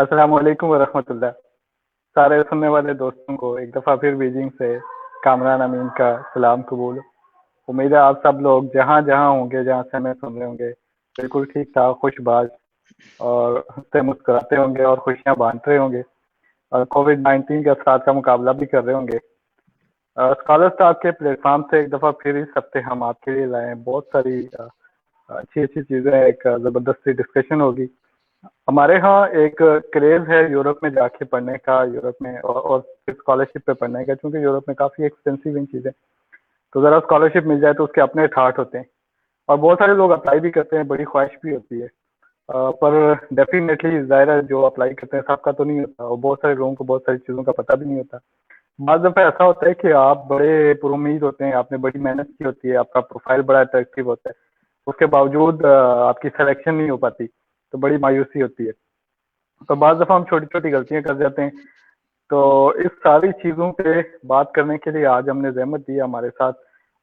अस्सलाम वालेकुम वरहमतुल्लाह। सारे सुनने वाले दोस्तों को एक दफ़ा फिर बीजिंग से कामरान अमीन का सलाम कबूल। उम्मीद है आप सब लोग जहाँ जहाँ होंगे, जहाँ से हमें सुन रहे होंगे, बिल्कुल ठीक ठाक खुशबाश और हंसते मुस्कुराते होंगे और खुशियाँ बांट रहे होंगे और कोविड-19 के असरात का मुकाबला भी कर रहे होंगे। स्कॉलर स्टाफ के प्लेटफॉर्म से एक दफ़ा फिर इस हफ्ते हम आपके लिए लाए हैं बहुत सारी अच्छी अच्छी चीज़ें। एक ज़बरदस्ती डिस्कशन होगी। हमारे यहाँ एक क्रेज है यूरोप में जाके पढ़ने का, यूरोप में और फिर स्कॉलरशिप पे पढ़ने का, क्योंकि यूरोप में काफ़ी एक्सपेंसिव इन चीज़ें। तो ज़रा स्कॉलरशिप मिल जाए तो उसके अपने ठाठ होते हैं और बहुत सारे लोग अप्लाई भी करते हैं, बड़ी ख्वाहिश भी होती है। पर डेफिनेटली ज़ाहिर है जो अप्लाई करते हैं सबका तो नहीं होता और बहुत सारे लोगों को बहुत सारी चीज़ों का पता भी नहीं होता। बाज़ दफ़ा ऐसा होता है कि आप बड़े पुरुम्मीद होते हैं, आपने बड़ी मेहनत की होती है, आपका प्रोफाइल बड़ा अट्रैक्टिव होता है, उसके बावजूद आपकी सिलेक्शन नहीं हो पाती, तो बड़ी मायूसी होती है। तो बाज़ दफ़ा हम छोटी-छोटी गलतियाँ कर जाते हैं। तो इस सारी चीज़ों पे बात करने के लिए आज हमने ज़हमत दी। हमारे साथ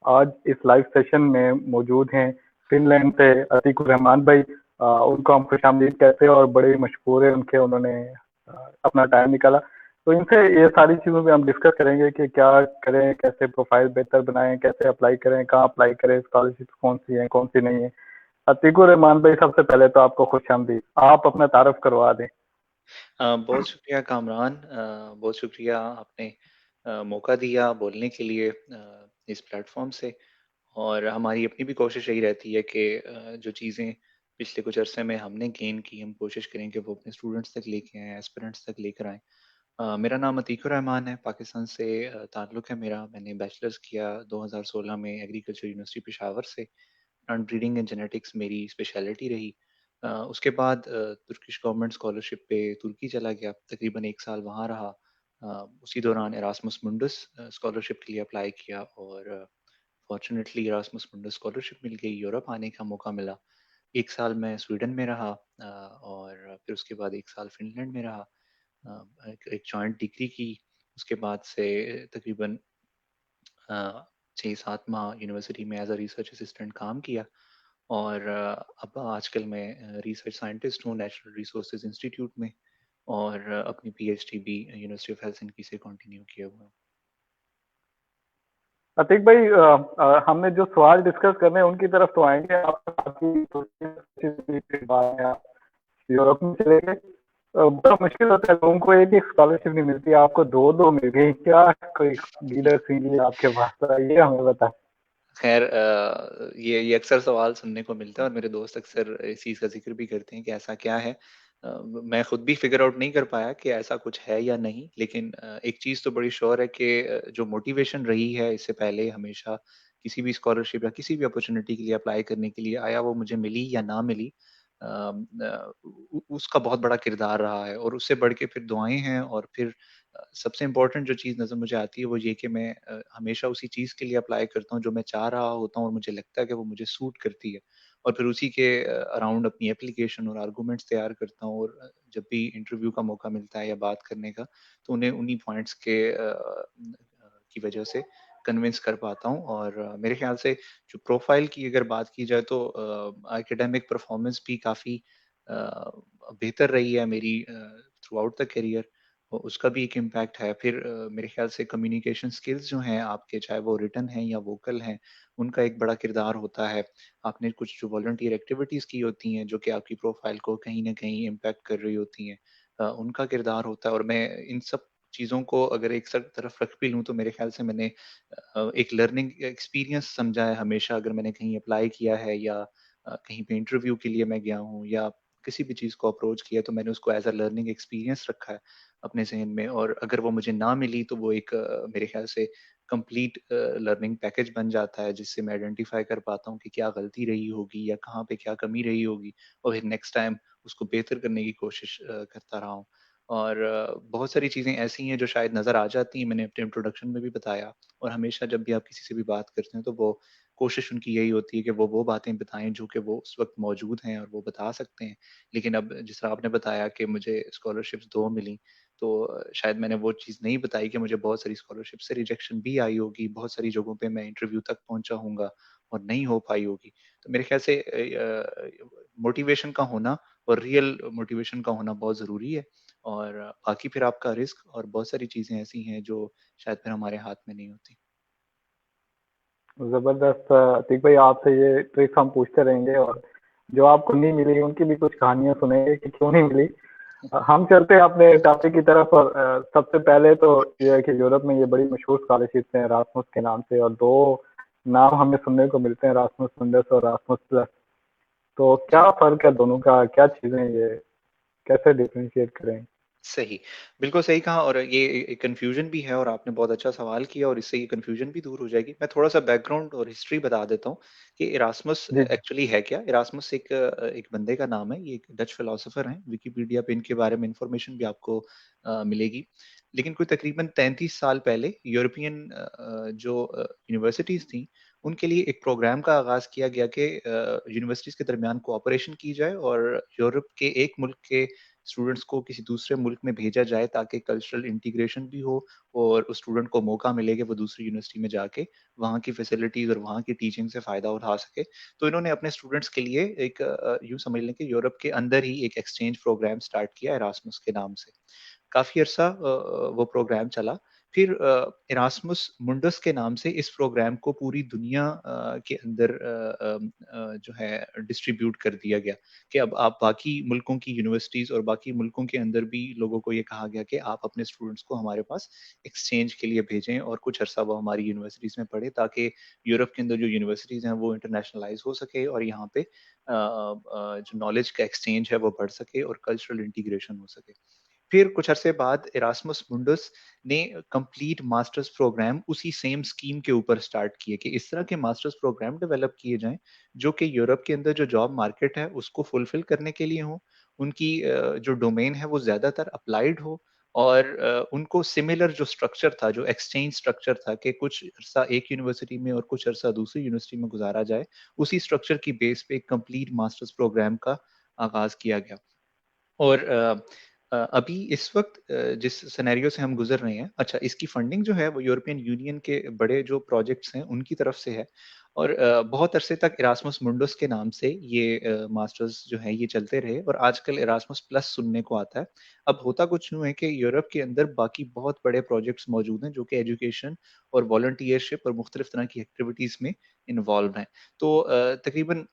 आज इस लाइव सेशन में मौजूद हैं फ़िनलैंड से अतीकुर रहमान भाई। उनको हम खुशामदीद कहते हैं और बड़े मशहूर हैं उनके, उन्होंने अपना टाइम निकाला। तो इनसे ये सारी चीज़ों पे हम डिस्कस करेंगे कि क्या करें, कैसे प्रोफ़ाइल बेहतर बनाएँ, कैसे अप्लाई करें, कहाँ अप्लाई करें, स्कॉलरशिप कौन-सी हैं, कौन-सी नहीं है। अतीकुर रहमान भाई, सबसे पहले तो आपको खुशामदीद। आप अपना तारुफ करवा दें। बहुत शुक्रिया कामरान। बहुत शुक्रिया आपने मौका दिया बोलने के लिए इस प्लेटफॉर्म से। और हमारी अपनी भी कोशिश यही रहती है कि जो चीज़ें पिछले कुछ अरसे में हमने गेन की, हम कोशिश करें कि वो अपने स्टूडेंट्स तक लेके आएँ, एस्पिरेंट्स तक लेकर आएँ। मेरा नाम अतीकुर रहमान है, पाकिस्तान से ताल्लुक़ है मेरा। मैंने बैचलर्स किया 2016 में एग्रीकल्चर यूनिवर्सिटी पेशावर से। प्लांट ब्रीडिंग एंड जेनेटिक्स मेरी स्पेशलिटी रही। उसके बाद तुर्किश गवर्नमेंट स्कॉलरशिप पे तुर्की चला गया, तकरीबन 1 साल वहाँ रहा। उसी दौरान एरास्मस मुंडस स्कॉलरशिप के लिए अप्लाई किया और फॉर्चुनेटली एरास्मस मुंडस स्कॉलरशिप मिल गई, यूरोप आने का मौका मिला। 1 साल मैं स्वीडन में रहा और फिर उसके बाद 1 साल फ़िनलैंड में रहा। एक जॉइंट डिग्री की, उसके बाद से तकरीबन 6-7 माह यूनिवर्सिटी में एज़ अ रिसर्च असिस्टेंट काम किया और अब आजकल मैं रिसर्च साइंटिस्ट हूँ नेचुरल रिसोर्सेज इंस्टीट्यूट में और अपनी पीएचडी भी यूनिवर्सिटी ऑफ हेल्सिंकी से कंटिन्यू किया हुआ हूँ। अतीक भाई, हमने जो सवाल डिस्कस करने हैं उनकी तरफ तो आएंगे। आप आप यूरोप में चले गए। बड़ा मुश्किल होता है, लोगों को एक एक स्कॉलरशिप नहीं मिलती, आपको दो दो मिल गई। क्या कोई डीलर थी आपके पास, तो ये हमें बता। खैर ये अक्सर सवाल सुनने को मिलता है और मेरे दोस्त अक्सर इस चीज़ का ज़िक्र भी करते हैं कि ऐसा क्या है। मैं खुद भी फ़िगर आउट नहीं कर पाया कि ऐसा कुछ है या नहीं, लेकिन एक चीज़ तो बड़ी श्योर है कि जो मोटिवेशन रही है इससे पहले हमेशा किसी भी स्कॉलरशिप या किसी भी अपॉर्च्युनिटी के लिए अप्लाई करने के लिए, आया वो मुझे मिली या ना मिली, उसका बहुत बड़ा किरदार रहा है और उससे बढ़ के फिर दुआएँ हैं और फिर सबसे इम्पोर्टेंट जो चीज़ नज़र मुझे आती है वो ये कि मैं हमेशा उसी चीज़ के लिए अप्लाई करता हूँ जो मैं चाह रहा होता हूँ और मुझे लगता है कि वो मुझे सूट करती है और फिर उसी के अराउंड अपनी एप्लीकेशन और आर्गुमेंट्स तैयार करता हूँ और जब भी इंटरव्यू का मौका मिलता है या बात करने का, तो उन्हें उन्हीं पॉइंट्स के की वजह से कन्विंस कर पाता हूँ और मेरे ख्याल से जो प्रोफाइल की अगर बात की जाए तो एकेडमिक परफॉर्मेंस भी काफ़ी बेहतर रही है मेरी थ्रू आउट द करियर, उसका भी एक इम्पैक्ट है। फिर मेरे ख्याल से कम्युनिकेशन स्किल्स जो हैं आपके, चाहे वो रिटन हैं या वोकल हैं, उनका एक बड़ा किरदार होता है। आपने कुछ जो वॉलंटियर एक्टिविटीज़ की होती हैं, जो कि आपकी प्रोफ़ाइल को कहीं न कहीं इम्पैक्ट कर रही होती हैं, उनका किरदार होता है और मैं इन सब चीज़ों को अगर एक तरफ रख भी लूँ, तो मेरे ख्याल से मैंने एक लर्निंग एक्सपीरियंस समझा है हमेशा। अगर मैंने कहीं अप्लाई किया है या कहीं पे इंटरव्यू के लिए मैं गया हूँ या किसी भी चीज़ को अप्रोच किया, तो मैंने उसको एज़ अ लर्निंग एक्सपीरियंस रखा है अपने ज़हन में और अगर वो मुझे ना मिली तो वो एक मेरे ख़्याल से कंप्लीट लर्निंग पैकेज बन जाता है जिससे मैं आइडेंटिफ़ाई कर पाता हूँ कि क्या गलती रही होगी या कहाँ पे क्या कमी रही होगी और फिर नेक्स्ट टाइम उसको बेहतर करने की कोशिश करता रहा हूँ। और बहुत सारी चीज़ें ऐसी हैं जो शायद नज़र आ जाती हैं, मैंने अपने इंट्रोडक्शन में भी बताया और हमेशा जब भी आप किसी से भी बात करते हैं तो वो कोशिश उनकी यही होती है कि वो बातें बताएँ जो कि वो उस वक़्त मौजूद हैं और वो बता सकते हैं। लेकिन अब जिस तरह आपने बताया कि मुझे स्कॉलरशिप्स 2 मिली, तो शायद मैंने वो चीज़ नहीं बताई कि मुझे बहुत सारी स्कॉलरशिप से रिजेक्शन भी आई होगी, बहुत सारी जगहों पे मैं इंटरव्यू तक पहुँचा होऊँगा और नहीं हो पाई होगी। तो मेरे ख्याल से मोटिवेशन का होना और रियल मोटिवेशन का होना बहुत ज़रूरी है। और बाकी फिर आपका रिस्क और बहुत सारी चीज़ें ऐसी हैं जो शायद फिर हमारे हाथ में नहीं होती। जबरदस्त। अतीक भाई, आपसे ये ट्रिक्स हम पूछते रहेंगे, और जो आपको नहीं मिली उनकी भी कुछ कहानियां सुनेंगे कि क्यों नहीं मिली। हम चलते हैं अपने टॉपिक की तरफ। और सबसे पहले तो ये है कि यूरोप में ये बड़ी मशहूर स्कॉलरशिप है रासमस के नाम से, और दो नाम हमें सुनने को मिलते हैं, रासमस मुंडस और रासमस प्लस। तो जी। क्या फर्क है दोनों का, क्या चीजें हैं ये, कैसे डिफरेंशिएट करें? सही, बिल्कुल सही कहा। और ये एक कन्फ्यूजन भी है और आपने बहुत अच्छा सवाल किया और इससे ये कन्फ्यूजन भी दूर हो जाएगी। मैं थोड़ा-सा बैकग्राउंड और हिस्ट्री बता देता हूँ कि इरास्मस जी जी। एक्चुअली है क्या? इरास्मस एक बंदे का नाम है, ये एक डच फिलॉसफर हैं। विकिपीडिया पे इनके बारे में इन्फॉर्मेशन भी आपको मिलेगी। लेकिन कोई तकरीबन 33 साल पहले यूरोपियन जो यूनिवर्सिटीज़ थी, उनके लिए एक प्रोग्राम का आगाज़ किया गया कि यूनिवर्सिटीज़ के दरमियान कोऑपरेशन की जाए और यूरोप के एक मुल्क के स्टूडेंट्स को किसी दूसरे मुल्क में भेजा जाए ताकि कल्चरल इंटीग्रेशन भी हो और उस स्टूडेंट को मौका मिले कि वो दूसरी यूनिवर्सिटी में जाके वहाँ की फैसिलिटीज़ और वहाँ की टीचिंग से फ़ायदा उठा सके। तो इन्होंने अपने स्टूडेंट्स के लिए एक यूँ समझ लें कि यूरोप के अंदर ही एक एक्सचेंज प्रोग्राम स्टार्ट किया इरास्मस के नाम से। काफ़ी अरसा वो प्रोग्राम चला। फिर इरास्मस मुंडस के नाम से इस प्रोग्राम को पूरी दुनिया के अंदर जो है डिस्ट्रीब्यूट कर दिया गया कि अब आप बाकी मुल्कों की यूनिवर्सिटीज़ और बाकी मुल्कों के अंदर भी लोगों को ये कहा गया कि आप अपने स्टूडेंट्स को हमारे पास एक्सचेंज के लिए भेजें और कुछ अरसा वो हमारी यूनिवर्सिटीज़ में पढ़ें ताकि यूरोप के अंदर जो यूनिवर्सिटीज़ हैं वो इंटरनेशनलाइज़ हो सके और यहाँ पे जो नॉलेज का एक्सचेंज है वो बढ़ सके और कल्चरल इंटीग्रेशन हो सके। फिर कुछ अरसे बाद इरास्मस मुंडस ने कंप्लीट मास्टर्स प्रोग्राम उसी सेम स्कीम के ऊपर स्टार्ट किए कि इस तरह के मास्टर्स प्रोग्राम डेवलप किए जाएँ, जो कि यूरोप के अंदर जो जॉब मार्केट है उसको फुलफिल करने के लिए हों। उनकी जो डोमेन है वो ज़्यादातर अप्लाइड हो और उनको सिमिलर जो स्ट्रक्चर था, जो एक्सचेंज स्ट्रक्चर था कि कुछ अरसा एक यूनिवर्सिटी में और कुछ अरसा दूसरी यूनिवर्सिटी में गुज़ारा जाए, उसी स्ट्रक्चर की बेस पे एक कंप्लीट मास्टर्स प्रोग्राम का आगाज़ किया गया। और अभी इस वक़्त जिस सिनेरियो से हम गुज़र रहे हैं, अच्छा इसकी फंडिंग जो है वो यूरोपियन यूनियन के बड़े जो प्रोजेक्ट्स हैं उनकी तरफ से है और बहुत अरसे तक इरास्मस मुंडस के नाम से ये मास्टर्स जो हैं ये चलते रहे और आजकल इरास्मस प्लस सुनने को आता है। अब होता कुछ यूँ है कि यूरोप के अंदर बाकी बहुत बड़े प्रोजेक्ट्स मौजूद हैं जो कि एजुकेशन और वॉलंटियरशिप और मुख्तलिफ तरह की एक्टिविटीज़ में इन्वॉल्व हैं। तो तकरीबन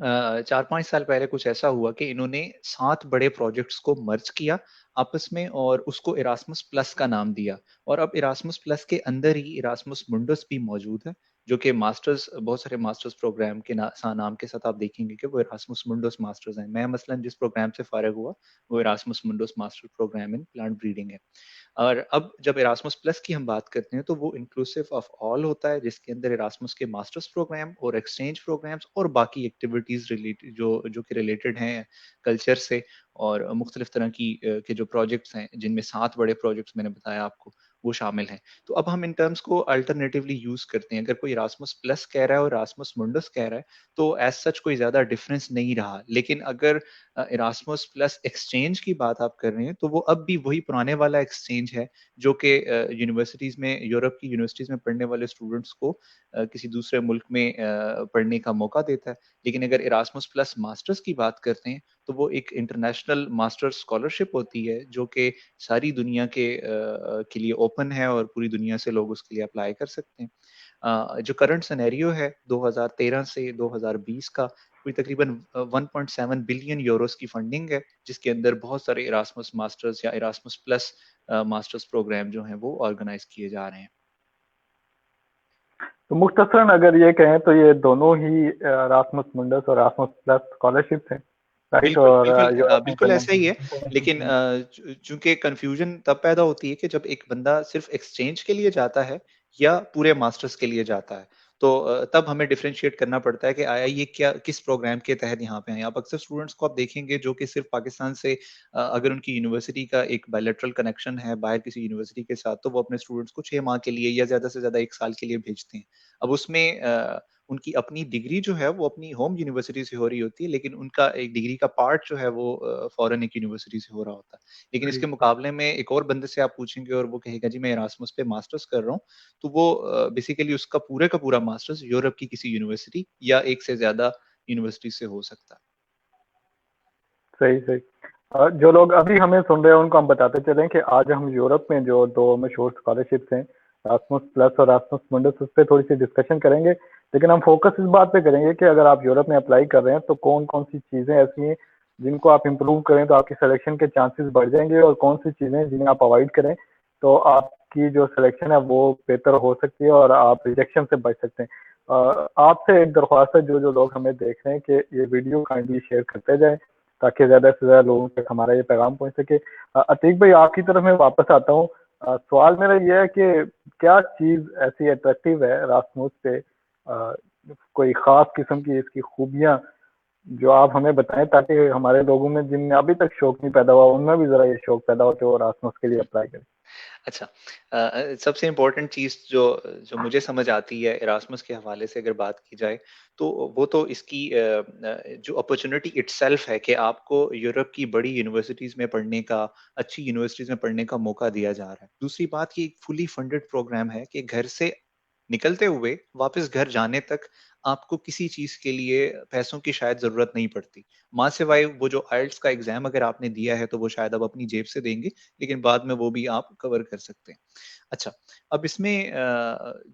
4-5 साल पहले कुछ ऐसा हुआ कि इन्होंने 7 बड़े प्रोजेक्ट्स को मर्ज किया आपस में और उसको इरास्मस प्लस का नाम दिया और अब इरास्मस प्लस के अंदर ही इरास्मस मुंडस भी मौजूद है, जो कि मास्टर्स बहुत सारे मास्टर्स प्रोग्राम के नाम के साथ आप देखेंगे कि वो इरास्मस मुंडस मास्टर्स हैं। मैं मसलन जिस प्रोग्राम से फारिग हुआ, वो Erasmus Mundus master programme in plant breeding है। और अब जब इरास्मस प्लस की हम बात करते हैं तो वो इंक्लूसिव ऑफ ऑल होता है जिसके अंदर इरास्मस के मास्टर्स प्रोग्राम और एक्सचेंज प्रोग्राम्स और बाकी एक्टिविटीज रिलेटेड जो कि रिलेटेड हैं कल्चर से और मुख्तलिफ तरह की के जो प्रोजेक्ट्स हैं जिनमें 7 बड़े प्रोजेक्ट्स मैंने बताया आपको वो शामिल हैं। तो अब हम इन टर्म्स को अल्टरनेटिवली यूज करते हैं। अगर कोई इरास्मस प्लस कह रहा है और इरास्मस मुंडस कह रहा है तो एज सच कोई ज्यादा डिफरेंस नहीं रहा। लेकिन अगर इरास्मस प्लस एक्सचेंज की बात आप कर रहे हैं तो वो अब भी वही पुराने वाला एक्सचेंज है जो कि यूनिवर्सिटीज़ में यूरोप की यूनिवर्सिटीज़ में पढ़ने वाले स्टूडेंट्स को किसी दूसरे मुल्क में पढ़ने का मौका देता है। लेकिन अगर इरास्मस प्लस मास्टर्स की बात करते हैं तो वो एक इंटरनेशनल मास्टर्स स्कॉलरशिप होती है जो कि सारी दुनिया के लिए ओपन है और पूरी दुनिया से लोग उसके लिए अप्लाई कर सकते हैं। जो करंट सिनेरियो है 2013 से 2020 का कोई तकरीबन 1.7 बिलियन यूरोस की फंडिंग है जिसके अंदर बहुत सारे इरास्मस मास्टर्स या इरास्मस प्लस मास्टर्स प्रोग्राम जो हैं वो ऑर्गेनाइज किए जा रहे हैं। तो मुख्तसरन अगर ये कहें तो ये दोनों ही रासमस मुंडस और रासमस प्लस स्कॉलरशिप है, राइट? बिल्कुल, और बिल्कुल यूरोप में बिल्कुल ऐसा ही है। लेकिन इंटरनेशनल। चूँकि कन्फ्यूज़न तब पैदा होती है कि जब एक बंदा सिर्फ़ एक्सचेंज के लिए जाता है या पूरे मास्टर्स के लिए जाता है। तो तब हमें डिफरेंशिएट करना पड़ता है कि आया ये क्या किस प्रोग्राम के तहत यहाँ पे आए हैं। आप अक्सर स्टूडेंट्स को आप देखेंगे जो कि सिर्फ़ पाकिस्तान से अगर उनकी यूनिवर्सिटी का एक बायलैटरल कनेक्शन है बाहर किसी यूनिवर्सिटी के साथ, तो वो अपने स्टूडेंट्स को 6 माह के लिए या ज़्यादा से ज़्यादा 1 साल के लिए भेजते हैं। अब उसमें उनकी अपनी डिग्री जो है वो अपनी होम यूनिवर्सिटी से हो रही होती है, लेकिन उनका एक डिग्री का पार्ट जो है वो फॉरेन एक यूनिवर्सिटी से हो रहा होता है। लेकिन इसके मुकाबले में एक और बंदे से आप पूछेंगे और वो कहेगा जी मैं इरास्मस पे मास्टर्स कर रहा हूँ, तो वो बेसिकली उसका पूरे का पूरा मास्टर्स यूरोप की किसी यूनिवर्सिटी या एक से ज्यादा यूनिवर्सिटी से हो सकता है। सही सही। जो लोग अभी हमें सुन रहे हैं उनको हम बताते चलें कि आज हम यूरोप में जो दो मशहूर स्कॉलरशिप्स हैं, रास्मस प्लस और रास्मस मुंडस, उस पर थोड़ी सी डिस्कशन करेंगे। लेकिन हम फोकस इस बात पे करेंगे कि अगर आप यूरोप में अप्लाई कर रहे हैं तो कौन कौन सी चीज़ें ऐसी हैं जिनको आप इम्प्रूव करें तो आपकी सिलेक्शन के चांसेस बढ़ जाएंगे, और कौन सी चीज़ें जिन्हें आप अवॉइड करें तो आपकी जो सिलेक्शन है वो बेहतर हो सकती है और आप रिजेक्शन से बच सकते हैं। आपसे एक दरख्वास्त है, जो जो लोग हमें देख रहे हैं, कि ये वीडियो काइंडली शेयर करते जाएं ताकि ज्यादा से ज्यादा लोगों तक हमारा ये पैगाम पहुंच सके। अतीक भाई, आपकी तरफ मैं वापस आता हूँ। सवाल मेरा ये है कि क्या चीज ऐसी अट्रैक्टिव है रासमूस पे, कोई खास किस्म की इसकी खूबियां जो आप हमें बताएं ताकि हमारे लोगों में जिनमें अभी तक शौक नहीं पैदा हुआ उनमें भी जरा ये शौक पैदा हो कि वो रासमूस के लिए अप्लाई करें। अच्छा, सबसे इम्पोर्टेंट चीज़ जो जो मुझे समझ आती है इरास्मस के हवाले से अगर बात की जाए, तो वो तो इसकी जो अपॉर्चुनिटी इटसेल्फ है कि आपको यूरोप की बड़ी यूनिवर्सिटीज़ में पढ़ने का, अच्छी यूनिवर्सिटीज़ में पढ़ने का मौका दिया जा रहा है। दूसरी बात, ये एक फुली फंडेड प्रोग्राम है कि घर से निकलते हुए वापस घर जाने तक आपको किसी चीज़ के लिए पैसों की शायद ज़रूरत नहीं पड़ती। माँ सिवाय वो जो आइल्ट्स का एग्ज़ाम अगर आपने दिया है, तो वो शायद आप अपनी जेब से देंगे, लेकिन बाद में वो भी आप कवर कर सकते हैं। अच्छा, अब इसमें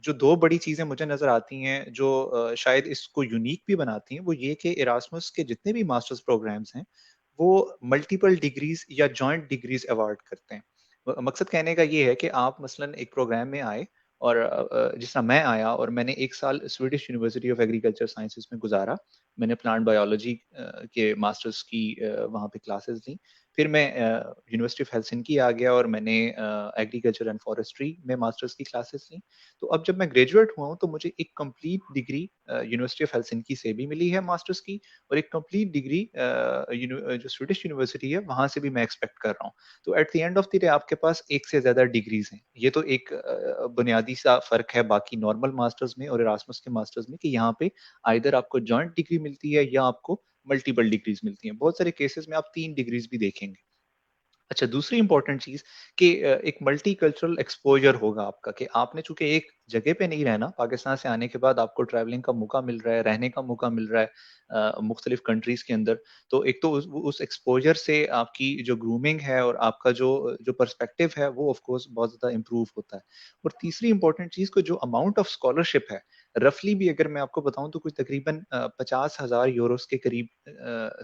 जो 2 बड़ी चीज़ें मुझे नज़र आती हैं जो शायद इसको यूनिक भी बनाती हैं, वो ये कि इरास्मस के जितने भी मास्टर्स प्रोग्राम्स हैं, वो मल्टीपल डिग्रीज़ या जॉइंट डिग्रीज़ अवार्ड करते हैं। मकसद कहने का ये है कि आप मसलन एक प्रोग्राम में आए और जिस तरह मैं आया और मैंने 1 साल Swedish university of agriculture sciences में गुज़ारा। मैंने प्लांट बायोलॉजी के मास्टर्स की वहाँ पे क्लासेस ली। फिर मैं यूनिवर्सिटी ऑफ हेलसिंकी आ गया और मैंने एग्रीकल्चर एंड फॉरेस्ट्री में मास्टर्स की क्लासेस ली। तो अब जब मैं ग्रेजुएट हुआ हूँ, तो मुझे एक complete degree university of Helsinki से भी मिली है मास्टर्स की, और एक कंप्लीट डिग्री जो स्वीडिश यूनिवर्सिटी है वहाँ से भी मैं एक्सपेक्ट कर रहा हूँ। तो at the end of the day आपके पास एक से ज़्यादा डिग्रीज़ हैं। ये तो एक बुनियादी सा फ़र्क है बाकी नॉर्मल मास्टर्स में और इरास्मस के मास्टर्स में, कि यहाँ पे आइदर आपको जॉइंट डिग्री मिलती है या आपको मल्टीपल डिग्रीज़ मिलती हैं। बहुत सारे केसेज़ में आप 3 डिग्रीज़ भी देखेंगे। अच्छा, दूसरी इम्पोर्टेंट चीज़ कि एक मल्टीकल्चरल एक्सपोज़र होगा आपका, कि आपने चूँकि एक जगह पे नहीं रहना, पाकिस्तान से आने के बाद आपको ट्रैवलिंग का मौका मिल रहा है, रहने का मौका मिल रहा है मुख्तलिफ़ कंट्रीज़ के अंदर। तो एक तो उस एक्सपोज़र से आपकी जो ग्रूमिंग है और आपका जो जो पर्सपेक्टिव है, वो ऑफ़ कोर्स बहुत ज़्यादा इम्प्रूव होता है। और तीसरी इम्पोर्टेंट चीज़ को जो अमाउंट ऑफ स्कॉलरशिप है, रफ़ली भी अगर मैं आपको बताऊँ तो कोई तकरीबन 50,000 यूरोज़ के करीब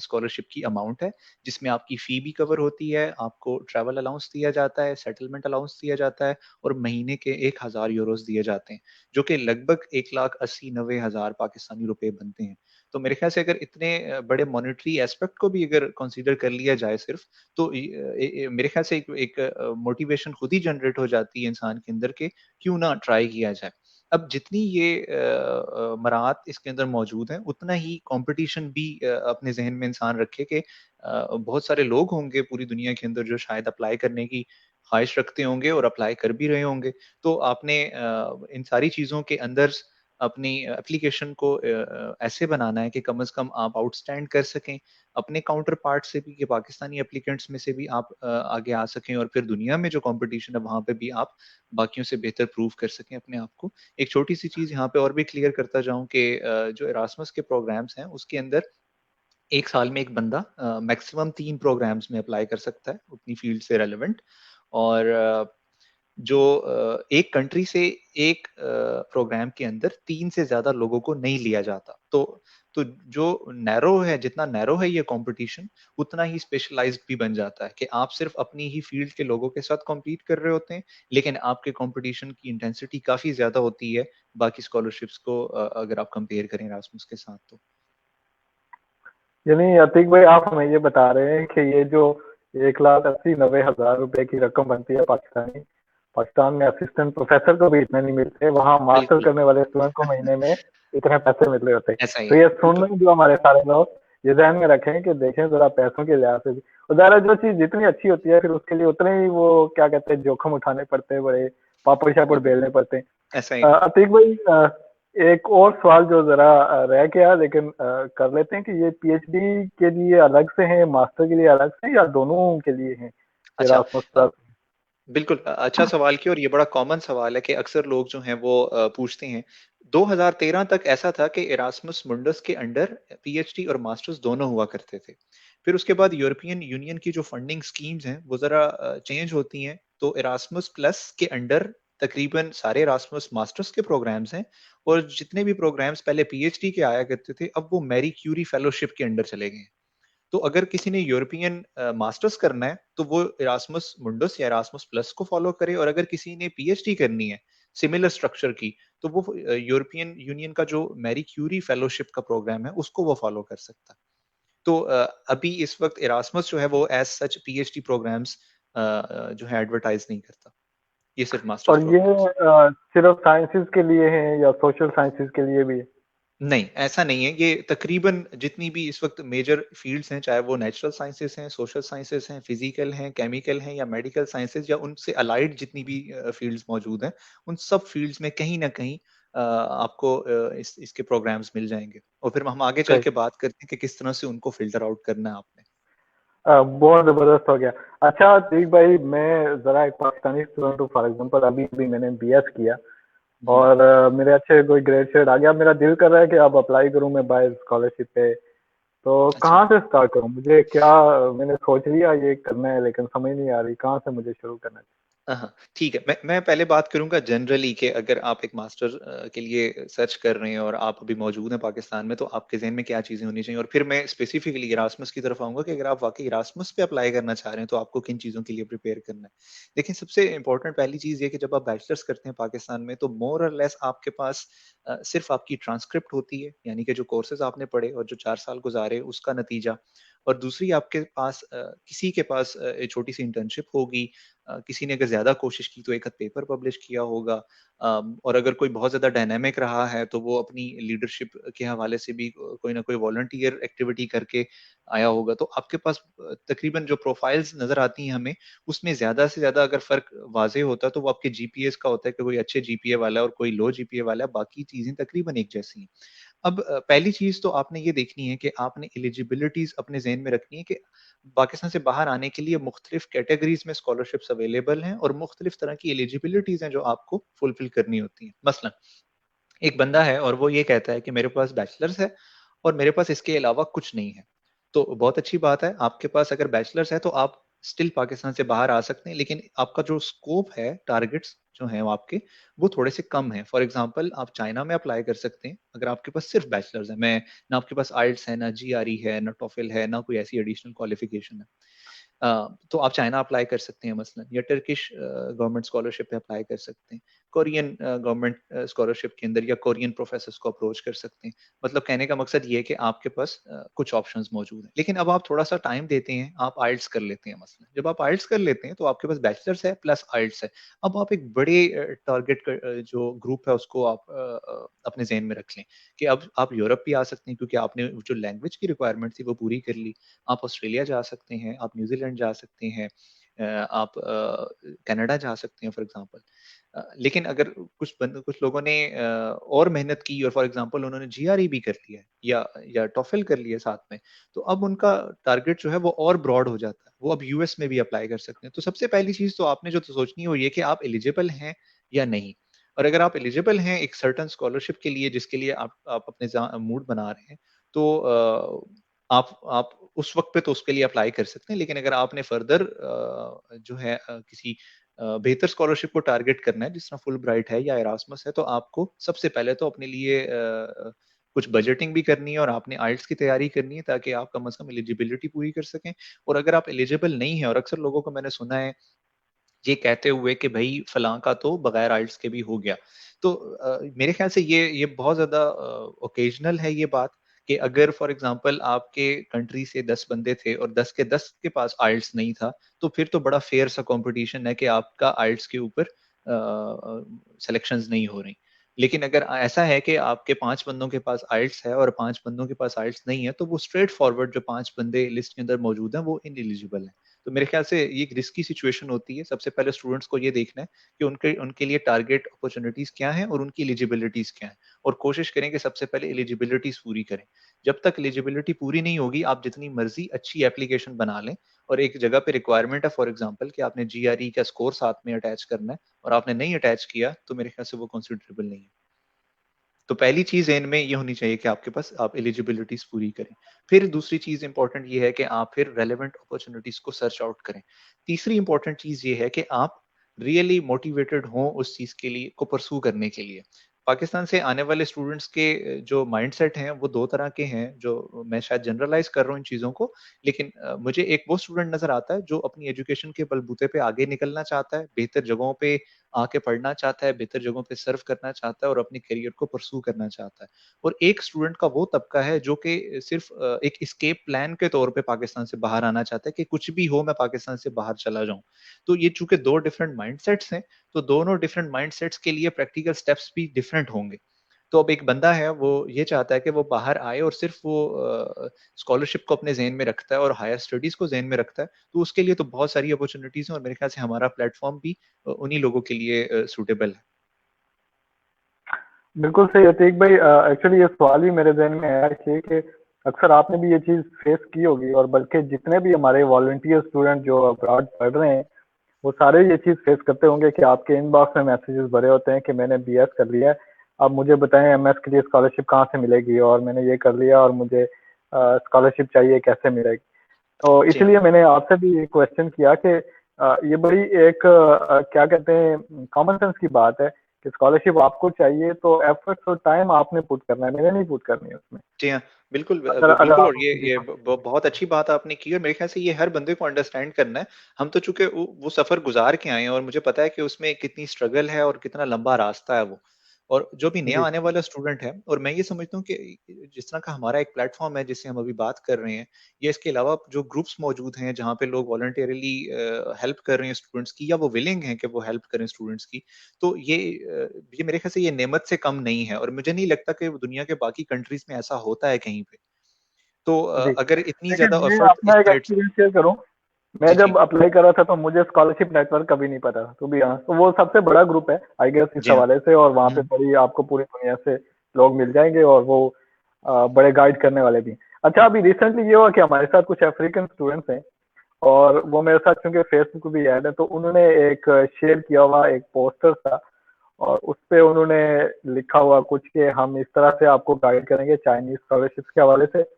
स्कॉलरशिप की अमाउंट है। जिसमें आपकी फ़ी भी कवर होती है, आपको ट्रैवल अलाउंस दिया जाता है, सेटलमेंट अलाउंस दिया जाता है और महीने के 1000 यूरोज़ दिए जाते हैं, जो कि लगभग 1,80,90,000 पाकिस्तानी रुपए बनते हैं। तो मेरे ख्याल से अगर इतने बड़े मॉनेटरी एस्पेक्ट को भी अगर कंसीडर कर लिया जाए सिर्फ़, तो मेरे ख्याल से एक एक मोटिवेशन खुद ही जनरेट हो जाती है इंसान के अंदर के क्यों ना ट्राई किया जाए। अब जितनी ये मराहत इसके अंदर मौजूद हैं, उतना ही कॉम्पिटिशन भी अपने ज़हन में इंसान रखे कि बहुत सारे लोग होंगे पूरी दुनिया के अंदर जो शायद अप्लाई करने की ख्वाहिश रखते होंगे और अप्लाई कर भी रहे होंगे। तो आपने इन सारी चीज़ों के अंदर अपनी एप्लीकेशन को ऐसे बनाना है कि कम से कम आप आउटस्टैंड कर सकें, अपने काउंटर पार्ट से भी, कि पाकिस्तानी एप्लीकेंट्स में से भी आप आगे आ सकें और फिर दुनिया में जो कॉम्पिटिशन है वहाँ पे भी आप बाकियों से बेहतर प्रूव कर सकें अपने आप को। एक छोटी-सी चीज़ यहाँ पे और भी क्लियर करता जाऊँ कि जो इरास्मस के प्रोग्राम्स हैं उसके अंदर 1 साल में एक बंदा मैक्सिमम 3 प्रोग्राम्स में अप्लाई कर सकता है, अपनी फ़ील्ड से रेलेवेंट। और जो एक कंट्री से एक प्रोग्राम के अंदर 3 से ज़्यादा लोगों को नहीं लिया जाता। तो जो नैरो है, जितना नैरो है ये कॉम्पिटिशन, उतना ही स्पेशलाइज़्ड भी बन जाता है कि आप सिर्फ़ अपनी ही फ़ील्ड के लोगों के साथ कॉम्पीट कर रहे होते हैं, लेकिन आपके कॉम्पिटिशन की इंटेंसिटी काफ़ी ज़्यादा होती है, बाकी स्कॉलरशिप्स को अगर आप कंपेयर करें इरास्मस के साथ तो। यानी अतीक भाई, आप हमें ये बता रहे हैं कि ये जो 1,80,90,000 रुपए की रकम बनती है पाकिस्तानी, पाकिस्तान में असिस्टेंट प्रोफेसर को भी इतने नहीं मिलते, वहाँ मास्टर बिल्कुल, करने वाले स्टूडेंट को महीने में इतने पैसे मिल रहे होते हैं। ऐसा ही तो है, ये सुन बिल्कुल। रहे हैं जो हमारे सारे लोग, ये ध्यान में रखें कि देखें जरा पैसों के लिहाज से भी, और ज़रा जो चीज़ जितनी अच्छी होती है फिर उसके लिए उतने ही वो क्या कहते हैं जोखिम उठाने पड़ते हैं, बड़े पापड़ शापड़ बेलने पड़ते हैं। ऐसा ही है। अतीक भाई, एक और सवाल जो जरा रह गया, लेकिन कर लेते हैं कि ये पीएचडी के लिए अलग से है, मास्टर के लिए अलग से है, या दोनों के लिए है अच्छा, इरास्मस प्लस? बिल्कुल अच्छा सवाल किया, और ये बड़ा कॉमन सवाल है कि अक्सर लोग जो हैं वो पूछते हैं। 2013 तक ऐसा था कि इरास्मस मुंडस के अंडर पीएचडी और मास्टर्स दोनों हुआ करते थे। फिर उसके बाद यूरोपियन यूनियन की जो फंडिंग स्कीम्स हैं वो जरा चेंज होती हैं, तो इरास्मस प्लस के अंडर तकरीबन सारे इरास्मस मास्टर्स के प्रोग्राम्स हैं, और जितने भी प्रोग्राम्स पहले पीएचडी के आया करते थे अब वो मैरी क्यूरी फेलोशिप के अंडर चले गए हैं। तो अगर किसी ने यूरोपियन मास्टर्स करना है तो वो इरास्मस मुंडस या इरास्मस प्लस को फॉलो करे, और अगर किसी ने पीएचडी करनी है सिमिलर स्ट्रक्चर की, तो वो यूरोपियन यूनियन का जो मैरी क्यूरी फेलोशिप का प्रोग्राम है उसको वो फॉलो कर सकता है। तो अभी इस वक्त इरास्मस जो है वो एज सच पीएचडी प्रोग्राम्स जो है एडवर्टाइज नहीं करता, ये सिर्फ मास्टर्स और ये प्रोग्राम्स। सिर्फ साइंसेज के लिए है या सोशल साइंसेज के लिए भी है? नहीं, ऐसा नहीं है। ये तकरीबन जितनी भी इस वक्त मेजर फील्ड्स हैं, चाहे वो नेचुरल साइंसेस हैं, सोशल साइंसेस हैं, फिजिकल हैं, केमिकल हैं, या मेडिकल साइंसेस, या उनसे अलाइड जितनी भी फील्ड्स मौजूद हैं, उन सब फील्ड्स में कहीं ना कहीं आपको इसके प्रोग्राम्स मिल जाएंगे। और फिर हम आगे चल सही। के बात करते हैं कि किस तरह से उनको फिल्टर आउट करना है आपने। बहुत जबरदस्त हो गया। अच्छा दीप भाई, मैं जरा एक पाकिस्तानी स्टूडेंट हूँ, फॉर एग्जांपल अभी अभी मैंने बीएस किया, हम्म, और मेरे अच्छे कोई ग्रेड शेड आ गया, मेरा दिल कर रहा है कि अब अप्लाई करूँ मैं बाय स्कॉलरशिप पे। तो अच्छा। कहाँ से स्टार्ट करूँ? मुझे क्या, मैंने सोच लिया ये करना है, लेकिन समझ नहीं आ रही कहाँ से मुझे शुरू करना हाँ, ठीक है। मैं पहले बात करूंगा जनरली कि अगर आप एक मास्टर के लिए सर्च कर रहे हैं और आप अभी मौजूद हैं पाकिस्तान में, तो आपके जहन में क्या चीजें होनी चाहिए, और फिर मैं स्पेसिफिकली इरास्मस की तरफ आऊंगा कि अगर आप वाकई इरास्मस पे अप्लाई करना चाह रहे हैं तो आपको किन चीजों के लिए प्रिपेयर करना है। देखिए, सबसे इंपॉर्टेंट पहली चीज ये कि जब आप बैचलर्स करते हैं पाकिस्तान में, तो मोर और लेस आपके पास सिर्फ आपकी ट्रांसक्रिप्ट होती है, यानी कि जो कोर्सेज आपने पढ़े और जो 4 साल गुजारे उसका नतीजा। और दूसरी, आपके पास किसी के पास एक छोटी सी इंटर्नशिप होगी, किसी ने अगर ज्यादा कोशिश की तो एक आध पेपर पब्लिश किया होगा, और अगर कोई बहुत ज्यादा डायनामिक रहा है तो वो अपनी लीडरशिप के हवाले से भी कोई ना कोई वॉलंटियर एक्टिविटी करके आया होगा। तो आपके पास तकरीबन जो प्रोफाइल्स नजर आती हैं हमें, उसमें ज्यादा से ज्यादा अगर फर्क वाजे होता है तो वो आपके जीपीएस का होता है, कि कोई अच्छे जीपीए वाला है और कोई लो जीपीए वाला है, बाकी चीजें तकरीबन एक जैसी हैं। अब पहली चीज तो आपने ये देखनी है कि आपने एलिजिबिलिटीज अपने जहन में रखनी है कि पाकिस्तान से बाहर आने के लिए मुख्तलिफ कैटेगरीज में स्कॉलरशिप्स अवेलेबल हैं, और मुख्तलिफ तरह की एलिजिबिलिटीज हैं जो आपको फुलफिल करनी होती हैं। मसलन एक बंदा है और वो ये कहता है कि मेरे पास बैचलर्स है और मेरे पास इसके अलावा कुछ नहीं है, तो बहुत अच्छी बात है। आपके पास अगर बैचलर्स है तो आप स्टिल पाकिस्तान से बाहर आ सकते हैं, लेकिन आपका जो स्कोप है, टारगेट्स जो हैं वो आपके, वो थोड़े से कम हैं। फॉर एग्जांपल, आप चाइना में अप्लाई कर सकते हैं अगर आपके पास सिर्फ बैचलर्स है, मैं ना आपके पास आइल्स है, ना जीआरई है, ना टोफिल है, ना कोई ऐसी एडिशनल क्वालिफिकेशन है। तो आप चाइना अप्लाई कर सकते हैं मसलन, या टर्किश गवर्नमेंट स्कॉलरशिप पे अप्लाई कर सकते हैं, कोरियन गवर्नमेंट स्कॉलरशिप के अंदर, या कोरियन प्रोफेसर्स को अप्रोच कर सकते हैं। मतलब कहने का मकसद ये है कि आपके पास कुछ ऑप्शंस मौजूद हैं, लेकिन अब आप थोड़ा सा टाइम देते हैं, आप आइल्स कर लेते हैं मसलन। जब आप आइल्स कर लेते हैं तो आपके पास बैचलर्स है प्लस आइल्स है। अब आप एक बड़े टारगेट जो ग्रुप है उसको आप अपने जहन में रख लें कि अब आप यूरोप भी आ सकते हैं, क्योंकि आपने जो लैंग्वेज की रिक्वायरमेंट थी वो पूरी कर ली। आप ऑस्ट्रेलिया जा सकते हैं, आप न्यूजीलैंड जा सकते हैं, आप कनाडा जा सकते हैं फॉर एग्जांपल। लेकिन अगर कुछ लोगों ने और मेहनत की और फॉर एग्जांपल उन्होंने जीआरई भी कर लिया है, या टॉफल कर लिया साथ में, तो अब उनका टारगेट जो है वो और ब्रॉड हो जाता है, वो अब यूएस में भी अप्लाई कर सकते हैं। तो सबसे पहली चीज तो आपने जो तो सोचनी है वो ये कि आप एलिजिबल हैं या नहीं। और अगर आप एलिजिबल हैं एक सर्टन स्कॉलरशिप के लिए जिसके लिए आप अपने मूड बना रहे हैं, तो आप उस वक्त पे तो उसके लिए अप्लाई कर सकते हैं। लेकिन अगर आपने फर्दर जो है किसी बेहतर स्कॉलरशिप को टारगेट करना है, जिस तरह फुल ब्राइट है या एरास्मस है, तो आपको सबसे पहले तो अपने लिए कुछ बजटिंग भी करनी है और आपने आइल्स की तैयारी करनी है, ताकि आप कम से कम एलिजिबिलिटी पूरी कर सकें। और अगर आप एलिजिबल नहीं है, और अक्सर लोगों को मैंने सुना है ये कहते हुए कि भाई फलां का तो बगैर आइल्स के भी हो गया, तो मेरे ख्याल से ये बहुत ज्यादा ओकेजनल है ये बात, कि अगर फॉर एग्जांपल आपके कंट्री से 10 बंदे थे और 10 के 10 के पास आइल्स नहीं था, तो फिर तो बड़ा फेयर सा कंपटीशन है कि आपका आइल्स के ऊपर सिलेक्शंस नहीं हो रही। लेकिन अगर ऐसा है कि आपके 5 बंदों के पास आइल्स है और 5 बंदों के पास आइल्स नहीं है, तो वो स्ट्रेट फॉरवर्ड जो 5 बंदे लिस्ट के अंदर मौजूद हैं वो इनएलिजिबल है। तो मेरे ख्याल से ये एक रिस्की सिचुएशन होती है। सबसे पहले स्टूडेंट्स को ये देखना है कि उनके उनके लिए टारगेट अपॉर्चुनिटीज क्या हैं और उनकी एलिजिबिलिटीज क्या हैं, और कोशिश करें कि सबसे पहले एलिजिबिलिटीज पूरी करें। जब तक एलिजिबिलिटी पूरी नहीं होगी, आप जितनी मर्जी अच्छी एप्लीकेशन बना लें, और एक जगह पे रिक्वायरमेंट है फॉर एग्जांपल कि आपने जीआरई का स्कोर साथ में अटैच करना है और आपने नहीं अटैच किया, तो मेरे ख्याल से वो कंसिडरेबल नहीं है। तो पहली चीज एंड में ये होनी चाहिए कि आपके पास आप एलिजिबिलिटीज पूरी करें। फिर दूसरी चीज इंपॉर्टेंट ये है कि आप फिर रेलेवेंट अपॉर्चुनिटीज को सर्च आउट करें। तीसरी इंपॉर्टेंट चीज ये है कि आप रियली मोटिवेटेड हों उस चीज के लिए को परसू करने के लिए। पाकिस्तान से आने वाले स्टूडेंट्स के जो माइंडसेट हैं वो दो तरह के हैं, जो मैं शायद जनरलाइज कर रहा हूँ इन चीजों को, लेकिन मुझे एक वो स्टूडेंट नजर आता है जो अपनी एजुकेशन के बलबूते पे आगे निकलना चाहता है, बेहतर जगहों पे आके पढ़ना चाहता है, बेहतर जगहों पे सर्व करना चाहता है और अपने करियर को परस्यू करना चाहता है। और एक स्टूडेंट का वो तबका है जो कि सिर्फ एक एस्केप प्लान के तौर पे पाकिस्तान से बाहर आना चाहता है कि कुछ भी हो मैं पाकिस्तान से बाहर चला जाऊं। तो ये चूंकि दो डिफरेंट माइंडसेट्स हैं, तो दोनों डिफरेंट माइंडसेट्स के लिए प्रैक्टिकल स्टेप्स भी डिफरेंट होंगे। तो अब एक बंदा है वो ये चाहता है कि वो बाहर आए और सिर्फ वो स्कॉलरशिप को अपने ज़हन में रखता है और हायर स्टडीज को ज़हन में रखता है, तो उसके लिए तो बहुत सारी अपॉर्चुनिटीज हैं और मेरे ख्याल से हमारा प्लेटफॉर्म भी उन्हीं लोगों के लिए सूटेबल है। बिल्कुल सही अतीक भाई। एक्चुअली ये सवाल भी मेरे जहन में आया इसलिए कि अक्सर आपने भी ये चीज़ फेस की होगी, और बल्कि जितने भी हमारे वॉलंटियर स्टूडेंट जो अब्रॉड पढ़ रहे हैं वो सारे ये चीज़ फेस करते होंगे कि आपके इनबॉक्स में मैसेजेस भरे होते हैं कि मैंने बीएस कर लिया है, अब मुझे बताएं एमएस के लिए स्कॉलरशिप कहाँ से मिलेगी, और मैंने ये कर लिया और मुझे स्कॉलरशिप चाहिए, कैसे मिलेगी। तो जी हाँ। इसलिए मैंने आपसे भी क्वेश्चन किया कि ये बड़ी एक क्या कहते हैं कॉमन सेंस की बात है कि स्कॉलरशिप आपको चाहिए तो एफर्ट्स और टाइम आपने पुट करना है, मैंने नहीं पुट करनी है उसमें। जी हाँ, बिल्कुल अगर अगर बिल्कुल, आप और जी ये हाँ। बहुत अच्छी बात आपने की और मेरे ख्याल से ये हर बंदे को अंडरस्टैंड करना है। हम तो चूंकि वो सफर गुजार के आए हैं और मुझे पता है कि उसमें कितनी स्ट्रगल है और कितना लंबा रास्ता है वो। और जो भी नया जी आने वाला स्टूडेंट है, और मैं ये समझता हूँ कि जिस तरह का हमारा एक प्लेटफॉर्म है जिससे हम अभी बात कर रहे हैं, या इसके अलावा जो ग्रुप्स मौजूद हैं जहाँ पे लोग वॉलंटियरली हेल्प कर रहे हैं स्टूडेंट्स की, या वो विलिंग हैं कि वो हेल्प करें स्टूडेंट्स की, तो ये मेरे ख्याल से ये नेमत से कम नहीं है, और मुझे नहीं लगता कि दुनिया के बाकी कंट्रीज में ऐसा होता है कहीं पे। तो जी। अगर इतनी देखिए ज्यादा मैं एफर्ट इस अपना एक साइड से। एक्सपीरियंस शेयर करूँ। मैं जी जी। जब अप्लाई कर रहा था तो मुझे स्कॉलरशिप नेटवर्क कभी नहीं पता था, तो भी हाँ, तो वो सबसे बड़ा ग्रुप है आई गेस इस जी हाँ। हवाले से, और वहाँ पे हम्म। बड़ी आपको पूरी दुनिया से लोग मिल जाएंगे, और वो बड़े गाइड करने वाले भी हैं। अच्छा, अभी रिसेंटली ये हुआ कि हमारे साथ कुछ अफ्रीकन स्टूडेंट्स हैं, और वो मेरे साथ क्योंकि फेसबुक भी ऐड है, तो उन्होंने एक शेयर किया हुआ एक पोस्टर था, और उस पे उन्होंने लिखा हुआ कुछ कि हम इस तरह से आपको गाइड करेंगे चाइनीज स्कॉलरशिप के हवाले से।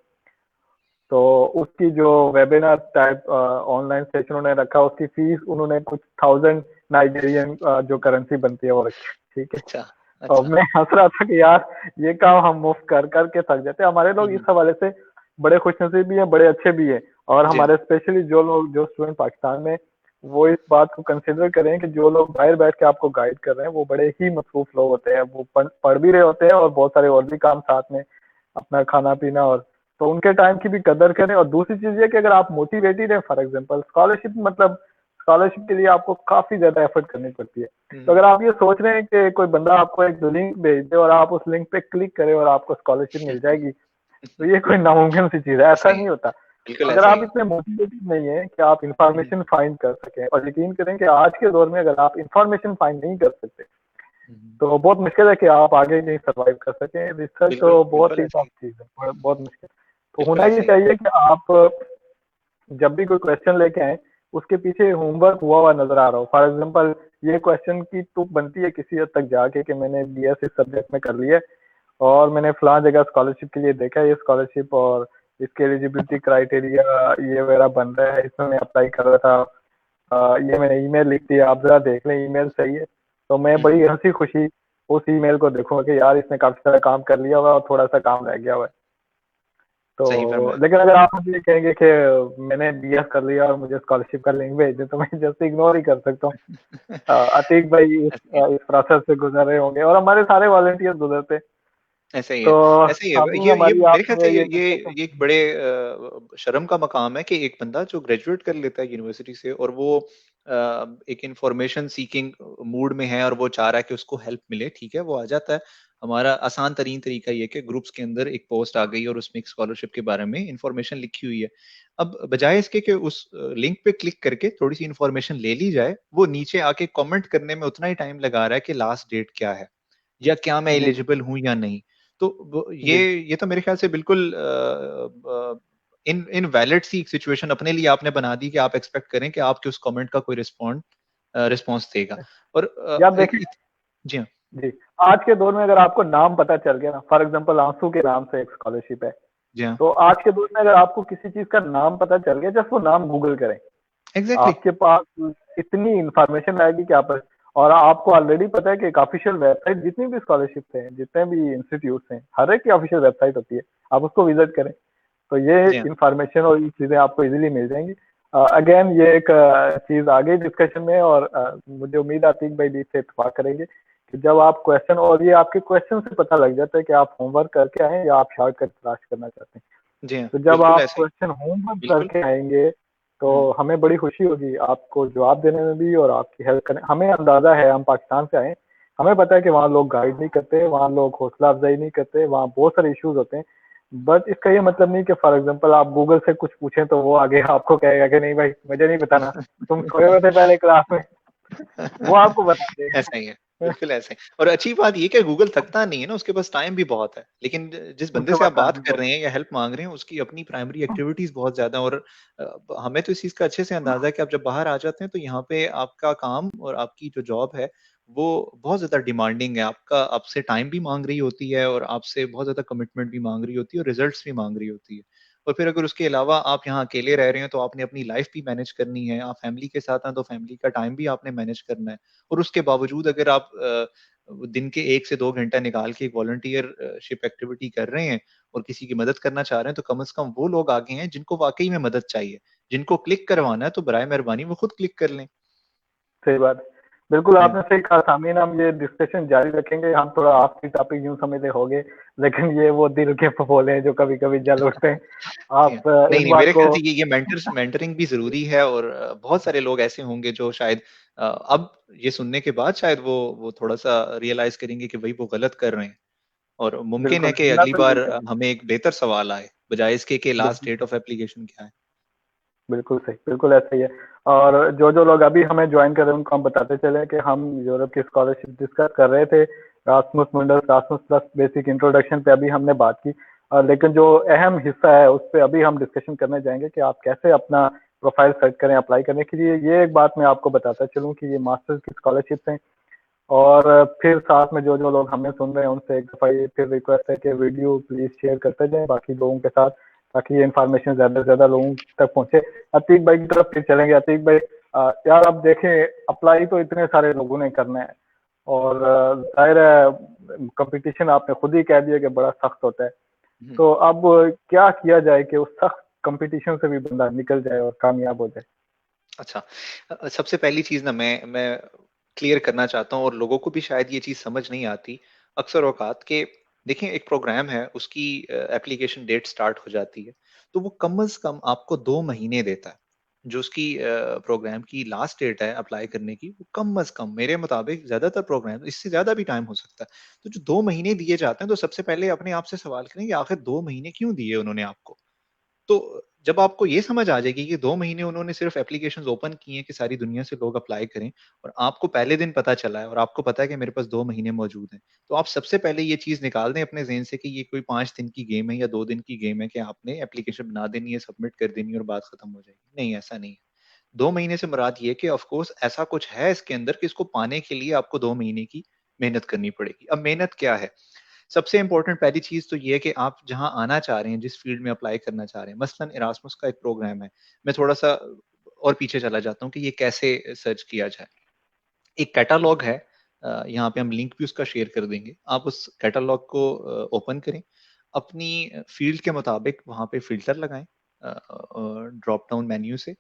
तो उसकी जो वेबिनार टाइप ऑनलाइन सेशन उन्होंने रखा, उसकी फीस उन्होंने कुछ 1000 नाइजीरियन जो करेंसी बनती है वो रखी, ठीक है। अच्छा और अच्छा। मैं हंस रहा था कि यार ये काम हम मुफ्त कर करके थक जाते हैं। हमारे लोग इस हम्म। हवाले से बड़े खुशनसीब भी हैं, बड़े अच्छे भी हैं, और जी हाँ। हमारे स्पेशली जो लोग जो स्टूडेंट पाकिस्तान में, वो इस बात को कंसिडर करें कि जो लोग बाहर बैठ के आपको गाइड कर रहे हैं वो बड़े ही मसरूफ लोग होते हैं, वो पढ़ भी रहे होते हैं और बहुत सारे और भी काम साथ में, अपना खाना पीना, और तो उनके टाइम की भी कदर करें। और दूसरी चीज ये कि अगर आप मोटिवेटेड हैं, फॉर एग्जांपल स्कॉलरशिप, मतलब स्कॉलरशिप के लिए आपको काफी ज्यादा एफर्ट करनी पड़ती है। तो हम्म। अगर आप ये सोच रहे हैं कि कोई बंदा आपको एक लिंक भेज दे और आप उस लिंक पे क्लिक करें और आपको स्कॉलरशिप मिल जाएगी, तो ये कोई नामुमकिन सी चीज है, ऐसा ऐसा ही नहीं है, होता। बिल्कुल अगर ऐसा आप ही है। इतने मोटिवेटेड नहीं है कि आप हम्म। इंफॉर्मेशन फाइंड कर सकें, और यकीन करें कि आज के दौर में अगर आप इंफॉर्मेशन फाइंड नहीं कर सकते हम्म। तो बहुत मुश्किल है कि आप आगे नहीं सर्वाइव कर सकें। रिसर्च बिल्कुल तो बहुत बिल्कुल ही ऐसा टफ ही। चीज है, बहुत मुश्किल। तो बिल्कुल होना ये ऐसा ही। चाहिए कि आप जब भी कोई क्वेश्चन लेके आए, उसके पीछे होमवर्क हुआ हुआ नजर आ रहा हो। फॉर एग्जांपल ये क्वेश्चन की तुक बनती है किसी हद तक जाके कि मैंने बीएस इस सब्जेक्ट में कर लिया है, और मैंने फलां जगह स्कॉलरशिप के लिए देखा है ये स्कॉलरशिप, और इसके एलिजिबिलिटी क्राइटेरिया ये मेरा बन रहा है, इसमें मैं अप्लाई कर रहा था, ये मैंने ईमेल लिख दी, आप जरा देख लें ईमेल सही है। तो मैं बड़ी हम्म। हंसी खुशी उस ईमेल को देखूंगा कि यार इसने काफी सारा काम कर लिया हुआ और थोड़ा सा काम रह गया हुआ है। सही तो फरमाया। लेकिन अगर आप मुझे ये कहेंगे कि मैंने बीएस कर लिया और मुझे स्कॉलरशिप का लिंक भेज दे, तो मैं जस्ट इग्नोर ही कर सकता हूँ। अतीक भाई ऐसा ही है। इस प्रोसेस से गुजर रहे होंगे, और हमारे सारे वॉलंटियर्स गुजरते हैं। ऐसा ही है। तो ऐसा ही है। हम ये हमारी मेरे ख्याल से आपसे ये ये एक बड़े शर्म का मकाम है कि एक बंदा जो ग्रेजुएट कर लेता है यूनिवर्सिटी से और वो एक इंफॉर्मेशन सीकिंग मूड में है और वो चाह रहा है कि उसको हेल्प मिले, ठीक है, वो आ जाता है। हमारा आसान तरीन तरीका ये कि ग्रुप्स के अंदर एक पोस्ट आ गई और उसमें एक स्कॉलरशिप के बारे में इंफॉर्मेशन लिखी हुई है। अब बजाय इसके कि उस लिंक पे क्लिक करके थोड़ी सी इंफॉर्मेशन ले ली जाए, वो नीचे आके कमेंट करने में उतना ही टाइम लगा रहा है कि लास्ट डेट क्या है या क्या मैं जी एलिजिबल हूं या नहीं। तो जी ये तो मेरे ख्याल से बिल्कुल इन इनवैलिड सी सिचुएशन अपने लिए आपने बना दी कि आप एक्सपेक्ट करें कि आपके उस कमेंट का कोई रिस्पॉन्स देगा। और या आप देखिए। जी हाँ। जी, आज के दौर में अगर आपको नाम पता चल गया ना, फॉर एग्जांपल आंसू के नाम से एक स्कॉलरशिप है, जी हाँ। तो आज के दौर में अगर आपको किसी चीज का नाम पता चल गया, जस्ट वो नाम गूगल करें, एग्जैक्टली। आपके पास इतनी इंफॉर्मेशन आएगी कि आप, और आपको ऑलरेडी पता है कि एक ऑफिशियल वेबसाइट, जितनी भी स्कॉलरशिप है, जितने भी इंस्टीट्यूट हैं, हर एक की ऑफिशियल वेबसाइट होती है, आप उसको विजिट करें, तो ये जी हाँ। इंफॉर्मेशन और ये चीजें आपको इजीली मिल जाएंगी। अगेन ये एक चीज आ गई डिस्कशन में, और मुझे उम्मीद आती है कि भाई भी इससे इत्तेफाक करेंगे कि जब आप क्वेश्चन, और ये आपके क्वेश्चन से पता लग जाता है कि आप होमवर्क करके आए या आप शॉर्टकट तलाश करना चाहते हैं। जी हाँ, तो जब बिल्कुल आप ऐसा ही। क्वेश्चन होमवर्क बिल्कुल। करके आएंगे, तो हम्म। हमें बड़ी खुशी होगी आपको जवाब देने में भी, और आपकी हेल्प करने। हमें अंदाजा है, हम पाकिस्तान से आए, हमें पता है कि वहाँ लोग गाइड नहीं करते, वहाँ लोग हौसला अफजाई नहीं करते, वहाँ बहुत सारे इश्यूज होते हैं। बट इसका ये मतलब नहीं कि फॉर एग्जांपल आप गूगल से कुछ पूछें तो वो आगे आपको कहेगा कि नहीं भाई मुझे नहीं बताना, तुम सोए हुए थे पहले क्लास में। वो आपको बता ऐसा ही है। देगा। बिल्कुल ऐसा ही। और अच्छी बात ये कि गूगल थकता नहीं है ना, उसके पास टाइम भी बहुत है। लेकिन जिस बंदे उसके से बाद आप बात टाइम कर बहुत। रहे हैं या हेल्प मांग रहे हैं, उसकी अपनी प्राइमरी एक्टिविटीज बहुत ज्यादा हैं। और हमें तो इस चीज का अच्छे से अंदाजा है कि आप जब बाहर आ जाते हैं तो यहाँ पे आपका काम और आपकी जो जॉब है वो बहुत ज्यादा डिमांडिंग है। आपका आपसे टाइम भी मांग रही होती है और आपसे बहुत ज्यादा कमिटमेंट भी मांग रही होती है और रिजल्ट्स भी मांग रही होती है। और फिर अगर उसके अलावा आप यहाँ अकेले रह रहे हैं तो आपने अपनी लाइफ भी मैनेज करनी है। आप फैमिली के साथ हैं तो फैमिली का टाइम भी आपने मैनेज करना है। और उसके बावजूद अगर आप दिन के 1 से 2 घंटा निकाल के एक वॉलंटियरशिप एक्टिविटी कर रहे हैं और किसी की मदद करना चाह रहे हैं, तो कम से कम वो लोग आगे हैं जिनको वाकई में मदद चाहिए। जिनको क्लिक करवाना है तो बराए मेहरबानी वो खुद क्लिक कर लें। सही बात है। बिल्कुल जी हाँ। आपने सही कहा सामीन, हम ये डिस्कशन जारी रखेंगे। हम थोड़ा आपकी टॉपिक यूं समझते हो गए, लेकिन ये वो दिल के फफोले हैं जो कभी कभी जल उठते हैं। जी हाँ। आप नहीं इस नहीं, बात मेरे को। ख्याल से ये मेंटरिंग भी जरूरी है। और बहुत सारे लोग ऐसे होंगे जो शायद अब ये सुनने के बाद शायद वो थोड़ा सा रियलाइज करेंगे कि भाई वो गलत कर रहे हैं। और मुमकिन है बिल्कुल कि हिम्मत अगली बार बिल्कुल करेंगे। हमें एक बेहतर सवाल आए बजाय इसके कि लास्ट बिल्कुल डेट सही। ऑफ एप्लीकेशन क्या है। बिल्कुल सही, बिल्कुल ऐसा ही है। और जो जो लोग अभी हमें ज्वाइन कर रहे हैं उनको हम बताते चले कि हम यूरोप की स्कॉलरशिप डिस्कस कर रहे थे, रास्मुस मुंडस रास्मुस प्लस बेसिक इंट्रोडक्शन पे अभी हमने बात की। लेकिन जो अहम हिस्सा है उस पर अभी हम डिस्कशन करने जाएंगे कि आप कैसे अपना प्रोफाइल सेट करें अप्लाई करने के लिए। ये एक बात मैं आपको बताता चलूँ कि ये मास्टर्स की स्कॉलरशिप हैं। और फिर साथ में जो जो लोग हमें सुन रहे हैं उनसे एक दफा ये फिर रिक्वेस्ट है कि वीडियो प्लीज शेयर करते जाएं बाकी लोगों के साथ, ताकि ये इन्फॉर्मेशन ज्यादा से ज्यादा लोगों तक पहुंचे। अतीक भाई की तरफ फिर चलेंगे। अतीक भाई, यार अब देखें, अप्लाई तो इतने सारे लोगों ने करना है, और जाहिर है कंपटीशन आपने खुद ही कह दिया कि बड़ा सख्त होता है। हम्म। तो अब क्या किया जाए कि उस सख्त कंपटीशन से भी बंदा निकल जाए और कामयाब हो जाए। अच्छा। सबसे पहली चीज ना मैं क्लियर करना चाहता हूँ और लोगों को भी शायद ये चीज समझ नहीं आती अक्सर औकात के। देखिए, एक प्रोग्राम है, उसकी एप्लीकेशन डेट स्टार्ट हो जाती है तो वो कम से कम आपको 2 महीने देता है। जो उसकी प्रोग्राम की लास्ट डेट है अप्लाई करने की, वो कम से कम मेरे मुताबिक, ज्यादातर प्रोग्राम इससे ज्यादा भी टाइम हो सकता है। तो जो 2 महीने दिए जाते हैं, तो सबसे पहले अपने आप से सवाल करें कि आखिर 2 महीने क्यों दिए उन्होंने आपको। तो जब आपको ये समझ आ जाएगी कि 2 महीने उन्होंने सिर्फ एप्लीकेशंस ओपन किए हैं कि सारी दुनिया से लोग अप्लाई करें, और आपको पहले दिन पता चला है और आपको पता है कि मेरे पास 2 महीने मौजूद हैं, तो आप सबसे पहले ये चीज निकाल दें अपने जहन से कि ये कोई 5 दिन की गेम है या 2 दिन की गेम है कि आपने एप्लीकेशन बना देनी है, सबमिट कर देनी है और बात खत्म हो जाएगी। नहीं, ऐसा नहीं है। 2 महीने से मुराद ये कि ऑफ कोर्स ऐसा कुछ है इसके अंदर कि इसको पाने के लिए आपको 2 महीने की मेहनत करनी पड़ेगी। अब मेहनत क्या है? सबसे इंपॉर्टेंट पहली चीज तो ये है कि आप जहां आना चाह रहे हैं, जिस फील्ड में अप्लाई करना चाह रहे हैं, मसलन इरास्मस का एक प्रोग्राम है। मैं थोड़ा सा और पीछे चला जाता हूँ कि ये कैसे सर्च किया जाए। एक कैटालॉग है, यहाँ पे हम लिंक भी उसका शेयर कर देंगे। आप उस कैटालॉग को ओपन करें, अपनी फील्ड के मुताबिक वहाँ पे फिल्टर लगाएं ड्रॉप डाउन मेन्यू से।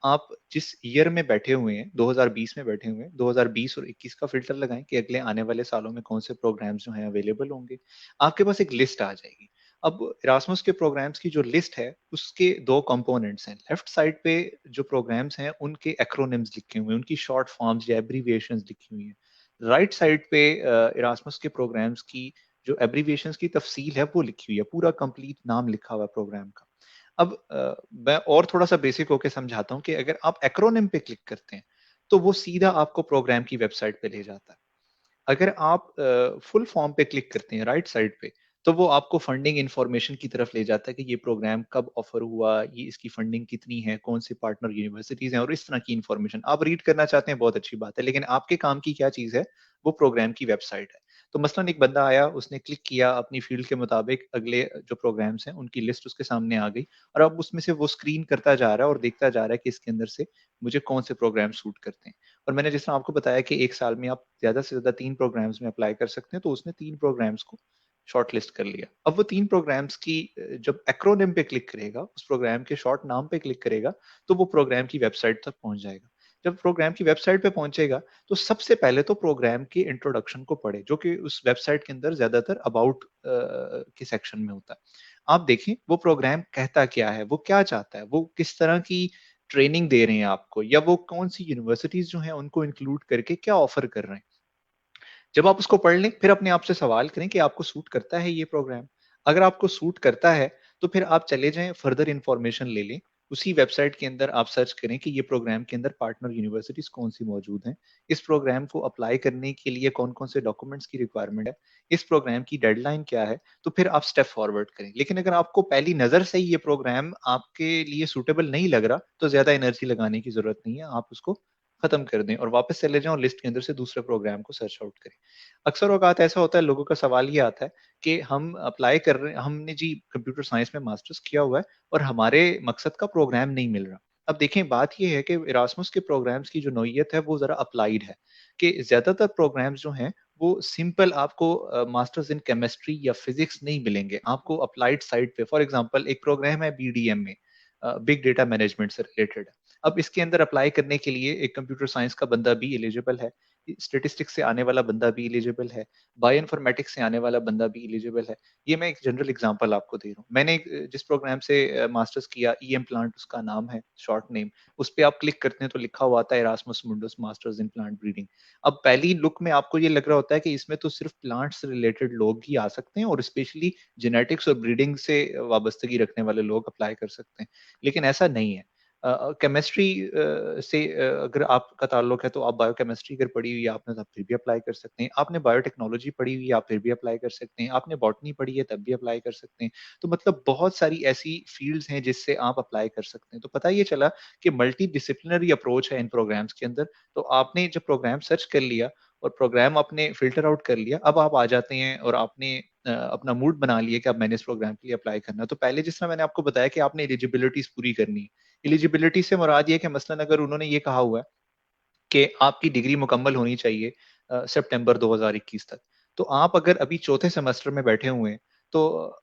आप जिस ईयर में बैठे हुए हैं, 2020 में बैठे हुए हैं, 2020 और 21 का फिल्टर लगाएं कि अगले आने वाले सालों में कौन से प्रोग्राम्स जो हैं अवेलेबल होंगे। आपके पास एक लिस्ट आ जाएगी। अब इरास्मस के प्रोग्राम्स की जो लिस्ट है उसके दो कंपोनेंट्स हैं। लेफ्ट साइड पे जो प्रोग्राम्स हैं उनके एक्रोनिम्स लिखे हुए हैं, उनकी शॉर्ट फॉर्म्स या एब्रीविएशंस लिखी हुई हैं। राइट साइड पे इरास्मस के प्रोग्राम्स की जो एब्रीविएशंस की तफसील है वो लिखी हुई है, पूरा कंप्लीट नाम लिखा हुआ है प्रोग्राम का। अब मैं और थोड़ा सा बेसिक होके समझाता हूँ कि अगर आप एक्रोनिम पे क्लिक करते हैं तो वो सीधा आपको प्रोग्राम की वेबसाइट पे ले जाता है। अगर आप फुल फॉर्म पे क्लिक करते हैं राइट साइड पे, तो वो आपको फंडिंग इंफॉर्मेशन की तरफ ले जाता है कि ये प्रोग्राम कब ऑफर हुआ, ये इसकी फंडिंग कितनी है, कौन से पार्टनर यूनिवर्सिटीज हैं और इस तरह की इंफॉर्मेशन आप रीड करना चाहते हैं, बहुत अच्छी बात है, लेकिन आपके काम की क्या चीज है, वो प्रोग्राम की वेबसाइट है। तो मसलन एक बंदा आया, उसने क्लिक किया, अपनी फील्ड के मुताबिक अगले जो प्रोग्राम्स हैं उनकी लिस्ट उसके सामने आ गई, और अब उसमें से वो स्क्रीन करता जा रहा है और देखता जा रहा है कि इसके अंदर से मुझे कौन से प्रोग्राम सूट करते हैं। और मैंने जिस तरह आपको बताया कि एक साल में आप ज्यादा से ज्यादा 3 प्रोग्राम्स में अप्लाई कर सकते हैं, तो उसने 3 प्रोग्राम्स को शॉर्ट लिस्ट कर लिया। अब वो 3 प्रोग्राम्स की जब एक्रोनिम पे क्लिक करेगा, उस प्रोग्राम के शॉर्ट नाम पे क्लिक करेगा, तो वो प्रोग्राम की वेबसाइट तक पहुंच जाएगा। जब प्रोग्राम की वेबसाइट पे पहुंचेगा तो सबसे पहले तो प्रोग्राम के इंट्रोडक्शन को पढ़े, जो कि उस वेबसाइट के अंदर ज्यादातर अबाउट के सेक्शन में होता है। आप देखें वो प्रोग्राम कहता क्या है, वो क्या चाहता है, वो किस तरह की ट्रेनिंग दे रहे हैं आपको, या वो कौन सी यूनिवर्सिटीज जो हैं उनको इंक्लूड करके क्या ऑफर कर रहे हैं। जब आप उसको पढ़ लें, फिर अपने आप से सवाल करें कि आपको सूट करता है ये प्रोग्राम। अगर आपको सूट करता है तो फिर आप चले जाएं, फर्दर इंफॉर्मेशन ले लें। उसी वेबसाइट के अंदर आप सर्च करें कि ये प्रोग्राम के अंदर पार्टनर यूनिवर्सिटीज कौन सी मौजूद हैं, इस प्रोग्राम को अप्लाई करने के लिए कौन कौन से डॉक्यूमेंट्स की रिक्वायरमेंट है, इस प्रोग्राम की डेडलाइन क्या है, तो फिर आप स्टेप फॉरवर्ड करें। लेकिन अगर आपको पहली नजर से ही ये प्रोग्राम आपके लिए सूटेबल नहीं लग रहा, तो ज्यादा एनर्जी लगाने की जरूरत नहीं है, आप उसको खत्म कर दें और वापस चले जाएं और लिस्ट के अंदर से दूसरे प्रोग्राम को सर्च आउट करें। अक्सर औकात ऐसा होता है, लोगों का सवाल ये आता है कि हम अप्लाई कर रहे हैं, हमने जी कंप्यूटर साइंस में मास्टर्स किया हुआ है और हमारे मकसद का प्रोग्राम नहीं मिल रहा। अब देखें, बात ये है कि इरास्मस के प्रोग्राम्स की जो नौइयत है वो जरा अप्लाइड है, कि ज्यादातर प्रोग्राम्स जो हैं वो सिंपल आपको मास्टर्स इन केमिस्ट्री या फिजिक्स नहीं मिलेंगे, आपको अप्लाइड साइड पे। फॉर एग्जांपल एक प्रोग्राम है बीडीएम में, बिग डेटा मैनेजमेंट से रिलेटेड है। अब इसके अंदर अप्लाई करने के लिए एक कंप्यूटर साइंस का बंदा भी एलिजिबल है, स्टेटिस्टिक्स से आने वाला बंदा भी एलिजिबल है, बायो इन्फॉर्मेटिक्स से आने वाला बंदा भी एलिजिबल है। ये मैं एक जनरल एग्जांपल आपको दे रहा हूँ। मैंने जिस प्रोग्राम से मास्टर्स किया, ईएम प्लांट उसका नाम है, शॉर्ट नेम, उस पर आप क्लिक करते हैं तो लिखा हुआ आता है Erasmus Mundus masters in plant breeding. अब पहली लुक में आपको ये लग रहा होता है कि इसमें तो सिर्फ प्लांट से रिलेटेड लोग ही आ सकते हैं और स्पेशली जेनेटिक्स और ब्रीडिंग से वाबस्तगी रखने वाले लोग अप्लाई कर सकते हैं, लेकिन ऐसा नहीं है। केमिस्ट्री से अगर आपका ताल्लुक है तो आप बायोकेमिस्ट्री अगर पढ़ी हुई है आपने, तब फिर भी अप्लाई कर सकते हैं। आपने बायोटेक्नोलॉजी पढ़ी हुई है, आप फिर भी अप्लाई कर सकते हैं। आपने बॉटनी पढ़ी है, तब भी अप्लाई कर सकते हैं। तो मतलब बहुत सारी ऐसी फील्ड्स हैं जिससे आप अप्लाई कर सकते हैं। तो पता ये चला कि मल्टी डिसिप्लिनरी अप्रोच है इन प्रोग्राम्स के अंदर। तो आपने जब प्रोग्राम सर्च कर लिया और प्रोग्राम आपने फिल्टर आउट कर लिया, अब आप आ जाते हैं और आपने अपना मूड बना लिया कि अब मैंने इस प्रोग्राम के लिए अप्लाई करना है। तो पहले जिस तरह मैंने आपको बताया कि आपने एलिजिबिलिटीज पूरी करनी है। एलिजिबिलिटी से मुराद ये कि मसलन अगर उन्होंने ये कहा हुआ है कि आपकी डिग्री मुकम्मल होनी चाहिए सितंबर 2021 तक, तो आप अगर अभी चौथे सेमेस्टर में बैठे हुए हैं, तो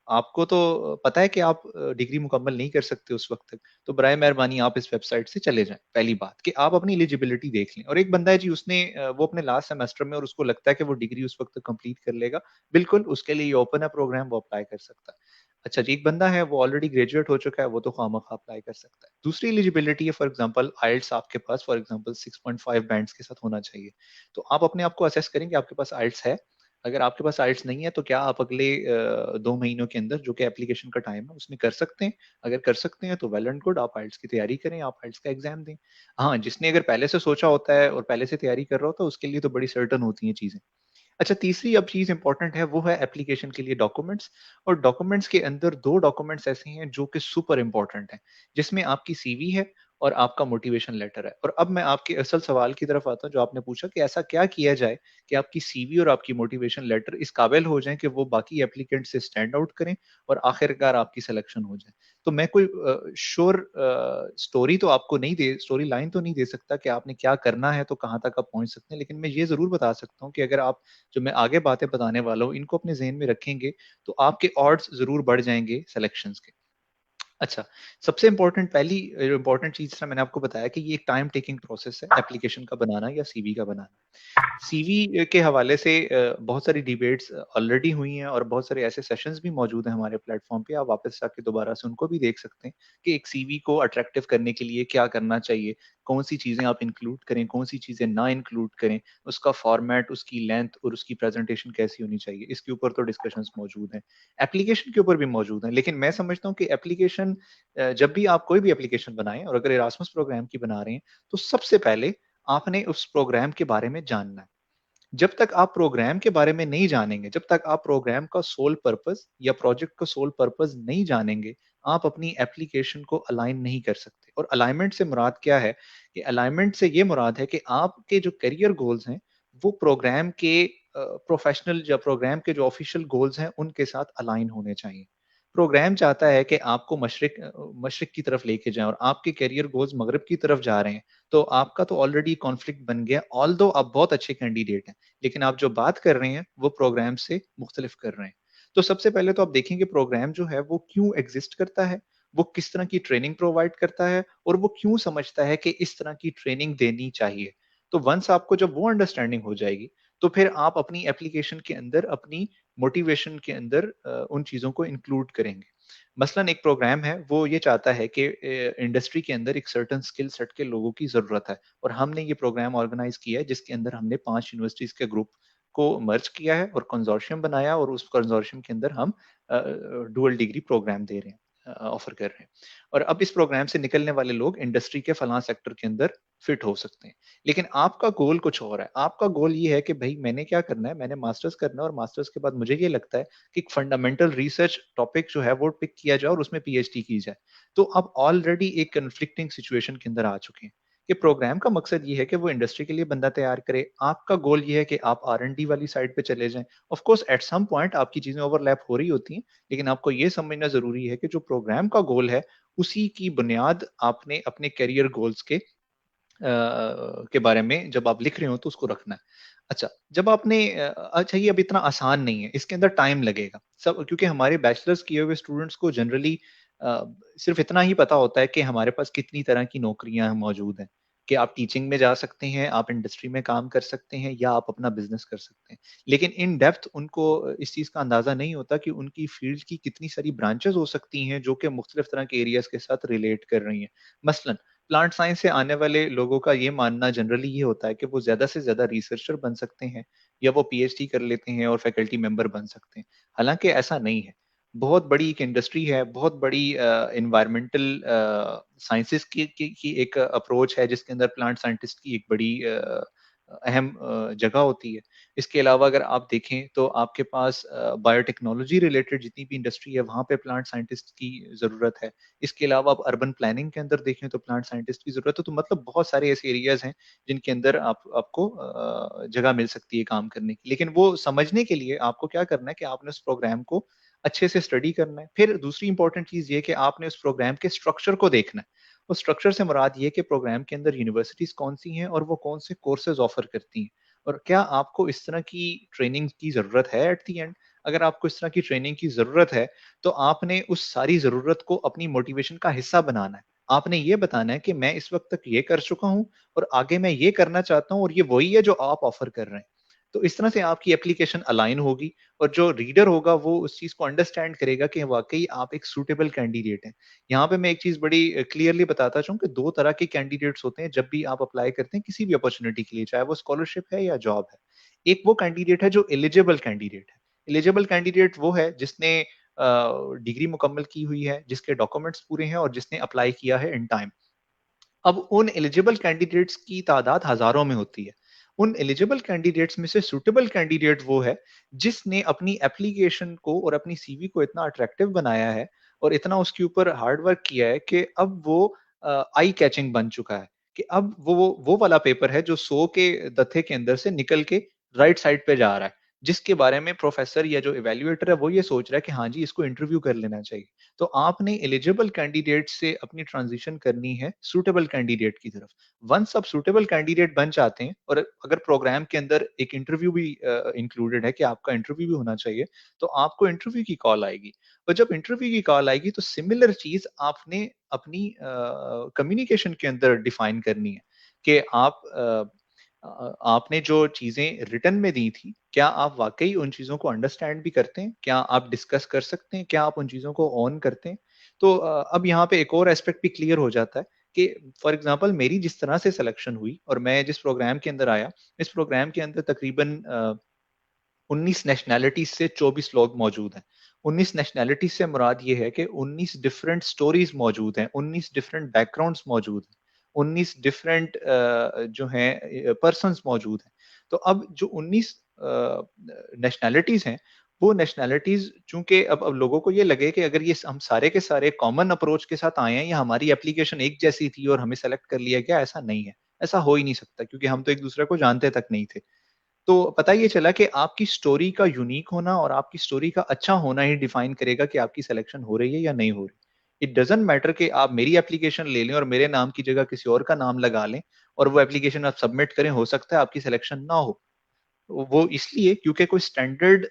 आपको तो पता है कि आप डिग्री मुकम्मल नहीं कर सकते उस वक्त तक। तो बराए मेहरबानी आप इस वेबसाइट से चले जाएं। पहली बात कि आप अपनी एलिजिबिलिटी देख लें। और एक बंदा है जी, उसने वो अपने लास्ट सेमेस्टर में और उसको लगता है कि वो डिग्री उस वक्त तक कंप्लीट कर लेगा, बिल्कुल उसके लिए ये ओपन है प्रोग्राम, वो अप्लाई कर सकता है। अच्छा जी, एक बंदा है वो ऑलरेडी ग्रेजुएट हो चुका है, वो तो खामखा अप्लाई कर सकता है। दूसरी एलिजिबिलिटी है, फॉर एग्जांपल आइल्स आपके पास फॉर एग्जांपल 6.5 बैंड्स के साथ होना चाहिए। तो आप अपने आप को असेस करें कि आपके पास आइल्स है। अगर आपके पास आइल्स नहीं है तो क्या आप अगले 2 महीनों के अंदर, जो कि एप्लीकेशन का टाइम है, उसमें कर सकते हैं। अगर कर सकते हैं तो वेल एंड गुड, आप आइल्स की तैयारी करें, आप आइल्स का एग्जाम दें। हाँ, जिसने अगर पहले से सोचा होता है और पहले से तैयारी कर रहा होता है, उसके लिए तो बड़ी सर्टन होती हैं चीजें। अच्छा, तीसरी अब चीज इंपॉर्टेंट है, वो है एप्लीकेशन के लिए डॉक्यूमेंट्स। और डॉक्यूमेंट्स के अंदर 2 डॉक्यूमेंट्स ऐसे हैं जो कि सुपर इंपॉर्टेंट हैं, जिसमें आपकी सीवी है और आपका मोटिवेशन लेटर है। और अब मैं आपके असल सवाल की तरफ आता हूँ, जो आपने पूछा कि ऐसा क्या किया जाए कि आपकी सीवी और आपकी मोटिवेशन लेटर इस काबिल हो जाए कि वो बाकी एप्लीकेंट से स्टैंड आउट करें और आखिरकार आपकी सिलेक्शन हो जाए। तो मैं कोई श्योर स्टोरी तो आपको नहीं दे, स्टोरी लाइन तो नहीं दे सकता कि आपने क्या करना है तो कहाँ तक आप पहुंच सकते हैं, लेकिन मैं ये जरूर बता सकता हूँ कि अगर आप जो मैं आगे बातें बताने वाला हूँ इनको अपने ज़हन में रखेंगे, तो आपके ऑड्स ज़रूर बढ़ जाएँगे सिलेक्शंस के। अच्छा, सबसे इम्पोर्टेंट पहली इम्पोर्टेंट चीज़ जैसा मैंने आपको बताया कि ये एक टाइम टेकिंग प्रोसेस है एप्लीकेशन का बनाना या सीवी का बनाना। सीवी के हवाले से बहुत सारी डिबेट्स ऑलरेडी हुई हैं और बहुत सारे ऐसे सेशंस भी मौजूद हैं हमारे प्लेटफॉर्म पे। आप वापस जाके दोबारा से उनको भी देख सकते हैं कि एक सीवी को अट्रैक्टिव करने के लिए क्या करना चाहिए, कौन-सी चीज़ें आप इंक्लूड करें, कौन-सी चीज़ें ना इंक्लूड करें, उसका फॉर्मेट, उसकी लेंथ और उसकी प्रेज़ेंटेशन कैसी होनी चाहिए। इसके ऊपर तो डिस्कशंस मौजूद हैं। एप्लीकेशन के ऊपर भी मौजूद हैं, लेकिन मैं समझता हूँ कि एप्लीकेशन जब भी आप कोई भी एप्लीकेशन बनाएँ और अगर इरास्मस प्रोग्राम की बना रहे हैं, तो सबसे पहले आपने उस प्रोग्राम के बारे में जानना है। जब तक आप प्रोग्राम के बारे में नहीं जानेंगे, जब तक आप प्रोग्राम का सोल पर्पस या प्रोजेक्ट का सोल पर्पस नहीं जानेंगे, आप अपनी एप्लीकेशन को अलाइन नहीं कर सकते। और अलाइनमेंट से मुराद क्या है? कि अलाइनमेंट से ये मुराद है कि आपके जो करियर गोल्स हैं, वो प्रोग्राम के प्रोफेशनल या प्रोग्राम के जो ऑफिशियल गोल्स हैं, उनके साथ अलाइन होने चाहिए। प्रोग्राम चाहता है कि आपको मशरिक की तरफ लेके जाएँ और आपके करियर गोल्स मगरिब की तरफ जा रहे हैं, तो आपका तो ऑलरेडी कॉन्फ्लिक्ट बन गया, ऑल्दो आप बहुत अच्छे कैंडिडेट हैं। लेकिन आप जो बात कर रहे हैं, वो प्रोग्राम से मुख्तलिफ कर रहे हैं। तो सबसे पहले तो आप देखेंगे प्रोग्राम जो है वो क्यों एग्ज़िस्ट करता है, वो किस तरह की ट्रेनिंग प्रोवाइड करता है और वो क्यों समझता है कि इस तरह की ट्रेनिंग देनी चाहिए। तो वन्स आपको जब वो अंडरस्टैंडिंग हो जाएगी, तो फिर आप अपनी एप्लीकेशन के अंदर अपनी मोटिवेशन के अंदर उन चीज़ों को इंक्लूड करेंगे। मसलन एक प्रोग्राम है, वो ये चाहता है कि इंडस्ट्री के अंदर एक सर्टेन स्किल सेट के लोगों की ज़रूरत है और हमने ये प्रोग्राम ऑर्गेनाइज़ किया है जिसके अंदर हमने 5 यूनिवर्सिटीज़ के ग्रुप को मर्ज किया है और कंसोर्शियम बनाया और उस कंसोर्शियम के अंदर हम डुअल डिग्री प्रोग्राम दे रहे हैं, ऑफर कर रहे हैं। और अब इस प्रोग्राम से निकलने वाले लोग इंडस्ट्री के फलां सेक्टर के अंदर फिट हो सकते हैं। लेकिन आपका गोल कुछ और है। आपका गोल ये है कि भई मैंने क्या करना है, मैंने मास्टर्स करना है और मास्टर्स के बाद मुझे ये लगता है कि एक फंडामेंटल रिसर्च टॉपिक जो है वो पिक किया जाए और उसमें पीएचडी की जाए। तो आप ऑलरेडी एक कॉन्फ्लिक्टिंग सिचुएशन के अंदर आ चुके हैं। कि प्रोग्राम का मकसद ये है कि वो इंडस्ट्री के लिए बंदा तैयार करे। आपका गोल ये है कि आप आर-एन-डी वाली साइड पे चले जाएँ। Of course at some point आपकी चीज़ें ओवरलैप हो रही होती हैं, लेकिन आपको ये समझना ज़रूरी है कि जो प्रोग्राम का गोल है, उसी की बुनियाद आपने अपने करियर गोल्स के बारे में जब आप लिख रहे हो तो उसको रखना है। अच्छा, जब आपने अच्छा ये अब इतना आसान नहीं है, इसके अंदर टाइम लगेगा। सब क्योंकि हमारे बैचलर्स किए हुए स्टूडेंट्स को जनरली अ, सिर्फ़ इतना ही पता होता है कि हमारे पास कितनी तरह की नौकरियाँ मौजूद हैं, कि आप टीचिंग में जा सकते हैं, आप इंडस्ट्री में काम कर सकते हैं या आप अपना बिज़नेस कर सकते हैं। लेकिन इन डेप्थ उनको इस चीज़ का अंदाज़ा नहीं होता कि उनकी फ़ील्ड की कितनी सारी ब्रांचेज़ हो सकती हैं, जो कि मुख्तलिफ तरह के एरियाज़ के साथ रिलेट कर रही हैं। मसलन प्लांट साइंस से आने वाले लोगों का ये मानना जनरली ये होता है कि वो ज़्यादा से ज़्यादा रिसर्चर बन सकते हैं या वो पीएचडी कर लेते हैं और फैकल्टी मेंबर बन सकते हैं। हालाँकि ऐसा नहीं है। बहुत बड़ी एक इंडस्ट्री है, बहुत बड़ी एनवायरमेंटल साइंसेज़ की एक अप्रोच है जिसके अंदर प्लांट साइंटिस्ट की एक बड़ी अहम जगह होती है। इसके अलावा अगर आप देखें तो आपके पास बायोटेक्नोलॉजी रिलेटेड जितनी भी इंडस्ट्री है वहाँ पे प्लांट साइंटिस्ट की ज़रूरत है। इसके अलावा आप अर्बन प्लानिंग के अंदर देखें तो प्लांट साइंटिस्ट की ज़रूरत है। तो मतलब बहुत सारे ऐसे एरियाज़ हैं जिनके अंदर आपको जगह मिल सकती है काम करने की। लेकिन वो समझने के लिए आपको क्या करना है कि आपने उस प्रोग्राम को अच्छे से स्टडी करना है। फिर दूसरी इंपॉर्टेंट चीज़ ये है कि आपने उस प्रोग्राम के स्ट्रक्चर को देखना है। उस स्ट्रक्चर से मुराद ये है कि प्रोग्राम के अंदर यूनिवर्सिटीज़ कौन-सी हैं और वो कौन से कोर्सेज़ ऑफ़र करती हैं। और क्या आपको इस तरह की ट्रेनिंग की ज़रूरत है एट द एंड? अगर आपको इस तरह की ट्रेनिंग की ज़रूरत है, तो आपने उस सारी ज़रूरत को अपनी मोटिवेशन का हिस्सा बनाना है। आपने ये बताना है कि मैं इस वक़्त तक ये कर चुका हूँ और आगे मैं ये करना चाहता हूँ और ये वही है जो आप ऑफ़र कर रहे हैं। तो इस तरह से आपकी एप्लीकेशन अलाइन होगी और जो रीडर होगा वो उस चीज़ को अंडरस्टैंड करेगा कि वाक़ई आप एक सूटेबल कैंडिडेट हैं। यहाँ पे मैं एक चीज़ बड़ी क्लियरली बताता चलूँ कि 2 तरह के कैंडिडेट्स होते हैं जब भी आप अप्लाई करते हैं किसी भी अपॉर्च्युनिटी के लिए, चाहे वो स्कॉलरशिप है या जॉब है। एक वो कैंडिडेट है जो एलिजिबल कैंडिडेट है। एलिजिबल कैंडिडेट वो है जिसने डिग्री मुकम्मल की हुई है, जिसके डॉक्यूमेंट्स पूरे हैं और जिसने अप्लाई किया है इन टाइम। अब उन एलिजिबल कैंडिडेट्स की तादाद हज़ारों में होती है। उन एलिजिबल कैंडिडेट्स में से सूटेबल कैंडिडेट वो है, जिसने अपनी एप्लीकेशन को और अपनी सीवी को इतना अट्रैक्टिव बनाया है और इतना उसके ऊपर हार्ड वर्क किया है कि अब वो आई कैचिंग बन चुका है, कि अब वो वाला पेपर है जो 100 के दत्थे के अंदर से निकल के राइट साइड पे जा रहा है। जिसके बारे में प्रोफेसर या जो इवेल्युएटर है वो ये सोच रहा है कि हाँ जी इसको इंटरव्यू कर लेना चाहिए। तो आपने एलिजिबल कैंडिडेट से अपनी ट्रांजिशन करनी है सूटेबल कैंडिडेट की तरफ। वंस आप सूटेबल कैंडिडेट बन जाते हैं और अगर प्रोग्राम के अंदर एक इंटरव्यू भी इंक्लूडेड है कि आपका इंटरव्यू भी होना चाहिए, तो आपको इंटरव्यू की कॉल आएगी। और जब इंटरव्यू की कॉल आएगी तो सिमिलर चीज आपने अपनी कम्युनिकेशन के अंदर डिफाइन करनी है कि आपने जो चीजें रिटर्न में दी थी, क्या आप वाकई उन चीजों को अंडरस्टैंड भी करते हैं? क्या आप डिस्कस कर सकते हैं? क्या आप उन चीजों को ऑन करते हैं? तो अब यहाँ पे एक और एस्पेक्ट भी क्लियर हो जाता है कि फॉर एग्जांपल मेरी जिस तरह से सिलेक्शन हुई और मैं जिस प्रोग्राम के अंदर आया, इस प्रोग्राम के अंदर तकरीबन 19 नेशनैलिटीज से 24 लोग मौजूद हैं। 19 नेशनैलिटीज से मुराद ये है कि 19 डिफरेंट स्टोरीज मौजूद हैं, 19 डिफरेंट बैकग्राउंड्स मौजूद हैं, 19 डिफरेंट जो हैं पर्सन्स मौजूद हैं। तो अब जो 19 नेशनैलिटीज हैं, वो नेशनैलिटीज चूंकि अब लोगों को ये लगे कि अगर ये हम सारे के सारे कॉमन अप्रोच के साथ आए हैं या हमारी एप्लीकेशन एक जैसी थी और हमें सेलेक्ट कर लिया गया, ऐसा नहीं है। ऐसा हो ही नहीं सकता क्योंकि हम तो एक दूसरे को जानते तक नहीं थे। तो पता ये चला कि आपकी स्टोरी का यूनिक होना और आपकी स्टोरी का अच्छा होना ही डिफाइन करेगा कि आपकी सिलेक्शन हो रही है या नहीं हो रही। इट डजंट मैटर कि आप मेरी एप्लीकेशन ले लें और मेरे नाम की जगह किसी और का नाम लगा लें और वो एप्लीकेशन आप सबमिट करें, हो सकता है आपकी सिलेक्शन ना हो। वो इसलिए क्योंकि कोई स्टैंडर्ड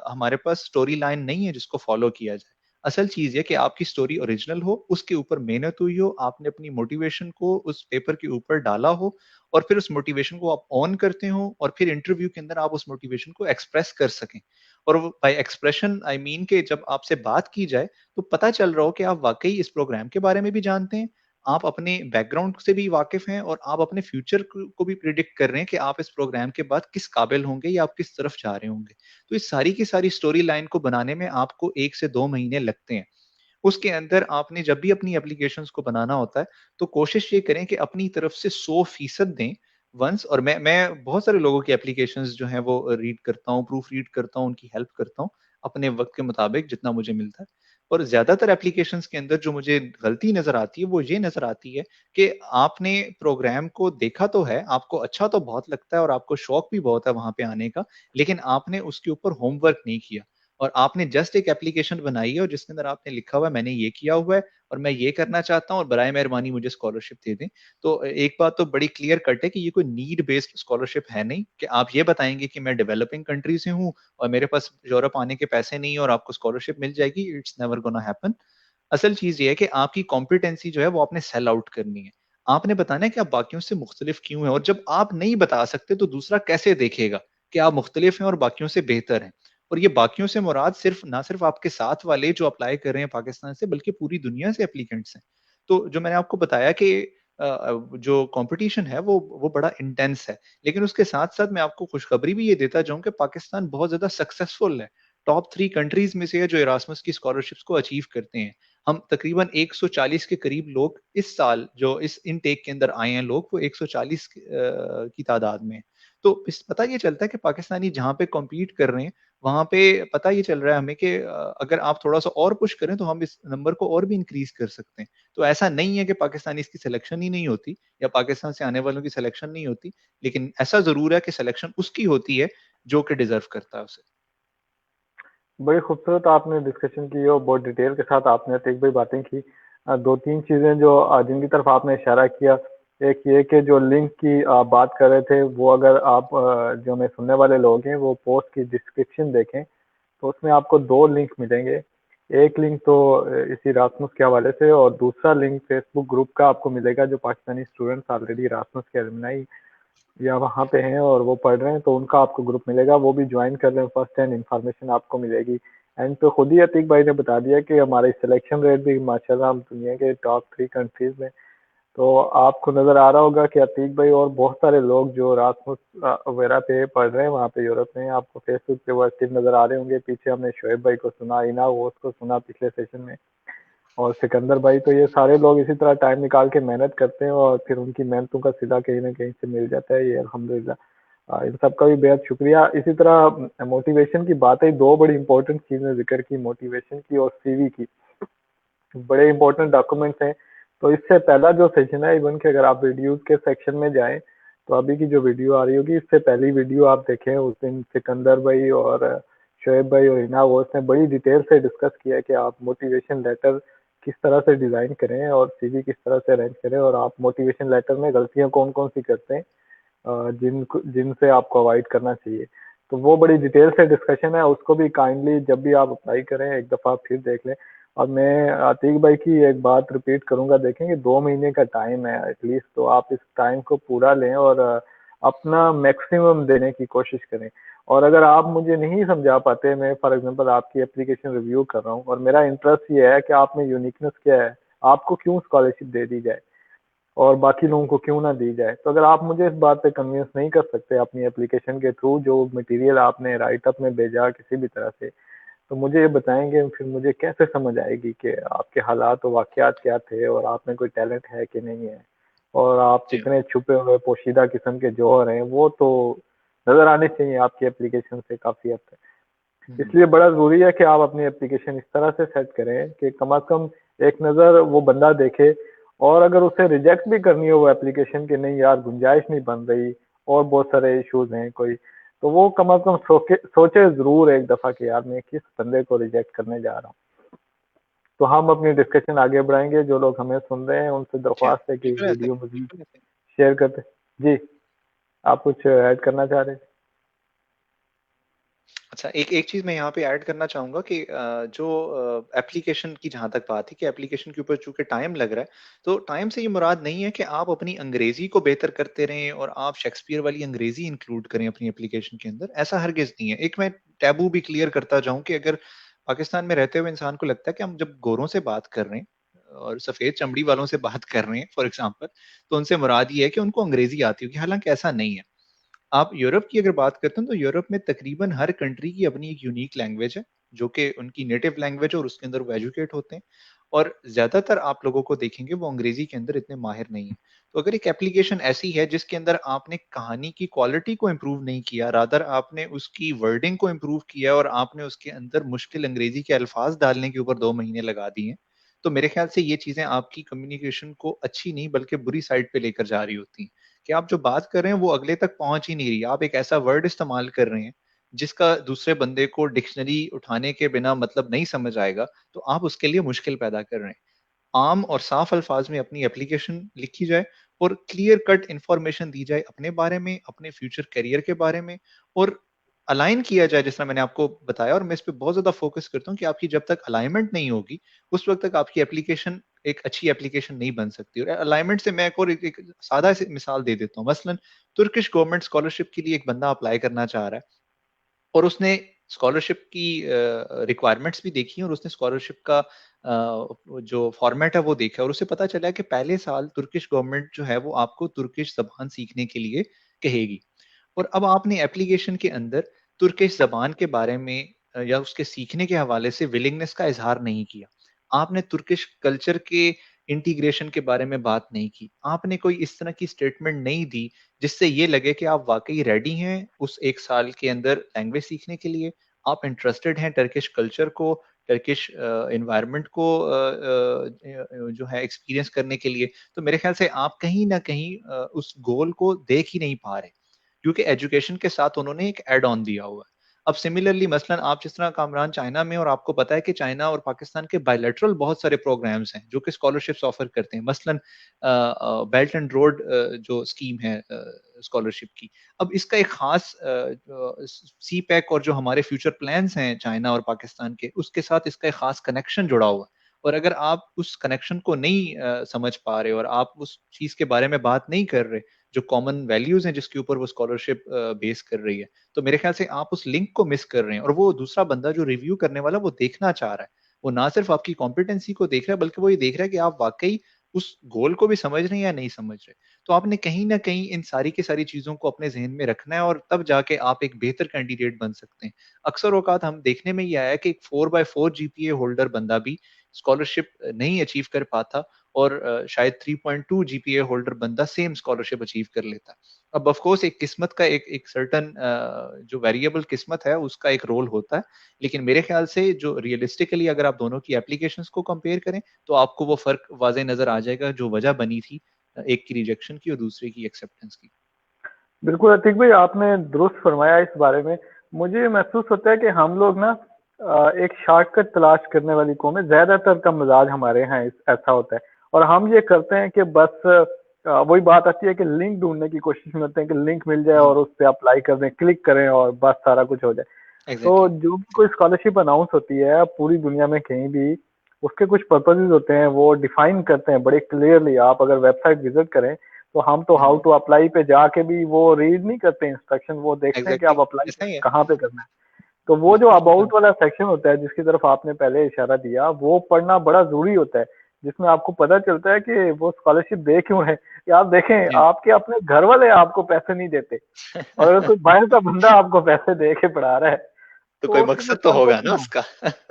हमारे पास स्टोरी लाइन नहीं है जिसको फॉलो किया जाए। असल चीज़ ये कि आपकी स्टोरी ओरिजिनल हो, उसके ऊपर मेहनत हुई हो, आपने अपनी मोटिवेशन को उस पेपर के ऊपर डाला हो और फिर उस मोटिवेशन को आप ऑन करते हो और फिर इंटरव्यू के अंदर आप उस मोटिवेशन को एक्सप्रेस कर सकें। और वो बाय एक्सप्रेशन आई मीन कि जब आपसे बात की जाए, तो पता चल रहा हो कि आप वाक़ई इस प्रोग्राम के बारे में भी जानते हैं, आप अपने बैकग्राउंड से भी वाकिफ हैं और आप अपने फ्यूचर को भी प्रिडिक्ट कर रहे हैं कि आप इस प्रोग्राम के बाद किस काबिल होंगे या आप किस तरफ जा रहे होंगे। तो इस सारी की सारी स्टोरी लाइन को बनाने में आपको 1 से 2 महीने लगते हैं। उसके अंदर आपने जब भी अपनी एप्लीकेशंस को बनाना होता है, तो कोशिश ये करें कि अपनी तरफ से 100% दें वन्स। और मैं बहुत सारे लोगों की एप्लीकेशंस जो हैं वो रीड करता हूँ, प्रूफ रीड करता हूँ, उनकी हेल्प करता हूँ, अपने वक़्त के मुताबिक जितना मुझे मिलता है। और ज़्यादातर एप्लीकेशंस के अंदर जो मुझे गलती नज़र आती है, वो ये नज़र आती है कि आपने प्रोग्राम को देखा तो है, आपको अच्छा तो बहुत लगता है और आपको शौक भी बहुत है वहाँ पे आने का, लेकिन आपने उसके ऊपर होमवर्क नहीं किया। और आपने जस्ट एक एप्लीकेशन बनाई है और जिसके अंदर आपने लिखा हुआ है मैंने ये किया हुआ है और मैं ये करना चाहता हूँ और बराए मेहरबानी मुझे स्कॉलरशिप दे दें। तो एक बात तो बड़ी क्लियर कट है कि ये कोई नीड बेस्ड स्कॉलरशिप है नहीं कि आप ये बताएँगे कि मैं डेवलपिंग कंट्री से हूँ और मेरे पास यूरोप आने के पैसे नहीं है और आपको स्कॉलरशिप मिल जाएगी, इट्स नेवर गोना हैपन। असल चीज़ ये है कि आपकी कॉम्पिटेंसी जो है वो आपने सेल आउट करनी है। आपने बताना है कि आप बाकियों से मुख्तलिफ क्यों हैं और जब आप नहीं बता सकते तो दूसरा कैसे देखेगा कि आप मुख्तलिफ हैं और बाकियों से बेहतर हैं। और ये बाकियों से मुराद सिर्फ आपके साथ वाले जो अप्लाई कर रहे हैं पाकिस्तान से, बल्कि पूरी दुनिया से एप्लीकेंट्स हैं। तो जो मैंने आपको बताया कि जो कॉम्पिटिशन है वो बड़ा इंटेंस है। लेकिन उसके साथ-साथ मैं आपको खुशखबरी भी ये देता जाऊँ कि पाकिस्तान बहुत ज़्यादा सक्सेसफुल है। टॉप 3 कंट्रीज़ में से है जो इरास्मस की स्कॉलरशिप्स को अचीव करते हैं। हम तकरीबन 140 के करीब लोग इस साल जो इस इनटेक के अंदर आए हैं लोग, वो 140 की तादाद में हैं। तो इस पता ये चलता है कि पाकिस्तानी जहाँ पे कॉम्पीट कर रहे हैं, वहाँ पे पता ये चल रहा है हमें कि अगर आप थोड़ा-सा और पुश करें तो हम इस नंबर को और भी इंक्रीज़ कर सकते हैं। तो ऐसा नहीं है कि पाकिस्तानीज़ की सिलेक्शन ही नहीं होती या पाकिस्तान से आने वालों की सिलेक्शन नहीं होती, लेकिन ऐसा ज़रूर है कि सिलेक्शन उसकी होती है जो कि डिज़र्व करता है उसे। बड़ी खूबसूरत आपने डिस्कशन की और बहुत डिटेल के साथ आपने एक भाई बातें की। दो तीन चीज़ें जो जिनकी तरफ आपने इशारा किया, एक ये कि जो लिंक की आप बात कर रहे थे, वो अगर आप जो हमें सुनने वाले लोग हैं वो पोस्ट की डिस्क्रिप्शन देखें तो उसमें आपको दो लिंक मिलेंगे। एक लिंक तो इसी रासमस के हवाले से और दूसरा लिंक फेसबुक ग्रुप का आपको मिलेगा जो पाकिस्तानी स्टूडेंट्स ऑलरेडी रासमस के एलुमनाई या वहाँ पे हैं और वो पढ़ रहे हैं, तो उनका आपको ग्रुप मिलेगा, वो भी ज्वाइन कर लें, फर्स्ट हैंड इन्फॉर्मेशन आपको मिलेगी। एंड तो खुद ही अतीक भाई ने बता दिया कि हमारे सिलेक्शन रेट भी माशाल्लाह हम दुनिया के टॉप 3 कंट्रीज में। तो आपको नज़र आ रहा होगा कि अतीक भाई और बहुत सारे लोग जो रासमस वगैरह पे पढ़ रहे हैं वहाँ पे यूरोप में, आपको फेसबुक पे वो एक्टिव नज़र आ रहे होंगे। पीछे हमने शोएब भाई को सुना, इना वो उसको सुना पिछले सेशन में, और सिकंदर भाई, तो ये सारे लोग इसी तरह टाइम निकाल के मेहनत करते हैं और फिर उनकी मेहनतों का सिला कहीं ना कहीं से मिल जाता है, ये अल्हम्दुलिल्लाह। इन सब का भी बेहद शुक्रिया। इसी तरह मोटिवेशन की बात है, दो बड़ी इंपॉर्टेंट चीज़ें जिक्र की, मोटिवेशन की और सीवी की, बड़े इंपॉर्टेंट डॉक्यूमेंट्स हैं। तो इससे पहला जो सेशन है इवन के अगर आप वीडियोस के सेक्शन में जाएं तो अभी की जो वीडियो आ रही होगी, इससे पहली वीडियो आप देखें, उस दिन सिकंदर भाई और शोएब भाई और हिना घोष ने बड़ी डिटेल से डिस्कस किया है कि आप मोटिवेशन लेटर किस तरह से डिज़ाइन करें और सीवी किस तरह से अरेंज करें, और आप मोटिवेशन लेटर में गलतियां कौन कौन सी करते हैं जिनसे आपको अवॉइड करना चाहिए। तो वो बड़ी डिटेल से डिस्कशन है, उसको भी काइंडली जब भी आप अप्लाई करें एक दफ़ा फिर देख लें। और मैं आतिक भाई की एक बात रिपीट करूंगा, देखेंगे 2 महीने का टाइम है एटलीस्ट, तो आप इस टाइम को पूरा लें और अपना मैक्सिमम देने की कोशिश करें। और अगर आप मुझे नहीं समझा पाते, मैं फॉर एग्जांपल आपकी एप्लीकेशन रिव्यू कर रहा हूँ और मेरा इंटरेस्ट ये है कि आप में यूनिकनेस क्या है, आपको क्यों स्कॉलरशिप दे दी जाए और बाकी लोगों को क्यों ना दी जाए। तो अगर आप मुझे इस बात पे कन्विंस नहीं कर सकते अपनी एप्लीकेशन के थ्रू, जो मटेरियल आपने राइट अप में भेजा किसी भी तरह से, तो मुझे ये बताएंगे, फिर मुझे कैसे समझ आएगी कि आपके हालात और वाकयात क्या थे और आप में कोई टैलेंट है कि नहीं है, और आप जी। कितने छुपे हुए पोशीदा किस्म के जौहर हैं, वो तो नजर आने चाहिए आपकी एप्लीकेशन से काफी हद तक। हम्म। इसलिए बड़ा जरूरी है कि आप अपनी एप्लीकेशन इस तरह से सेट करें कि कम से कम एक नज़र वो बंदा देखे, और अगर उसे रिजेक्ट भी करनी हो वो एप्लीकेशन कि नहीं यार गुंजाइश नहीं बन रही और बहुत सारे इश्यूज हैं कोई, तो वो कम से कम सोचे जरूर एक दफा कि यार मैं किस बंदे को रिजेक्ट करने जा रहा हूँ। तो हम अपनी डिस्कशन आगे बढ़ाएंगे, जो लोग हमें सुन रहे हैं उनसे जी हाँ, दरख्वास्त है कि बिल्कुल ऐसा ही, वीडियो मजीद बिल्कुल ऐसा ही। शेयर करते। जी, आप कुछ ऐड करना चाह रहे थे? अच्छा, एक एक चीज मैं यहाँ पे ऐड करना चाहूंगा कि जो एप्लीकेशन की जहां तक बात है कि एप्लीकेशन के ऊपर चूंकि टाइम लग रहा है, तो टाइम से ये मुराद नहीं है कि आप अपनी अंग्रेजी को बेहतर करते रहें और आप शेक्सपियर वाली अंग्रेजी इंक्लूड करें अपनी एप्लीकेशन के अंदर। ऐसा हरगिज नहीं है। एक मैं टैबू भी क्लियर करता जाऊं कि अगर पाकिस्तान में रहते हुए इंसान को लगता है कि हम जब गोरों से बात कर रहे हैं और सफेद चमड़ी वालों से बात कर रहे हैं फॉर एग्जाम्पल, तो उनसे मुराद ये है कि उनको अंग्रेजी आती होगी, हालांकि ऐसा नहीं है। आप यूरोप की अगर बात करते हैं तो यूरोप में तकरीबन हर कंट्री की अपनी एक यूनिक लैंग्वेज है, जो कि उनकी नेटिव लैंग्वेज है और उसके अंदर वो एजुकेट होते हैं। और ज्यादातर आप लोगों को देखेंगे वो अंग्रेजी के अंदर इतने माहिर नहीं है। तो अगर एक एप्लीकेशन ऐसी है जिसके अंदर आपने कहानी की क्वालिटी को इम्प्रूव नहीं किया, रादर आपने उसकी वर्डिंग को इम्प्रूव किया और आपने उसके अंदर मुश्किल अंग्रेजी के अल्फाज डालने के ऊपर 2 महीने लगा दिए हैं, तो मेरे ख्याल से ये चीजें आपकी कम्युनिकेशन को अच्छी नहीं बल्कि बुरी साइड पे लेकर जा रही होती हैं। कि आप जो बात कर रहे हैं वो अगले तक पहुंच ही नहीं रही। आप एक ऐसा वर्ड इस्तेमाल कर रहे हैं जिसका दूसरे बंदे को डिक्शनरी उठाने के बिना मतलब नहीं समझ आएगा, तो आप उसके लिए मुश्किल पैदा कर रहे हैं। आम और साफ अल्फाज में अपनी एप्लीकेशन लिखी जाए और क्लियर कट इंफॉर्मेशन दी जाए अपने बारे में, अपने फ्यूचर करियर के बारे में, और अलाइन किया जाए जिस तरह मैंने आपको बताया। और मैं इस पे बहुत ज्यादा फोकस करता हूँ कि आपकी जब तक अलाइनमेंट नहीं होगी उस वक्त तक आपकी एप्लीकेशन एक अच्छी एप्लीकेशन नहीं बन सकती। और अलाइनमेंट से मैं एक सादा सी मिसाल दे देता हूँ। मसलन तुर्किश गवर्नमेंट स्कॉलरशिप के लिए एक बंदा अप्लाई करना चाह रहा है और उसने स्कॉलरशिप की रिक्वायरमेंट्स भी देखी और उसने स्कॉलरशिप का जो फॉर्मेट है वो देखा और उसे पता चला कि पहले साल तुर्किश गवर्नमेंट जो है वो आपको तुर्किश जबान सीखने के लिए कहेगी। और अब आपने एप्लीकेशन के अंदर तुर्किश जबान के बारे में या उसके सीखने के हवाले से विलिंगनेस का इजहार नहीं किया। आपने तुर्किश कल्चर के इंटीग्रेशन के बारे में बात नहीं की। आपने कोई इस तरह की स्टेटमेंट नहीं दी जिससे ये लगे कि आप वाकई रेडी हैं उस 1 साल के अंदर लैंग्वेज सीखने के लिए, आप इंटरेस्टेड हैं टर्किश कल्चर को, टर्किश एनवायरनमेंट को जो है एक्सपीरियंस करने के लिए। तो मेरे ख्याल से आप कहीं ना कहीं उस गोल को देख ही नहीं पा रहे, क्योंकि एजुकेशन के साथ उन्होंने एक एड ऑन दिया हुआ है। अब सिमिलरली मसलन आप जिस तरह कामरान चाइना में, और आपको पता है कि चाइना और पाकिस्तान के बायलैटरल बहुत सारे प्रोग्राम्स हैं जो कि स्कॉलरशिप्स ऑफर करते हैं। मसलन बेल्ट एंड रोड जो स्कीम है स्कॉलरशिप की, अब इसका एक खास सी पैक और जो हमारे फ्यूचर प्लान्स हैं चाइना और पाकिस्तान के, उसके साथ इसका एक खास कनेक्शन जुड़ा हुआ है। और अगर आप उस कनेक्शन को नहीं समझ पा रहे और आप उस चीज के बारे में बात नहीं कर रहे जो कॉमन वैल्यूज हैं जिसके ऊपर वो स्कॉलरशिप बेस कर रही है, तो मेरे ख्याल से आप उस लिंक को मिस कर रहे हैं। और वो दूसरा बंदा जो रिव्यू करने वाला वो देखना चाह रहा है, वो ना सिर्फ आपकी कॉम्पिटेंसी को देख रहा है बल्कि वो ये देख रहा है कि आप वाकई उस गोल को भी समझ रहे हैं या नहीं समझ रहे। तो आपने कहीं ना कहीं इन सारी की सारी चीजों को अपने जहन में रखना है और तब जाके आप एक बेहतर कैंडिडेट बन सकते हैं। अक्सर औकात हम देखने में ये आया है कि एक 4/4 जीपीए होल्डर बंदा भी स्कॉलरशिप नहीं अचीव कर पाता और शायद 3.2 जीपीए होल्डर बंदा सेम स्कॉलरशिप अचीव कर लेता है। अब ऑफ कोर्स एक किस्मत का एक एक सर्टन जो वेरिएबल किस्मत है उसका एक रोल होता है, लेकिन मेरे ख्याल से जो रियलिस्टिकली अगर आप दोनों की एप्लीकेशंस को कंपेयर करें तो आपको वो फर्क वाज़ेह नजर आ जाएगा जो वजह बनी थी एक की रिजेक्शन की और दूसरे की एक्सेप्टेंस की। बिल्कुल अतीक भाई, आपने दुरुस्त फरमाया इस बारे में। मुझे महसूस होता है कि हम लोग ना एक शॉर्टकट तलाश करने वाली कौम है, ज्यादातर का मिजाज हमारे यहाँ ऐसा होता है। और हम ये करते हैं कि बस वही बात आती है कि लिंक ढूंढने की कोशिश में होते हैं कि लिंक मिल जाए हम्म, और उस पर अप्लाई कर दें, क्लिक करें और बस सारा कुछ हो जाए। तो एग्जैक्टली। जो भी कोई स्कॉलरशिप अनाउंस होती है पूरी दुनिया में कहीं भी, उसके कुछ पर्पसेस होते हैं, वो डिफाइन करते हैं बड़े क्लियरली। आप अगर वेबसाइट विजिट करें तो हम तो हाउ हम्म, टू अप्लाई पे जाके भी वो रीड नहीं करते इंस्ट्रक्शन, वो देखते हैं कि एग्जैक्टली, आप अप्लाई ऐसा ही है। कहाँ पे करना है। तो वो जो बिल्कुल ठीक है। अबाउट वाला सेक्शन होता है जिसकी तरफ आपने पहले इशारा दिया, वो पढ़ना बड़ा जरूरी होता है, जिसमें आपको पता चलता है कि वो स्कॉलरशिप दे क्यों है। कि आप देखें, जी। आपके अपने घर वाले आपको पैसे नहीं देते, और अगर कोई बाहर का बंदा आपको पैसे दे के पढ़ा रहा है तो तो कोई उसके कोई मकसद तो पर्पस होगा ना ना हो, उसका।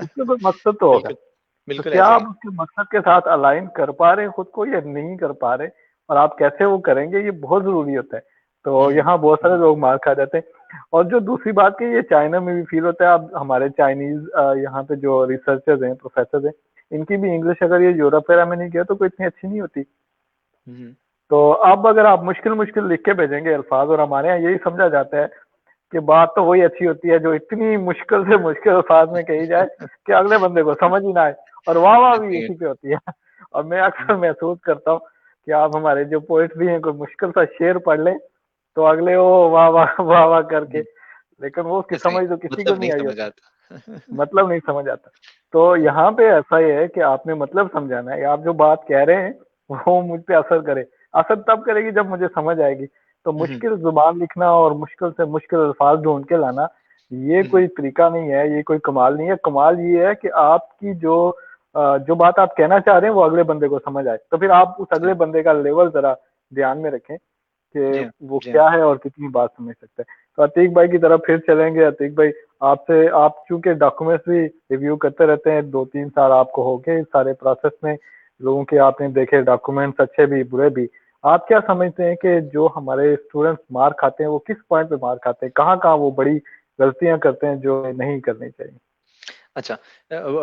उसमें कोई मकसद तो होगा। बिल्कुल, तो बिल्कुल क्या ऐसा ही आप है। उसके मकसद के साथ अलाइन कर पा रहे हैं खुद को या नहीं कर पा रहे, और आप कैसे वो करेंगे, ये बहुत जरूरी होता है। तो हम्म, यहाँ बहुत सारे लोग मार खा जाते हैं। और जो दूसरी बात की, ये चाइना में भी फील होता है। अब हमारे चाइनीज यहाँ पे जो रिसर्चर्स हैं, प्रोफेसर हैं, इनकी भी इंग्लिश अगर ये यूरोप वगैरह में नहीं गया तो कोई इतनी अच्छी नहीं होती। हम्म, तो अब अगर आप मुश्किल मुश्किल लिख के भेजेंगे अल्फाज, और हमारे यहाँ यही समझा जाता है कि बात तो वही अच्छी होती है जो इतनी मुश्किल से मुश्किल अल्फाज में कही जाए कि अगले बंदे को समझ ही ना आए, और वाह वाह ऐसा भी ही है। इसी पे होती है। और मैं हम्म, अक्सर महसूस करता हूँ कि आप हमारे जो पोइट भी हैं, कोई मुश्किल सा शेर पढ़ ले तो अगले वो वाह वाह वाह वाह करके, हम्म, लेकिन वो उसकी ऐसा ही समझ है। तो किसी को मतलब नहीं नहीं आई समझ होती, आता। मतलब नहीं समझ आता। तो यहाँ पे ऐसा ही है कि आपने मतलब समझाना है, आप जो बात कह रहे हैं वो मुझ पे असर करे। असर तब करेगी जब मुझे समझ आएगी। तो हम्म, मुश्किल जुबान लिखना और मुश्किल से मुश्किल अल्फाज ढूंढ के लाना, ये हम्म, कोई तरीका नहीं है, ये कोई कमाल नहीं है। कमाल ये है कि आपकी जो बात आप कहना चाह रहे हैं वो अगले बंदे को समझ आए। तो फिर आप उस जी, अगले बंदे का लेवल जरा ध्यान में रखें कि जी हाँ, वो जी हाँ। क्या है और कितनी बात समझ सकता है। तो अतीक भाई की तरफ फिर चलेंगे। अतीक भाई, आपसे, आप चूंकि डॉक्यूमेंट्स भी रिव्यू करते रहते हैं, 2-3 साल आपको हो गए इस सारे प्रोसेस में, लोगों के आपने देखे डॉक्यूमेंट्स, अच्छे भी बुरे भी। आप क्या समझते हैं कि जो हमारे स्टूडेंट्स मार खाते हैं वो किस पॉइंट पे मार खाते हैं, कहाँ कहाँ वो बड़ी गलतियां करते हैं जो नहीं करनी चाहिए? अच्छा,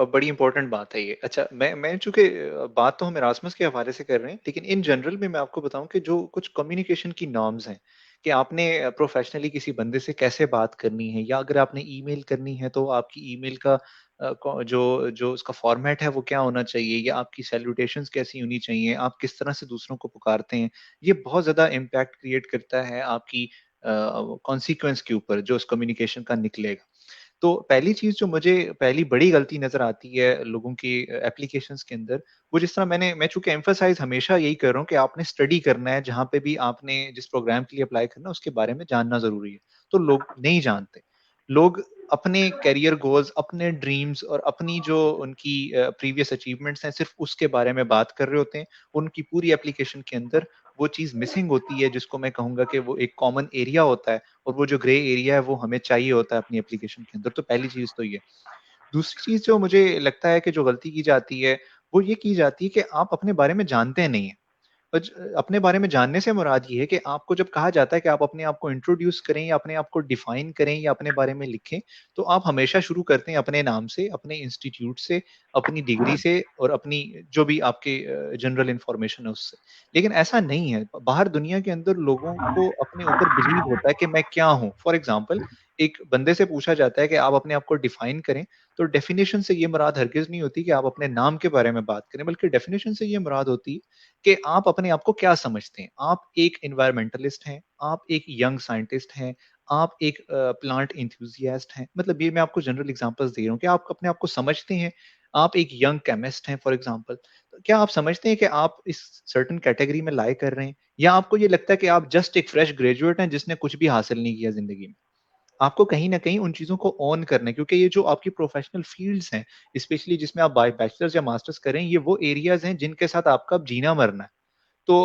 बड़ी इंपॉर्टेंट बात है ये। अच्छा, मैं चूंकि बात तो हम इरास्मस के हवाले से कर रहे हैं, लेकिन इन जनरल में मैं आपको बताऊं कि जो कुछ कम्युनिकेशन की नॉर्म्स हैं, कि आपने प्रोफेशनली किसी बंदे से कैसे बात करनी है, या अगर आपने ईमेल करनी है तो आपकी ईमेल का जो जो उसका फॉर्मेट है वो क्या होना चाहिए, या आपकी सैल्यूटेशंस कैसी होनी चाहिए, आप किस तरह से दूसरों को पुकारते हैं, ये बहुत ज्यादा इम्पैक्ट क्रिएट करता है आपकी कॉन्सिक्वेंस के ऊपर जो उस कम्युनिकेशन का निकलेगा। तो पहली चीज जो मुझे पहली बड़ी गलती नजर आती है लोगों की एप्लीकेशंस के अंदर, वो जिस तरह मैं चूंकि एम्फसाइज हमेशा यही कर रहा हूँ कि आपने स्टडी करना है, जहां पे भी आपने जिस प्रोग्राम के लिए अप्लाई करना है उसके बारे में जानना जरूरी है। तो लोग नहीं जानते। लोग अपने करियर गोल्स, अपने ड्रीम्स और अपनी जो उनकी प्रीवियस अचीवमेंट्स हैं, सिर्फ उसके बारे में बात कर रहे होते हैं। उनकी पूरी एप्लीकेशन के अंदर वो चीज मिसिंग होती है, जिसको मैं कहूंगा कि वो एक कॉमन एरिया होता है, और वो जो ग्रे एरिया है वो हमें चाहिए होता है अपनी एप्लीकेशन के अंदर। तो पहली चीज तो ये। दूसरी चीज जो मुझे लगता है कि जो गलती की जाती है, वो ये की जाती है कि आप अपने बारे में जानते नहीं है। अपने बारे में जानने से मुराद ये है कि आपको जब कहा जाता है कि आप अपने आप को इंट्रोड्यूस करें या अपने आप को डिफाइन करें या अपने बारे में लिखें, तो आप हमेशा शुरू करते हैं अपने नाम से, अपने इंस्टीट्यूट से, अपनी डिग्री से, और अपनी जो भी आपके जनरल इंफॉर्मेशन है उससे। लेकिन ऐसा नहीं है। बाहर दुनिया के अंदर लोगों को अपने ऊपर बिलीव होता है कि मैं क्या हूँ। फॉर एग्जाम्पल, एक बंदे से पूछा जाता है कि आप अपने आप को डिफाइन करें, तो डेफिनेशन से ये मुराद हरगिज नहीं होती कि आप अपने नाम के बारे में बात करें, बल्कि डेफिनेशन से ये मुराद होती है कि आप अपने आप को क्या समझते हैं। आप एक एनवायरमेंटलिस्ट हैं, आप एक यंग साइंटिस्ट हैं, आप एक प्लांट इंथुजियास्ट हैं। मतलब ये मैं आपको जनरल एग्जांपल्स दे रहा हूँ कि आप अपने आप को समझते हैं। आप एक यंग केमिस्ट हैं फॉर एग्जांपल, तो क्या आप समझते हैं कि आप इस सर्टेन कैटेगरी में लाई कर रहे हैं, या आपको ये लगता है कि आप जस्ट एक फ्रेश ग्रेजुएट हैं जिसने कुछ भी हासिल नहीं किया जिंदगी में? आपको कहीं न कहीं उन चीज़ों को ऑन करना है, क्योंकि ये जो आपकी प्रोफ़ेशनल फ़ील्ड्स हैं, स्पेशली जिसमें आप बैचलर्स या मास्टर्स कर रहे हैं, ये वो एरियाज़ हैं जिनके साथ आपका अब जीना-मरना है। तो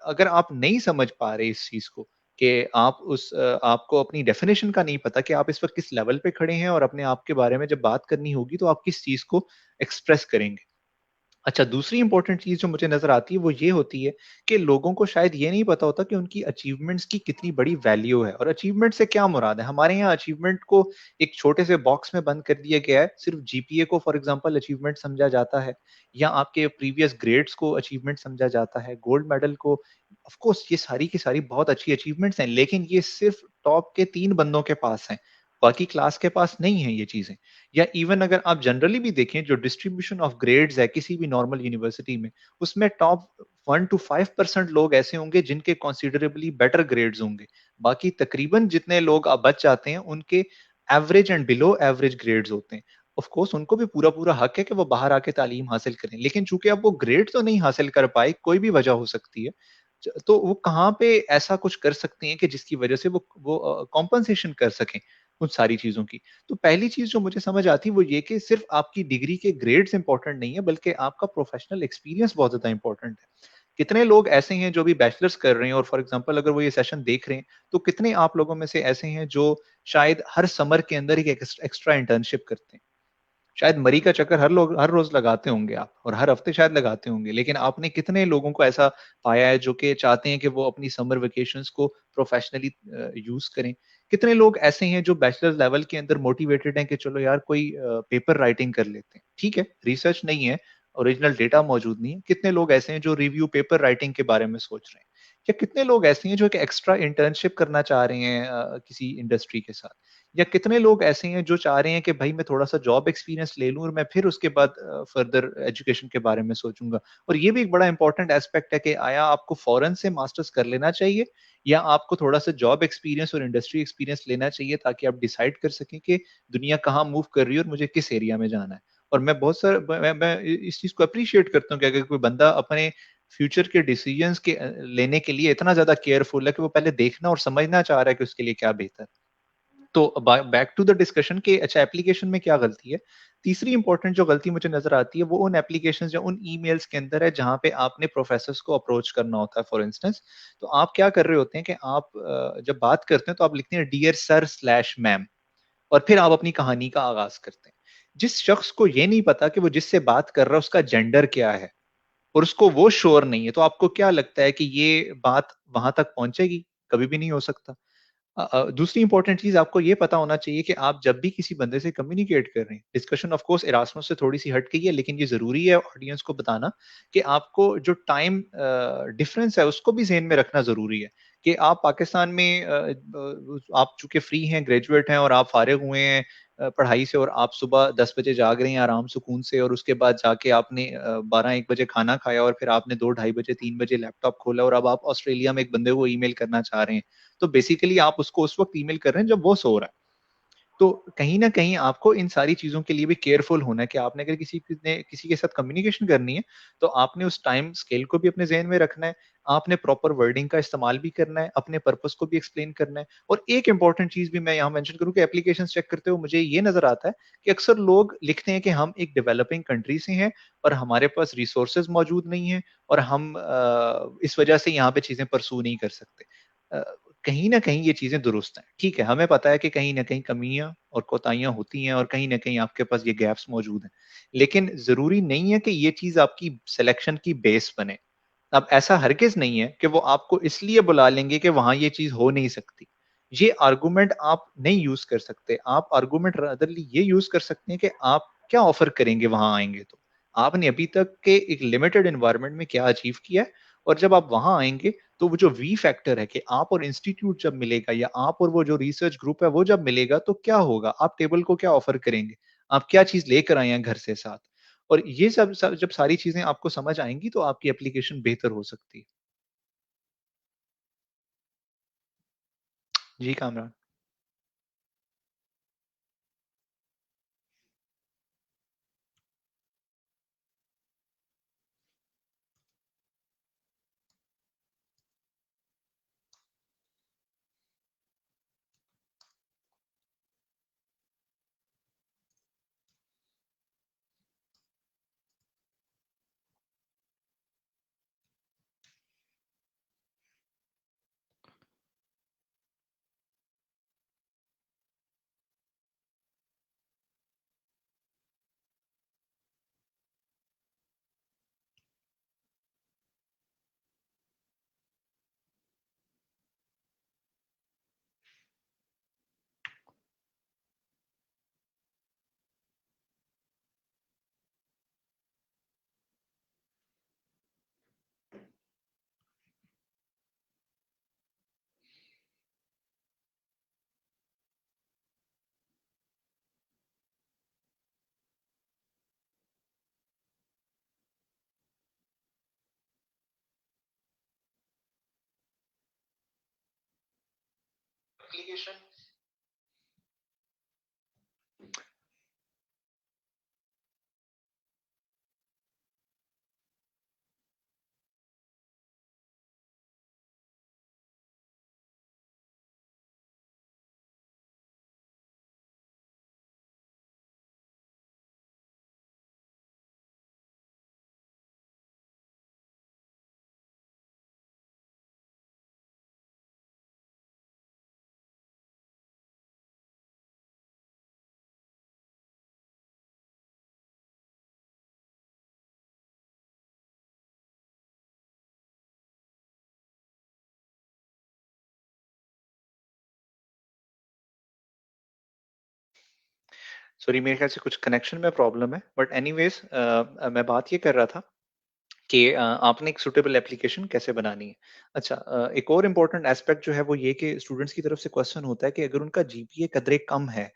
अगर आप नहीं समझ पा रहे इस चीज़ को, कि आपको अपनी डेफ़िनेशन का नहीं पता कि आप इस वक़्त किस लेवल पे खड़े हैं, और अपने आप के बारे में जब बात करनी होगी तो आप किस चीज़ को एक्सप्रेस करेंगे। अच्छा, दूसरी इंपॉर्टेंट चीज़ जो मुझे नज़र आती है वो ये होती है कि लोगों को शायद ये नहीं पता होता कि उनकी अचीवमेंट्स की कितनी बड़ी वैल्यू है, और अचीवमेंट से क्या मुराद है। हमारे यहाँ अचीवमेंट को एक छोटे से बॉक्स में बंद कर दिया गया है। सिर्फ जीपीए को फॉर एग्जांपल अचीवमेंट समझा जाता है, या आपके प्रीवियस ग्रेड्स को अचीवमेंट समझा जाता है, गोल्ड मेडल को ऑफ कोर्स ये सारी की सारी बहुत अच्छी अचीवमेंट्स हैं, लेकिन ये सिर्फ टॉप के 3 बंदों के पास हैं। बाकी क्लास के पास नहीं है ये चीज़ें। या इवन अगर आप जनरली भी देखें जो डिस्ट्रीब्यूशन ऑफ ग्रेड्स है किसी भी नॉर्मल यूनिवर्सिटी में, उसमें टॉप 1 टू 5% लोग ऐसे होंगे जिनके कंसिडरेबली बेटर ग्रेड्स होंगे। बाकी तकरीबन जितने लोग बच जाते हैं उनके average and below average grades होते हैं। ऑफ कोर्स उनको भी पूरा-पूरा हक है कि वो बाहर आके तालीम हासिल करें। लेकिन चूँकि अब वो ग्रेड तो नहीं हासिल कर पाए, कोई भी वजह हो सकती है। तो वो कहाँ पे ऐसा कुछ कर सकते हैं कि जिसकी वजह से वो कॉम्पेंसेशन कर सकें उन सारी चीज़ों की। तो पहली चीज़ जो मुझे समझ आती है वो ये कि सिर्फ़ आपकी डिग्री के ग्रेड्स इम्पोर्टेंट नहीं है, बल्कि आपका प्रोफ़ेशनल एक्सपीरियंस बहुत ज़्यादा इम्पोर्टेंट है। कितने लोग ऐसे हैं जो अभी बैचलर्स कर रहे हैं और फॉर एग्ज़ाम्पल अगर वो ये सेशन देख रहे हैं, तो कितने आप लोगों में से ऐसे हैं जो शायद हर समर के अंदर एक एक्स्ट्रा इंटर्नशिप करते हैं? शायद मरी का चक्कर हर रोज़ लगाते होंगे आप और हर हफ्ते शायद लगाते होंगे। लेकिन आपने कितने लोगों को ऐसा पाया है जो कि चाहते हैं कि वो अपनी समर वेकेशंस को प्रोफ़ेशनली यूज़ करें? कितने लोग ऐसे हैं जो बैचलर लेवल के अंदर मोटिवेटेड हैं कि चलो यार कोई पेपर राइटिंग कर लेते हैं। ठीक है, रिसर्च नहीं है, ओरिजिनल डेटा मौजूद नहीं है। कितने लोग ऐसे हैं जो रिव्यू पेपर राइटिंग के बारे में सोच रहे हैं? या कितने लोग ऐसे हैं जो एक एक्स्ट्रा इंटर्नशिप करना चाह रहे हैं किसी इंडस्ट्री के साथ? या कितने लोग ऐसे हैं जो चाह रहे हैं कि भाई मैं थोड़ा-सा जॉब एक्सपीरियंस ले लूँ और मैं फिर उसके बाद फर्दर एजुकेशन के बारे में सोचूँगा। और ये भी एक बड़ा इम्पोर्टेंट एस्पेक्ट है कि आया आपको फ़ौरन से मास्टर्स कर लेना चाहिए या आपको थोड़ा-सा जॉब एक्सपीरियंस और इंडस्ट्री एक्सपीरियंस लेना चाहिए ताकि आप डिसाइड कर सकें कि दुनिया कहाँ मूव कर रही है और मुझे किस एरिया में जाना है। और मैं बहुत सारा मैं इस चीज़ को एप्रिशिएट करता हूँ कि अगर कोई बंदा अपने फ्यूचर के डिसीजंस लेने के लिए इतना ज़्यादा केयरफुल है कि वो पहले देखना और समझना चाह रहा है कि उसके लिए क्या बेहतर है। तो बैक टू द डिस्कशन कि अच्छा एप्लीकेशन में क्या गलती है? तीसरी इंपॉर्टेंट जो गलती मुझे नज़र आती है वो उन एप्लीकेशंस या उन ईमेल्स के अंदर है जहाँ पे आपने प्रोफेसर्स को अप्रोच करना होता है फॉर इंस्टेंस। तो आप क्या कर रहे होते हैं कि आप जब बात करते हैं तो आप लिखते हैं डियर सर स्लैश मैम और फिर आप अपनी कहानी का आगाज़ करते हैं। जिस शख्स को ये नहीं पता कि वो जिससे बात कर रहा है उसका जेंडर क्या है और उसको वो श्योर नहीं है, तो आपको क्या लगता है कि ये बात वहाँ तक पहुँचेगी? कभी भी नहीं हो सकता। दूसरी इंपॉर्टेंट चीज़ आपको ये पता होना चाहिए कि आप जब भी किसी बंदे से कम्युनिकेट कर रहे हैं, डिस्कशन ऑफ कोर्स इरास्मुस से थोड़ी-सी हट गई है, लेकिन ये ज़रूरी है ऑडियंस को बताना कि आपको जो टाइम डिफरेंस है, उसको भी ज़हन में रखना ज़रूरी है कि आप पाकिस्तान में आप चूँकि फ्री हैं, ग्रेजुएट हैं और आप फारिग हुए हैं पढ़ाई से और आप सुबह 10 बजे जाग रहे हैं आराम सुकून से और उसके बाद जाके आपने 12-1 बजे खाना खाया और फिर आपने 2 ढाई बजे, 3 बजे लैपटॉप खोला और अब आप ऑस्ट्रेलिया में एक बंदे को ईमेल करना चाह रहे हैं। तो बेसिकली आप उसको उस वक़्त ईमेल कर रहे हैं जब वो सो रहा है। तो कहीं न कहीं आपको इन सारी चीज़ों के लिए भी केयरफुल होना है कि आपने अगर किसी के साथ कम्युनिकेशन करनी है, तो आपने उस टाइम स्केल को भी अपने ज़हन में रखना है, आपने प्रॉपर वर्डिंग का इस्तेमाल भी करना है, अपने पर्पज़ को भी एक्सप्लेन करना है। और एक इम्पोर्टेंट चीज़ भी मैं यहाँ मेंशन करूँ कि एप्लीकेशंस चेक करते हुए मुझे ये नज़र आता है कि अक्सर लोग लिखते हैं कि हम एक डेवलपिंग कंट्री से हैं और हमारे पास रिसोर्सेज़ मौजूद नहीं हैं और हम इस वजह से यहाँ पे चीज़ें परस्यू नहीं कर सकते। अ, कहीं न कहीं ये चीज़ें दुरुस्त हैं। ठीक है, हमें पता है कि कहीं न कहीं कमियाँ और कोताहियाँ होती हैं और कहीं न कहीं आपके पास ये गैप्स मौजूद हैं। लेकिन ज़रूरी नहीं है कि ये चीज़ आपकी सिलेक्शन की बेस बने। अब ऐसा हरगिज़ नहीं है कि वो आपको इसलिए बुला लेंगे कि वहाँ ये चीज़ हो नहीं सकती। ये आर्गुमेंट आप नहीं यूज़ कर सकते। आप आर्गुमेंट रादरली ये यूज़ कर सकते हैं कि आप क्या ऑफ़र करेंगे वहाँ आएँगे तो। आपने अभी तक के एक लिमिटेड एनवायरनमेंट में क्या अचीव किया है और जब आप वहाँ आएँगे तो वो जो वी फैक्टर है कि आप और इंस्टीट्यूट जब मिलेगा या आप और वो जो रिसर्च ग्रुप है वो जब मिलेगा तो क्या होगा? आप टेबल को क्या ऑफ़र करेंगे? आप क्या चीज़ लेकर आए हैं घर से साथ? और ये सब जब सारी चीज़ें आपको समझ आएँगी तो आपकी एप्लीकेशन बेहतर हो सकती है। जी, कामरान। एप्लीकेशन। सॉरी, मेरे ख्याल से कुछ कनेक्शन में प्रॉब्लम है, बट एनीवेज मैं बात ये कर रहा था कि आपने एक सूटेबल एप्लीकेशन कैसे बनानी है। अच्छा, एक और इम्पोर्टेंट एस्पेक्ट जो है वो ये कि स्टूडेंट्स की तरफ से क्वेश्चन होता है कि अगर उनका जीपीए कदरे कम है,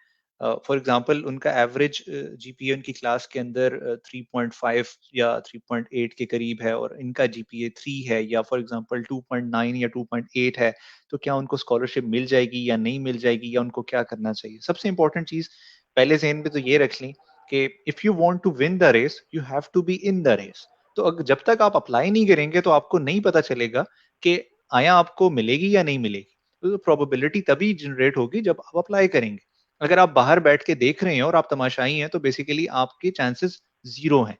फॉर एग्जांपल उनका एवरेज जीपीए उनकी क्लास के अंदर 3.5 या 3.8 के करीब है और इनका जीपीए 3 है, या फॉर एग्जांपल 2.9 या 2.8 है, तो क्या उनको स्कॉलरशिप मिल जाएगी या नहीं मिल जाएगी, या उनको क्या करना चाहिए? सबसे इम्पोर्टेंट चीज़ पहले ज़हन में तो ये रख लें कि if you want to win the race, you have to be in the race. तो जब तक आप अप्लाई नहीं करेंगे तो आपको नहीं पता चलेगा कि आया आपको मिलेगी या नहीं मिलेगी। तो प्रोबेबिलिटी तभी जनरेट होगी जब आप अप्लाई करेंगे। अगर आप बाहर बैठ के देख रहे हैं और आप तमाशाई हैं, तो बेसिकली आपके चांसेस ज़ीरो हैं।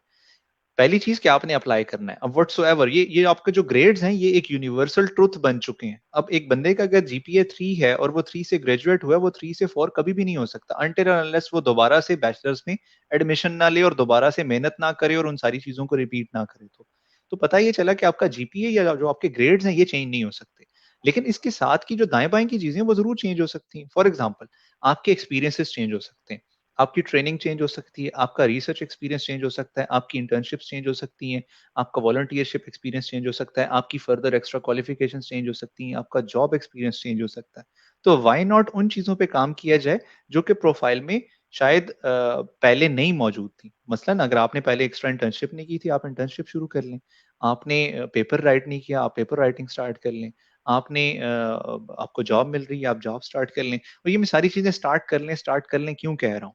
पहली चीज़ कि आपने अप्लाई करना है। अब व्हाट्सोएवर ये आपके जो ग्रेड्स हैं, ये एक यूनिवर्सल ट्रुथ बन चुके हैं। अब एक बंदे का अगर जीपीए 3 है और वो 3 से ग्रेजुएट हुआ है, वो 3 से 4 कभी भी नहीं हो सकता अनटिल एंड अनलेस वो दोबारा से बैचलर्स में एडमिशन ना ले और दोबारा से मेहनत ना करे और उन सारी चीज़ों को रिपीट ना करे तो। तो पता ये चला कि आपका जीपीए या जो आपके ग्रेड्स हैं, ये चेंज नहीं हो सकते। लेकिन इसके साथ की जो दाएँ-बाएँ की चीज़ें हैं, वो ज़रूर चेंज हो सकती हैं। फॉर एग्ज़ाम्पल, आपके एक्सपीरियंसेस चेंज हो सकते हैं। आपकी ट्रेनिंग चेंज हो सकती है, आपका रिसर्च एक्सपीरियंस चेंज हो सकता है, आपकी इंटर्नशिप्स चेंज हो सकती हैं, आपका वॉलंटियरशिप एक्सपीरियंस चेंज हो सकता है, आपकी फर्दर एक्स्ट्रा क्वालिफिकेशंस चेंज हो सकती हैं, आपका जॉब एक्सपीरियंस चेंज हो सकता है। तो व्हाई नॉट उन चीज़ों पे काम किया जाए जो कि प्रोफाइल में शायद पहले नहीं मौजूद थी। मसलन अगर आपने पहले एक्स्ट्रा इंटर्नशिप नहीं की थी, आप इंटर्नशिप शुरू कर लें। आपने पेपर राइट नहीं किया, आप पेपर राइटिंग स्टार्ट कर लें। आपने आपको जॉब मिल रही है, आप जॉब स्टार्ट कर लें। और ये मैं सारी चीज़ें स्टार्ट कर लें क्यों कह रहा हूँ?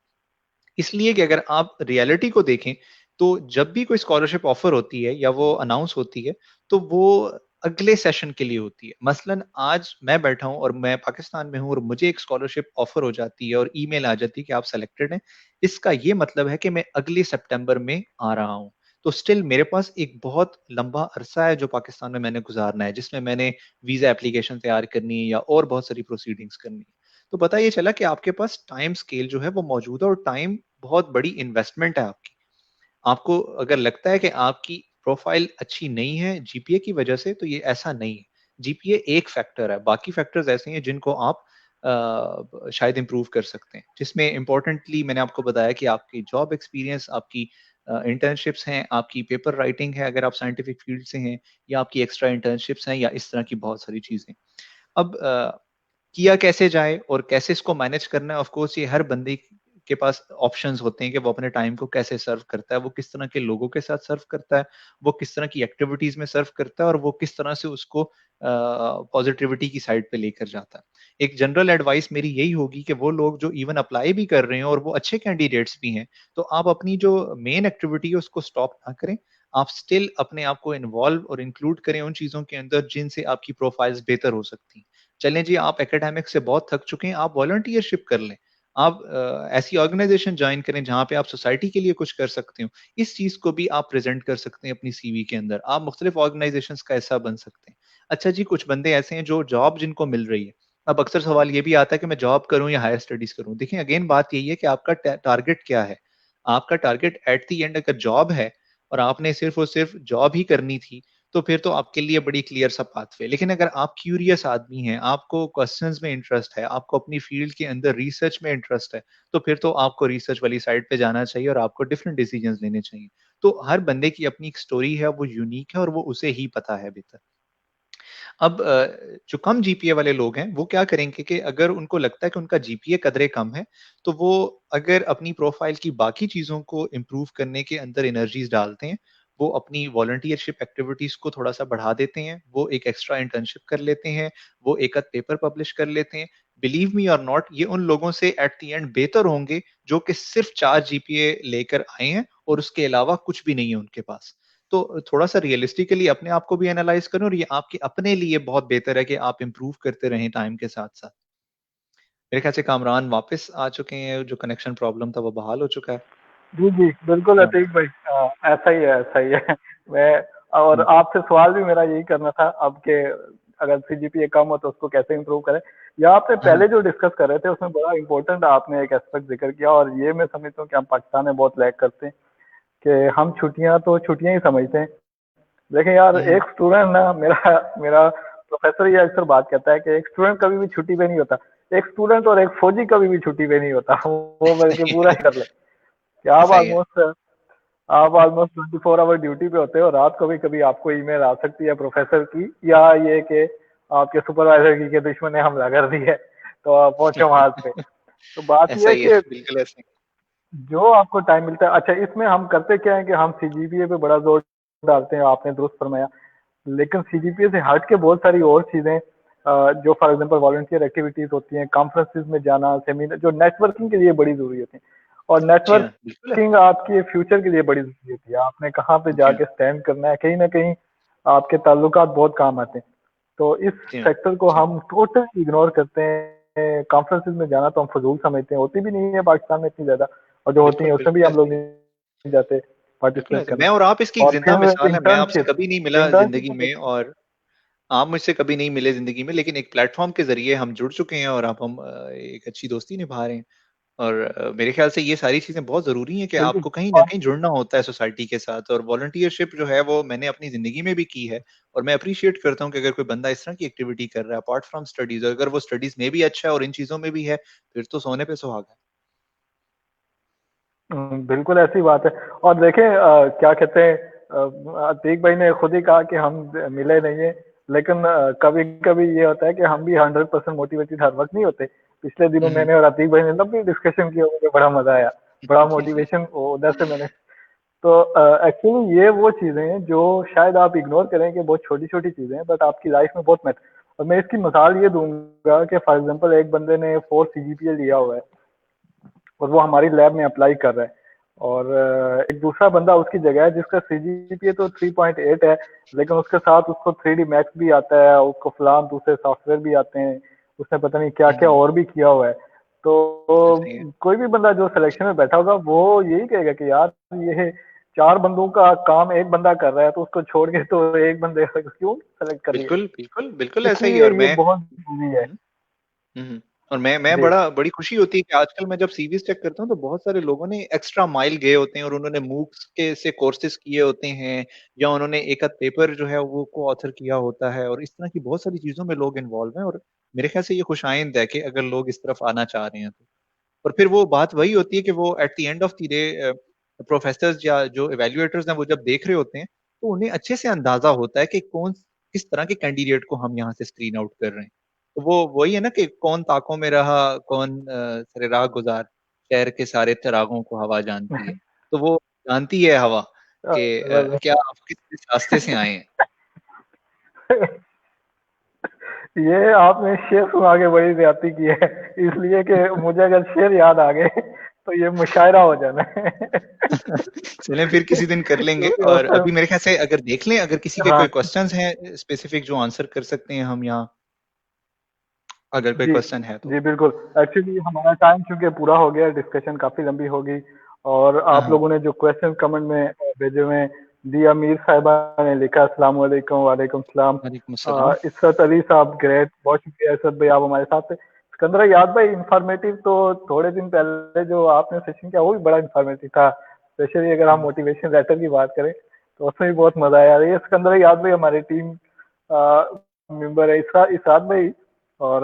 इसलिए कि अगर आप रियलिटी को देखें, तो जब भी कोई स्कॉलरशिप ऑफर होती है या वो अनाउंस होती है, तो वो अगले सेशन के लिए होती है। मसलन आज मैं बैठा हूँ और मैं पाकिस्तान में हूँ और मुझे एक स्कॉलरशिप ऑफर हो जाती है और ईमेल आ जाती है कि आप सेलेक्टेड हैं। इसका ये मतलब है कि मैं अगले सितंबर में आ रहा हूँ। तो स्टिल मेरे पास एक बहुत लंबा अरसा है जो पाकिस्तान में मैंने गुज़ारना है, जिसमें मैंने वीज़ा एप्लीकेशन तैयार करनी है या और बहुत सारी प्रोसीडिंग्स करनी है। तो पता ये चला कि आपके पास टाइम स्केल जो है वो मौजूद है और टाइम बहुत बड़ी इन्वेस्टमेंट है आपकी। आपको अगर लगता है कि आपकी प्रोफाइल अच्छी नहीं है जीपीए की वजह से, तो ये ऐसा नहीं है। जीपीए एक फैक्टर है, बाकी फैक्टर्स ऐसे हैं जिनको आप शायद इम्प्रूव कर सकते हैं। जिसमें इम्पोर्टेंटली मैंने आपको बताया कि आपकी जॉब एक्सपीरियंस, आपकी इंटर्नशिप्स हैं, आपकी पेपर राइटिंग है अगर आप साइंटिफिक फील्ड से हैं, या आपकी एक्स्ट्रा इंटर्नशिप्स हैं, या इस तरह की बहुत सारी चीज़ें। अब किया कैसे जाए और कैसे इसको मैनेज करना है, ऑफ कोर्स ये हर बंदे के पास ऑप्शंस होते हैं कि वो अपने टाइम को कैसे सर्व करता है, वो किस तरह के लोगों के साथ सर्व करता है, वो किस तरह की एक्टिविटीज में सर्व करता है और वो किस तरह से उसको पॉजिटिविटी की साइड पे लेकर जाता है। एक जनरल एडवाइस मेरी यही होगी कि वो लोग जो इवन अप्लाई भी कर रहे हैं और वो अच्छे कैंडिडेट्स भी हैं, तो आप अपनी जो मेन एक्टिविटी है उसको स्टॉप ना करें। आप स्टिल अपने आप को इन्वॉल्व और इंक्लूड करें उन चीजों के अंदर जिनसे आपकी प्रोफाइल्स बेहतर हो सकती हैं। चलें जी, आप एकेडमिक्स से बहुत थक चुके हैं, आप वॉलंटियरशिप कर लें। आप ऐसी ऑर्गेनाइजेशन जॉइन करें जहाँ पे आप सोसाइटी के लिए कुछ कर सकते हो। इस चीज़ को भी आप प्रेज़ेंट कर सकते हैं अपनी सीवी के अंदर। आप मुख्तलिफ ऑर्गेनाइजेशंस का हिस्सा बन सकते हैं। अच्छा जी, कुछ बंदे ऐसे हैं जो जॉब जिनको मिल रही है। अब अक्सर सवाल ये भी आता है कि मैं जॉब करूँ या हायर स्टडीज़ करूँ? देखिए, अगेन बात यही है कि आपका टारगेट क्या है? आपका टारगेट एट द एंड अगर जॉब है और आपने सिर्फ़ और सिर्फ़ जॉब ही करनी थी, तो फिर तो आपके लिए बड़ी क्लियर सा पाथवे। लेकिन अगर आप क्यूरियस आदमी हैं, आपको क्वेश्चंस में इंटरेस्ट है, आपको अपनी फील्ड के अंदर रिसर्च में इंटरेस्ट है, तो फिर तो आपको रिसर्च वाली साइड पे जाना चाहिए और आपको डिफरेंट डिसीजंस लेने चाहिए। तो हर बंदे की अपनी एक स्टोरी है, वो यूनिक है और वो उसे ही पता है बेहतर। अब जो कम जीपीए वाले लोग हैं, वो क्या करेंगे कि अगर उनको लगता है कि उनका जीपीए कदरे कम है, तो वो अगर अपनी प्रोफाइल की बाकी चीज़ों को इम्प्रूव करने के अंदर एनर्जीज़ डालते हैं, वो अपनी वॉलंटियरशिप एक्टिविटीज़ को थोड़ा-सा बढ़ा देते हैं, वो एक एक्स्ट्रा इंटर्नशिप कर लेते हैं, वो एक आध पेपर पब्लिश कर लेते हैं। बिलीव मी और नॉट, ये उन लोगों से एट द एंड बेहतर होंगे जो कि सिर्फ 4 जीपीए लेकर आए हैं और उसके अलावा कुछ भी नहीं है उनके पास। तो थोड़ा-सा रियलिस्टिकली अपने आप को भी एनालाइज़ करें और ये आपके अपने लिए बहुत बेहतर है कि आप इम्प्रूव करते रहें टाइम के साथ-साथ। मेरे ख्याल से कामरान वापस आ चुके हैं, जो कनेक्शन प्रॉब्लम था वो बहाल हो चुका है। जी, जी, बिल्कुल या अतीक भाई। ऐसा ही है, ऐसा ही है। मैं और हुँ, आपसे सवाल भी मेरा यही करना था अब के, अगर सीजीपीए कम हो तो उसको कैसे इम्प्रूव करें? या आपने हाँ, पहले जो डिस्कस कर रहे थे उसमें बड़ा इम्पोर्टेंट आपने एक एस्पेक्ट ज़िक्र किया, और ये मैं समझता हूँ कि हम पाकिस्तान में बहुत लैग करते हैं कि हम छुट्टियाँ तो छुट्टियाँ ही समझते हैं। देखिए यार, हुँ, एक स्टूडेंट ना, मेरा मेरा प्रोफेसर ये अक्सर बात कहता है कि एक स्टूडेंट कभी भी छुट्टी पे नहीं होता। एक स्टूडेंट और एक फौजी कभी भी छुट्टी पे नहीं होता। वो बल्कि सही पूरा है, ही कर ले। कि आप सही है। ऑलमोस्ट आप ऑलमोस्ट 24 आवर ड्यूटी पे होते हो, रात को भी कभी आपको ईमेल आ सकती है प्रोफेसर की, या ये कि आपके सुपरवाइजर की कि दुश्मन ने हमला कर दी है, तो आप पहुंचो वहां पे। तो बात ऐसा यह है ही है, कि बिल्कुल ऐसा ही जो आपको टाइम मिलता है, अच्छा इसमें हम करते क्या है कि हम सीजीपीए पे बड़ा जोर डालते हैं, आपने दुरुस्त फरमाया। लेकिन सीजीपीए से हट के बहुत सारी और चीजें, जो फॉर एग्जांपल वॉलंटियर एक्टिविटीज होती हैं, कॉन्फ्रेंसेस में जाना, सेमिनार, जो नेटवर्किंग के लिए बड़ी जरूरी होती है। और जी हाँ, बिल्कुल नेटवर्किंग ऐसा ही आपके फ्यूचर के लिए बड़ी जरूरी होती है। आपने कहाँ पे है। जी हाँ, जाके स्टैंड करना है, कहीं ना कहीं आपके ताल्लुकात बहुत काम आते हैं। तो इस जी हाँ, सेक्टर को हम टोटली इग्नोर करते हैं। कॉन्फ्रेंसेस में जाना तो हम फजूल समझते हैं, होती भी नहीं है पाकिस्तान में इतनी ज्यादा, और जो होती बिल्कुल, है उसमें भी बिल्कुल हम ऐसा लोग ही है। नहीं जाते बिल्कुल पार्टिसिपेट ऐसा है। करने। मैं और आप इसकी एक और ज़िंदा फिर मिसाल है, मैं आपसे इंटर्नशिप, कभी नहीं मिला इंटर्नशिप ज़िंदगी तो में और आप मुझसे कभी नहीं मिले ज़िंदगी में, लेकिन एक प्लेटफ़ॉर्म के ज़रिए हम जुड़ चुके हैं और अब हम एक अच्छी दोस्ती निभा रहे हैं। और मेरे ख्याल से ये सारी चीज़ें बहुत ज़रूरी हैं कि बिल्कुल। आपको कहीं न और कहीं जुड़ना होता है सोसाइटी के साथ और वॉलंटियरशिप जो है वो मैंने अपनी ज़िंदगी में भी की है और मैं एप्रिशिएट करता हूँ कि अगर कोई बंदा इस तरह की एक्टिविटी कर रहा है अपार्ट फ्रॉम स्टडीज़, अगर वो स्टडीज़ में भी अच्छा है और इन चीज़ों में भी है, फिर तो सोने पे सुहागा है। बिल्कुल ऐसी बात है। और देखें, क्या कहते हैं, अतीक भाई ने खुद ही कहा कि हम मिले नहीं है, लेकिन कभी कभी ये होता है कि हम भी 100% मोटिवेटेड हर वक्त नहीं होते। पिछले दिनों हुँ, हुँ। मैंने और अतीक भाई ने लंबी डिस्कशन की, मुझे बड़ा मजा आया। बड़ा मोटिवेशन उधर से मैंने। तो एक्चुअली ये वो चीजें हैं जो शायद आप इग्नोर करें, कि बहुत छोटी छोटी चीजें हैं, बट आपकी लाइफ में बहुत मैटर। और मैं इसकी मिसाल ये दूंगा कि फॉर एग्जांपल एक बंदे ने 4 सीजीपीए लिया हुआ है और वो हमारी लैब में अप्लाई कर रहा है, और एक दूसरा बंदा उसकी जगह है जिसका सीजीपीए तो 3.8 है, लेकिन उसके साथ उसको 3D मैक्स भी आता है, उसको फलान दूसरे सॉफ्टवेयर भी आते हैं, उसने पता नहीं क्या हुँ, क्या हुँ। और भी किया हुआ है। तो सही है। कोई भी बंदा जो सिलेक्शन में बैठा होगा वो यही कहेगा कि यार, ये 4 बंदों का काम एक बंदा कर रहा है, तो उसको छोड़ के तो एक बंदे को क्यों सेलेक्ट कर लिया। बिल्कुल, बिल्कुल, बिल्कुल ऐसा ही है इसलिए और ये मैं बहुत जरूरी है। हुँ। हुँ, हुँ। और मैं जी। बड़ी खुशी होती है कि आजकल मैं जब सीवीज़ चेक करता हूँ तो बहुत सारे लोगों ने एक्स्ट्रा माइल गए होते हैं और उन्होंने मूक्स के से कोर्सेज़ किए होते हैं या उन्होंने एक आध पेपर जो है वो को-ऑथर किया होता है और इस तरह की बहुत सारी चीज़ों में लोग इन्वॉल्व हैं और मेरे ख़्याल से ये खुशाइंद है कि अगर लोग इस तरफ आना चाह रहे हैं तो। और फिर वो बात वही होती है कि वो at the end of the day professors या जो इवैल्यूएटर्स हैं वो जब देख रहे होते हैं, तो उन्हें अच्छे से अंदाज़ा होता है कि कौन किस तरह के कैंडिडेट को हम यहाँ से स्क्रीन आउट कर रहे हैं। तो वो वही है ना कि कौन ताकों में रहा, कौन सरे राह गुज़ार, शहर के सारे चिरागों को हवा जानती है। तो वो जानती है हवा कि क्या आप किस रास्ते से आए हैं। ये आपने शेर सुना के बड़ी ज्यादती की है, इसलिए कि मुझे अगर शेर याद आ गए तो ये मुशायरा हो जाना है। चलें फिर किसी दिन कर लेंगे क्योंकि उस और टाइम, अभी मेरे ख्याल से अगर देख लें, अगर किसी के हाँ कोई क्वेश्चन्स हैं स्पेसिफिक जो आंसर कर सकते हैं हम यहाँ, अगर कोई जी, क्वेश्चन है तो? जी बिल्कुल। एक्चुअली हमारा टाइम चूंकि पूरा हो गया, डिस्कशन काफी लंबी हो गई, और हाँ, आप हाँ। लोगों ने जो क्वेश्चन कमेंट में भेजे हुए हैं, दिया मीर साहिबा ने लिखा, अस्सलाम वालेकुम। वालेकुम सलाम। वालेकुम अस्सलाम। इस्सत अली साहब, ग्रेट, बहुत शुक्रिया इस्सत भाई, आप हमारे साथ थे। सिकंदर याद भाई, इंफॉर्मेटिव तो थोड़े दिन पहले जो आपने सेशन किया वो भी बड़ा इंफॉर्मेटिव था, स्पेशली अगर हम हुँ, मोटिवेशन लेटर की बात करें तो उसमें भी बहुत मजा आया। ये सिकंदर याद भाई हमारी टीम मेंबर है, इसाद भाई, और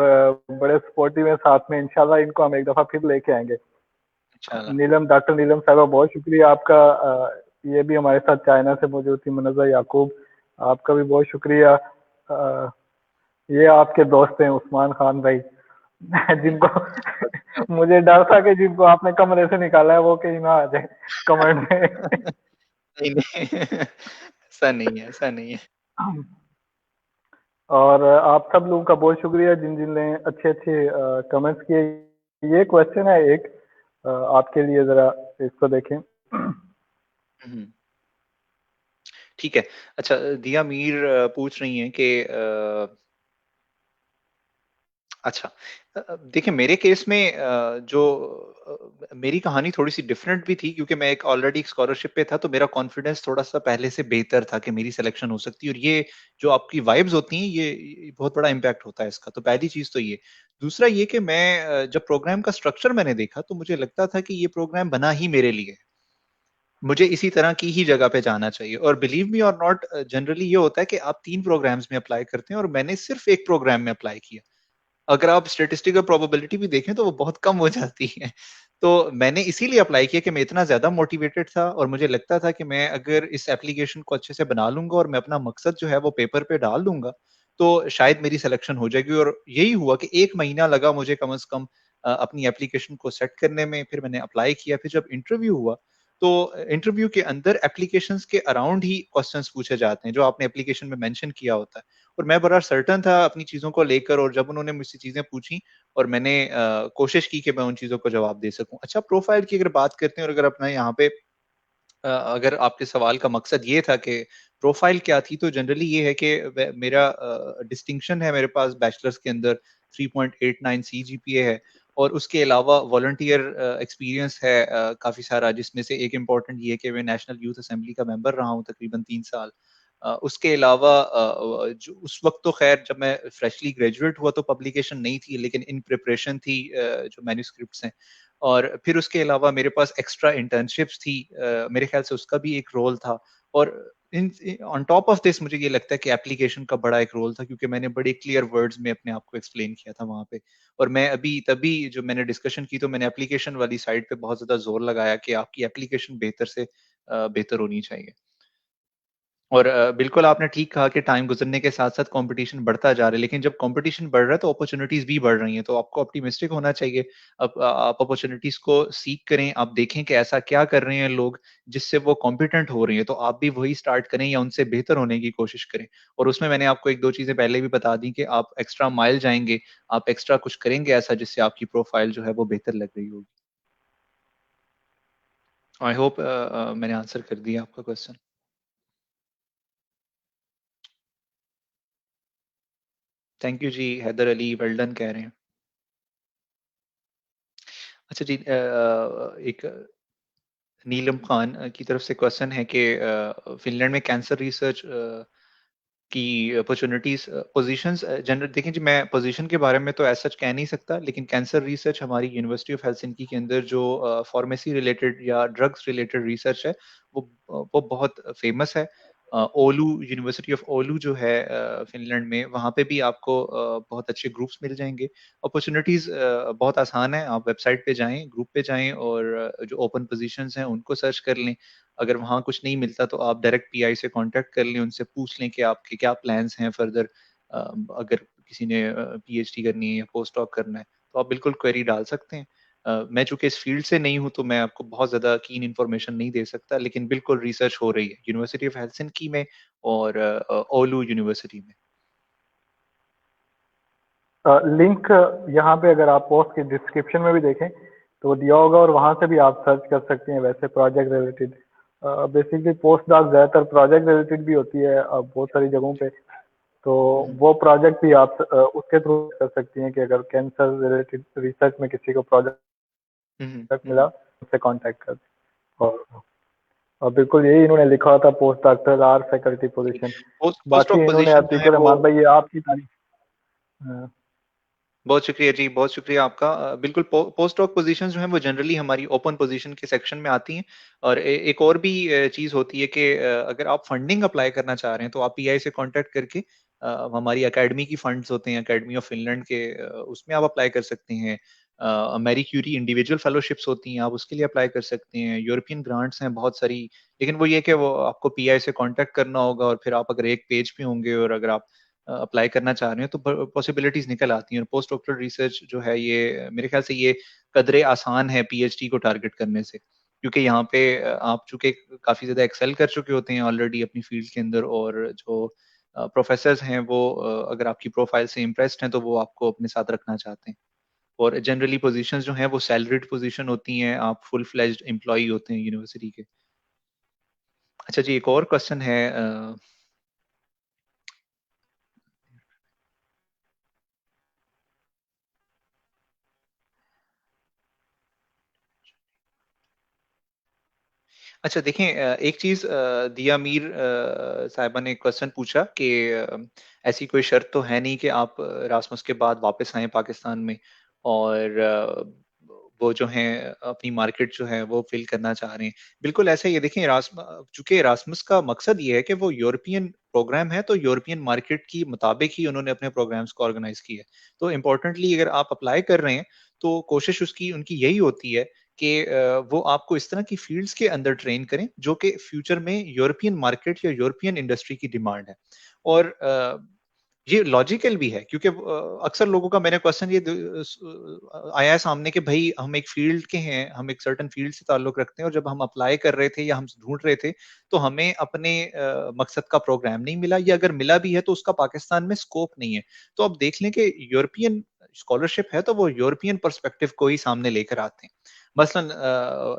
बड़े सपोर्टिव है साथ में। इंशाल्लाह इनको हम एक दफा फिर लेके आएंगे। इंशाल्लाह। नीलम, डॉक्टर नीलम साहबा, बहुत शुक्रिया आपका। ये भी हमारे साथ चाइना से मौजूद थी। मुनज़्ज़ा याकूब, आपका भी बहुत शुक्रिया। ये आपके दोस्त हैं उस्मान खान भाई, हुँ, जिनको मुझे डर था कि जिनको आपने कमरे से निकाला है वो कहीं ना आ जाए कमेंट में। नहीं, नहीं ऐसा नहीं है, ऐसा नहीं है। और आप सब लोगों का बहुत शुक्रिया जिन जिन ने अच्छे अच्छे कमेंट्स किए। ये क्वेश्चन है एक आपके लिए, जरा इसको देखें। हम्म, ठीक है। अच्छा, दिया मीर पूछ रही हैं कि अच्छा, देखिए मेरे केस में मेरी कहानी थोड़ी सी डिफरेंट भी थी, क्योंकि मैं एक ऑलरेडी एक स्कॉलरशिप पे था, तो मेरा कॉन्फिडेंस थोड़ा सा पहले से बेहतर था कि मेरी सिलेक्शन हो सकती है। और ये जो आपकी वाइब्स होती हैं, ये बहुत बड़ा इम्पैक्ट होता है इसका। तो पहली चीज तो ये। दूसरा ये कि मैं जब प्रोग्राम का स्ट्रक्चर मैंने देखा, तो मुझे लगता था कि ये प्रोग्राम बना ही मेरे लिए है। मुझे इसी तरह की ही जगह पे जाना चाहिए। और बिलीव मी और नॉट, जनरली ये होता है कि आप 3 प्रोग्राम्स में अप्लाई करते हैं और मैंने सिर्फ एक प्रोग्राम में अप्लाई किया। अगर आप स्टेटिस्टिकल प्रोबेबिलिटी भी देखें तो वो बहुत कम हो जाती है। तो मैंने इसीलिए अप्लाई किया कि मैं इतना ज्यादा मोटिवेटेड था, और मुझे लगता था कि मैं अगर इस एप्लीकेशन को अच्छे से बना लूंगा और मैं अपना मकसद जो है वो पेपर पे डाल दूंगा, तो शायद मेरी सिलेक्शन हो जाएगी। और यही हुआ कि 1 महीना लगा मुझे कम से कम अपनी एप्लीकेशन को सेट करने में। फिर मैंने अप्लाई किया। फिर जब इंटरव्यू हुआ, तो इंटरव्यू के अंदर एप्लीकेशंस के अराउंड ही क्वेश्चंस पूछे जाते हैं जो आपने एप्लीकेशन में मेंशन किया होता है। और मैं बड़ा सर्टन था अपनी चीजों को लेकर, और जब उन्होंने मुझसे चीजें पूछी और मैंने कोशिश की कि मैं उन चीजों को जवाब दे सकूं। अच्छा, प्रोफाइल की अगर बात करते हैं, और अगर अपना यहाँ पे अगर आपके सवाल का मकसद ये था कि प्रोफाइल क्या थी, तो जनरली ये है कि मेरा डिस्टिंक्शन है मेरे पास बैचलर्स के अंदर, 3.89 सीजीपीए है। और उसके अलावा वॉलंटियर एक्सपीरियंस है काफी सारा, जिसमें से एक इम्पॉर्टेंट ये है कि मैं नेशनल यूथ असेंबली का मेंबर रहा हूँ तकरीबन 3 साल। उसके अलावा जो उस वक्त तो खैर जब मैं फ्रेशली ग्रेजुएट हुआ तो पब्लिकेशन नहीं थी, लेकिन इन प्रिपरेशन थी जो मैन्युस्क्रिप्ट्स हैं। और फिर उसके अलावा मेरे पास एक्स्ट्रा इंटर्नशिप्स थी, मेरे ख्याल से उसका भी एक रोल था। और in on top of this मुझे ये लगता है कि एप्लीकेशन का बड़ा एक रोल था, क्योंकि मैंने बड़े क्लियर वर्ड्स में अपने आप को एक्सप्लेन किया था वहां पे। और मैं अभी तभी जो मैंने डिस्कशन की, तो मैंने एप्लीकेशन वाली साइड पे बहुत ज्यादा जोर लगाया कि आपकी एप्लीकेशन बेहतर से बेहतर होनी चाहिए। और बिल्कुल आपने ठीक कहा कि टाइम गुजरने के साथ साथ कंपटीशन बढ़ता जा रहा है, लेकिन जब कंपटीशन बढ़ रहा है तो अपॉर्चुनिटीज भी बढ़ रही हैं। तो आपको ऑप्टिमिस्टिक होना चाहिए। अब आप अपॉर्चुनिटीज को सीख करें, आप देखें कि ऐसा क्या कर रहे हैं लोग जिससे वो कॉम्पिटेंट हो रही है, तो आप भी वही स्टार्ट करें या उनसे बेहतर होने की कोशिश करें। और उसमें मैंने आपको एक दो चीजें पहले भी बता दी कि आप एक्स्ट्रा माइल जाएंगे, आप एक्स्ट्रा कुछ करेंगे ऐसा जिससे आपकी प्रोफाइल जो है वो बेहतर लग रही होगी। आई होप मैंने आंसर कर दिया आपका question. Thank you ji. Haider Ali well done कह रहे हैं। अच्छा जी, एक नीलम खान की तरफ से क्वेश्चन है कि फिनलैंड में कैंसर रिसर्च की अपॉर्चुनिटीज पोजीशंस जनरल देखें जी। मैं पोजीशन के बारे में तो ऐसा सच कह नहीं सकता, लेकिन कैंसर रिसर्च हमारी यूनिवर्सिटी ऑफ हेलसिंकी के अंदर जो फार्मेसी रिलेटेड या ड्रग्स रिलेटेड रिसर्च है, वो बहुत फेमस है। ओलू यूनिवर्सिटी ऑफ ओलू जो है फिनलैंड में, वहाँ पे भी आपको बहुत अच्छे ग्रुप्स मिल जाएंगे। अपॉर्चुनिटीज बहुत आसान है। आप वेबसाइट पे जाएं, ग्रुप पे जाएं, और जो ओपन पोजीशंस हैं उनको सर्च कर लें। अगर वहाँ कुछ नहीं मिलता तो आप डायरेक्ट पीआई से कांटेक्ट कर लें, उनसे पूछ लें कि आपके क्या प्लान्स हैं फर्दर। अगर किसी ने पीएचडी करनी है या पोस्ट डॉक करना है, तो आप बिल्कुल क्वेरी डाल सकते हैं। मैं चूंकि इस फील्ड से नहीं हूं, तो मैं आपको बहुत ज्यादा कीन इन्फॉर्मेशन नहीं दे सकता, लेकिन बिल्कुल रिसर्च हो रही है यूनिवर्सिटी ऑफ हेलसिंकी में और ओलू यूनिवर्सिटी में। लिंक यहाँ पे अगर आप पोस्ट के डिस्क्रिप्शन में भी देखें तो दिया होगा, और वहाँ से भी आप सर्च कर सकते हैं वैसे project related. Basically post doc ज़्यादातर प्रोजेक्ट रिलेटेड भी होती है बहुत सारी जगहों पे। तो हम्म, वो प्रोजेक्ट भी आप उसके थ्रू कर सकती हैं कि अगर कैंसर रिलेटेड रिसर्च में किसी को प्रोजेक्ट हम्म, मिला उससे कांटेक्ट कर। और, और बिल्कुल यही इन्होंने लिखा हुआ था, post doctor R faculty position. Post post बाकी डॉक इन्होंने पोजीशन जो है अतीकुर वो, रहमान भाई ये आपकी तारीफ। हाँ। बहुत शुक्रिया जी, बहुत शुक्रिया आपका। बिल्कुल पोस्ट डॉक पोजीशंस जो हैं वो जनरली हमारी ओपन पोजीशन के सेक्शन में आती हैं। और एक और भी चीज़ होती है कि अगर आप फंडिंग अप्लाई करना चाह रहे हैं, तो आप पीआई से कांटेक्ट करके हमारी एकेडमी की फंड्स होते हैं, एकेडमी ऑफ फिनलैंड के, उसमें आप अप्लाई कर सकते हैं। मैरी क्यूरी इंडिविजुअल फेलोशिप्स होती हैं, आप उसके लिए अप्लाई कर सकते हैं। यूरोपियन ग्रांट्स हैं बहुत सारी, लेकिन वो ये कि वो आपको पीआई से कांटेक्ट करना होगा, और फिर आप अगर एक पेज पे होंगे और अगर आप अप्लाई करना चाह रहे हैं तो पॉसिबिलिटीज निकल आती हैं। और पोस्ट डॉक्टरल रिसर्च जो है, ये मेरे ख्याल से ये कदरे आसान है पीएचडी को टारगेट करने से, क्योंकि यहाँ पे आप चूंकि काफी ज्यादा एक्सेल कर चुके होते हैं ऑलरेडी अपनी फील्ड के अंदर, और जो प्रोफेसर्स हैं वो अगर आपकी प्रोफाइल से इम्प्रेस्ड हैं तो वो आपको अपने साथ रखना चाहते हैं। और जनरली पोजीशंस जो हैं वो सैलरीड पोजीशन होती हैं, आप फुल फ्लेज्ड एम्प्लॉई होते हैं यूनिवर्सिटी के। अच्छा जी, एक और क्वेश्चन है अच्छा देखें, एक चीज दिया मीर साहिबा ने क्वेश्चन पूछा कि ऐसी कोई शर्त तो है नहीं कि आप रासमस के बाद वापस आए पाकिस्तान में और वो जो हैं अपनी मार्केट जो है वो फिल करना चाह रहे हैं। बिल्कुल ऐसा ही है। देखें चूंकि रासमस का मकसद ये है कि वो यूरोपियन प्रोग्राम है, तो यूरोपियन मार्केट की मुताबिक ही उन्होंने अपने प्रोग्राम्स को ऑर्गेनाइज किया है। तो इम्पोर्टेंटली अगर आप अप्लाई कर रहे हैं तो कोशिश उसकी उनकी यही होती है कि वो आपको इस तरह की फील्ड्स के अंदर ट्रेन करें जो कि फ्यूचर में यूरोपियन मार्केट या यूरोपियन इंडस्ट्री की डिमांड है। और ये लॉजिकल भी है क्योंकि अक्सर लोगों का मैंने क्वेश्चन ये आया है सामने कि भाई हम एक फील्ड के हैं, हम एक सर्टेन फील्ड से ताल्लुक रखते हैं और जब हम अप्लाई कर रहे थे या हम ढूंढ रहे थे तो हमें अपने मकसद का प्रोग्राम नहीं मिला, या अगर मिला भी है तो उसका पाकिस्तान में स्कोप नहीं है। तो अब देख लें कि यूरोपियन स्कॉलरशिप है तो वो यूरोपियन पर्सपेक्टिव को ही सामने लेकर आते हैं। मसलन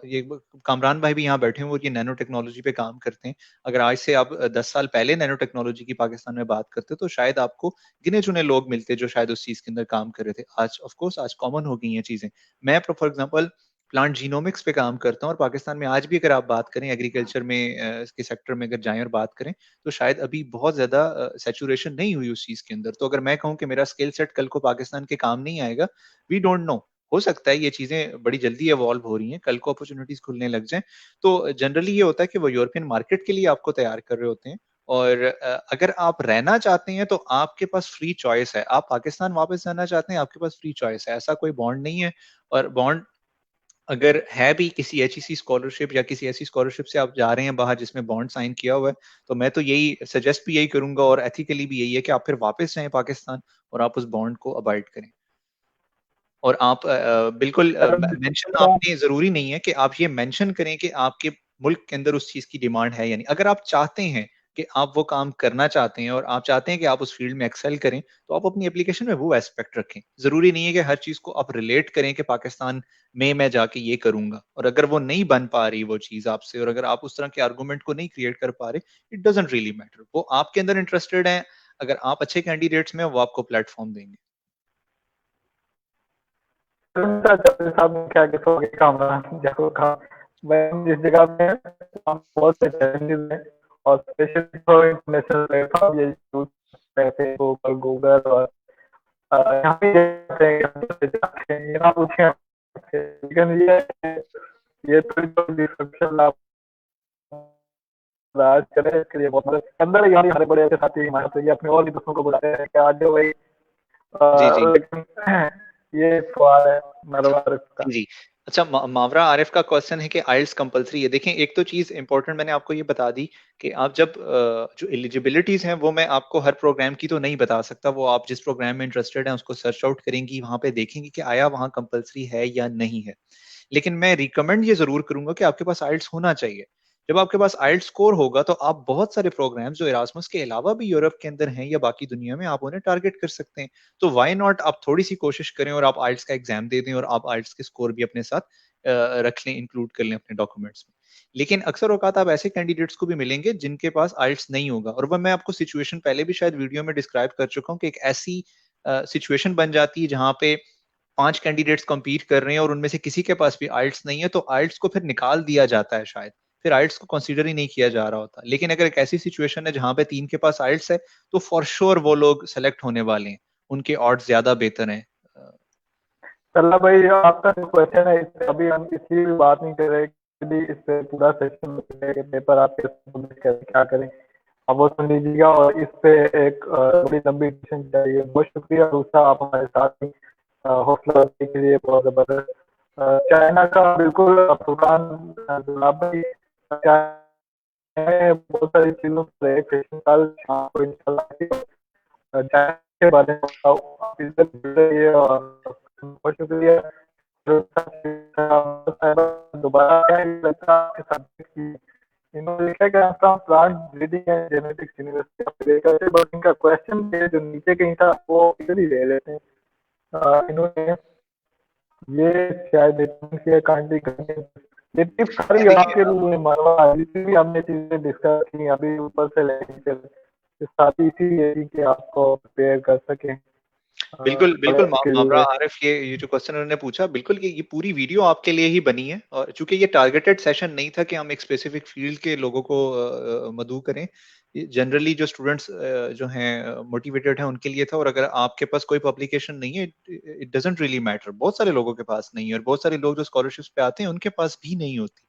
ये कामरान भाई भी यहाँ बैठे हैं, वो ये नैनो टेक्नोलॉजी पे काम करते हैं। अगर आज से आप 10 साल पहले नैनो टेक्नोलॉजी की पाकिस्तान में बात करते तो शायद आपको गिने चुने लोग मिलते जो शायद उस चीज के अंदर काम कर रहे थे। आज ऑफ कोर्स आज कॉमन हो गई हैं चीजें। मैं फॉर एग्जांपल प्लांट जीनोमिक्स पे काम करता हूँ और पाकिस्तान में आज भी अगर आप बात करें एग्रीकल्चर में इसके सेक्टर में अगर जाएं और बात करें तो शायद अभी बहुत ज्यादा सेचुरेशन नहीं हुई उस चीज के अंदर। तो अगर मैं कहूँ कि मेरा स्किल सेट कल को पाकिस्तान के काम नहीं आएगा, वी डोंट नो, हो सकता है ये चीजें बड़ी जल्दी इवॉल्व हो रही हैं, कल को अपॉर्चुनिटीज खुलने लग जाएं। तो जनरली ये होता है कि वो यूरोपियन मार्केट के लिए आपको तैयार कर रहे होते हैं। और अगर आप रहना चाहते हैं तो आपके पास फ्री चॉइस है। आप पाकिस्तान वापस जाना चाहते हैं, आपके पास फ्री चॉइस है, ऐसा कोई बॉन्ड नहीं है। और बॉन्ड अगर है भी किसी एचईसी स्कॉलरशिप या किसी ऐसी स्कॉलरशिप से आप जा रहे हैं बाहर जिसमें बॉन्ड साइन किया हुआ है, तो मैं तो यही सजेस्ट भी यही करूंगा और एथिकली भी यही है कि आप फिर वापस जाएं पाकिस्तान और आप उस बॉन्ड को अवॉइड करें। और आप बिल्कुल मेंशन आपने जरूरी नहीं है कि आप ये मेंशन करें कि आपके मुल्क के अंदर उस चीज की डिमांड है, यानी अगर आप चाहते हैं कि आप वो काम करना चाहते हैं और आप चाहते हैं कि आप उस फील्ड में एक्सेल करें तो आप अपनी एप्लीकेशन में वो एस्पेक्ट रखें। जरूरी नहीं है कि हर चीज को आप रिलेट करें कि पाकिस्तान में मैं जाके ये करूंगा, और अगर वो नहीं बन पा रही वो चीज आपसे और अगर आप उस तरह के आर्गूमेंट को नहीं क्रिएट कर पा रहे, इट डजेंट रियली मैटर। वो आपके अंदर इंटरेस्टेड है, अगर आप अच्छे कैंडिडेट्स में वो आपको प्लेटफॉर्म देंगे। साहब क्या कहते कामरान देखो मैं जिस जगह पे हम बहुत से चैलेंजेस हैं और स्पेशली फॉर इंटरनेशनल प्लेटफॉर्म ये यूज करते हैं गूगल और यहाँ पे जाते हैं ये ना पूछे, लेकिन ये थोड़ी डिस्क्रिप्शन आप राज करें इसके लिए बहुत मदद अंदर यहाँ हमारे बड़े अच्छे साथी हमारे से ये अपने और भी दोस्तों को बुलाते हैं कि आज जो भाई जी जी लेकिन ये सवाल है नरवार का। जी जी। अच्छा, मावरा आरिफ का क्वेश्चन है कि आइल्स कंपलसरी है। देखें, एक तो चीज इंपॉर्टेंट मैंने आपको ये बता दी कि आप जब जो एलिजिबिलिटीज हैं वो मैं आपको हर प्रोग्राम की तो नहीं बता सकता, वो आप जिस प्रोग्राम में इंटरेस्टेड हैं उसको सर्च आउट करेंगी, वहां पे देखेंगी कि आया वहां कंपलसरी है या नहीं है। लेकिन मैं रिकमेंड ये जरूर करूंगा कि आपके पास आइल्स होना चाहिए। जब आपके पास आइल्स स्कोर होगा तो आप बहुत सारे प्रोग्राम्स जो इरास्मस के अलावा भी यूरोप के अंदर हैं या बाकी दुनिया में, आप उन्हें टारगेट कर सकते हैं। तो वाई नॉट आप थोड़ी सी कोशिश करें और आप आइल्स का एग्जाम दे दें और आप आइल्स के स्कोर भी अपने साथ रख लें, इंक्लूड कर लें अपने डॉक्यूमेंट्स में। लेकिन अक्सर औकात आप ऐसे कैंडिडेट्स को भी मिलेंगे जिनके पास आइल्स नहीं होगा, और वह मैं आपको सिचुएशन पहले भी शायद वीडियो में डिस्क्राइब कर चुका हूँ कि एक ऐसी सिचुएशन बन जाती है जहां पे 5 कैंडिडेट्स कम्पीट कर रहे हैं और उनमें से किसी के पास भी आइल्स नहीं है, तो आइल्स को फिर निकाल दिया जाता है शायद, फिर आइल्स को कंसीडर ही नहीं किया जा रहा होता। लेकिन अगर एक ऐसी सिचुएशन है जहां पे 3 के पास आइल्स है तो फॉर श्योर वो लोग सेलेक्ट होने वाले हैं, उनके ऑड्स ज्यादा बेहतर हैं। चल्ला भाई आपका जो क्वेश्चन है इस पे अभी हम इसलिए भी बात नहीं कर रहे कि इस पे पूरा सेक्शन पेपर आप क्या करें, अब वो सुन लीजिएगा और इस पे एक बड़ी लंबी डिस्कशन चाहिए। बहुत शुक्रिया दूसरा आप हमारे साथ ही हौसला के लिए बहुत जबरदस्त। चाइना का बिल्कुल फुरकान गुलाब भाई चाइना बहुत सारी चीजों पर एक सेशन कल शाम को इंशाल्लाह चाइना के बारे में आप इससे जुड़ रहिए और बहुत शुक्रिया। दोबारा क्या लगता है आपके साथ इन्होंने लिखा है कि from plant breeding and genetics university of agriculture, but इनका क्वेश्चन जो नीचे कहीं था वो इधर ही ले लेते हैं। इन्होंने ये शायद किया कांडी करने, ये टिप्स सारी देखिए आपके लिए मरवा, जितनी भी हमने चीजें डिस्कस की अभी ऊपर से लेके चले, ये सारी इसीलिए थी कि आपको प्रिपेयर कर सकें बिल्कुल बिल्कुल पढ़ाई के मामरा लिए। आरिफ, ये जो क्वेश्चन उन्होंने पूछा, बिल्कुल ये पूरी वीडियो आपके लिए ही बनी है। और चूंकि ये टारगेटेड सेशन नहीं था कि हम एक स्पेसिफिक फील्ड के लोगों को मदऊ करें, जनरली जो स्टूडेंट्स जो हैं मोटिवेटेड हैं उनके लिए था। और अगर आपके पास कोई पब्लिकेशन नहीं है, इट डजंट रियली मैटर। बहुत सारे लोगों के पास नहीं है, और बहुत सारे लोग जो स्कॉलरशिप्स पे आते हैं उनके पास भी नहीं होती।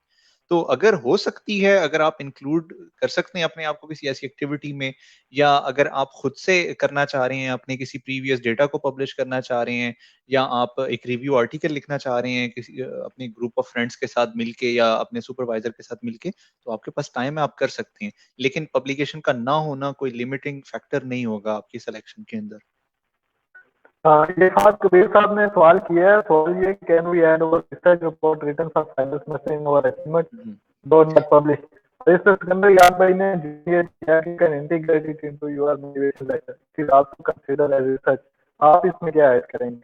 तो अगर हो सकती है, अगर आप इंक्लूड कर सकते हैं अपने आप को किसी ऐसी एक्टिविटी में, या अगर आप खुद से करना चाह रहे हैं, अपने किसी प्रीवियस डेटा को पब्लिश करना चाह रहे हैं, या आप एक रिव्यू आर्टिकल लिखना चाह रहे हैं किसी अपने ग्रुप ऑफ फ्रेंड्स के साथ मिलके या अपने सुपरवाइजर के साथ मिलके, तो आपके पास टाइम है, आप कर सकते हैं। लेकिन पब्लिकेशन का ना होना कोई लिमिटिंग फैक्टर नहीं होगा आपकी सिलेक्शन के अंदर। ये खास कबीर साहब ने सवाल किया है, सवाल ये, can we hand over research report written for final semester in our estimate do not publish. तो इस सिकंदर याद भाई ने ये किया कि can integrate it into your motivation letter, it is also consider as research. आप इसमें क्या ऐड करेंगे?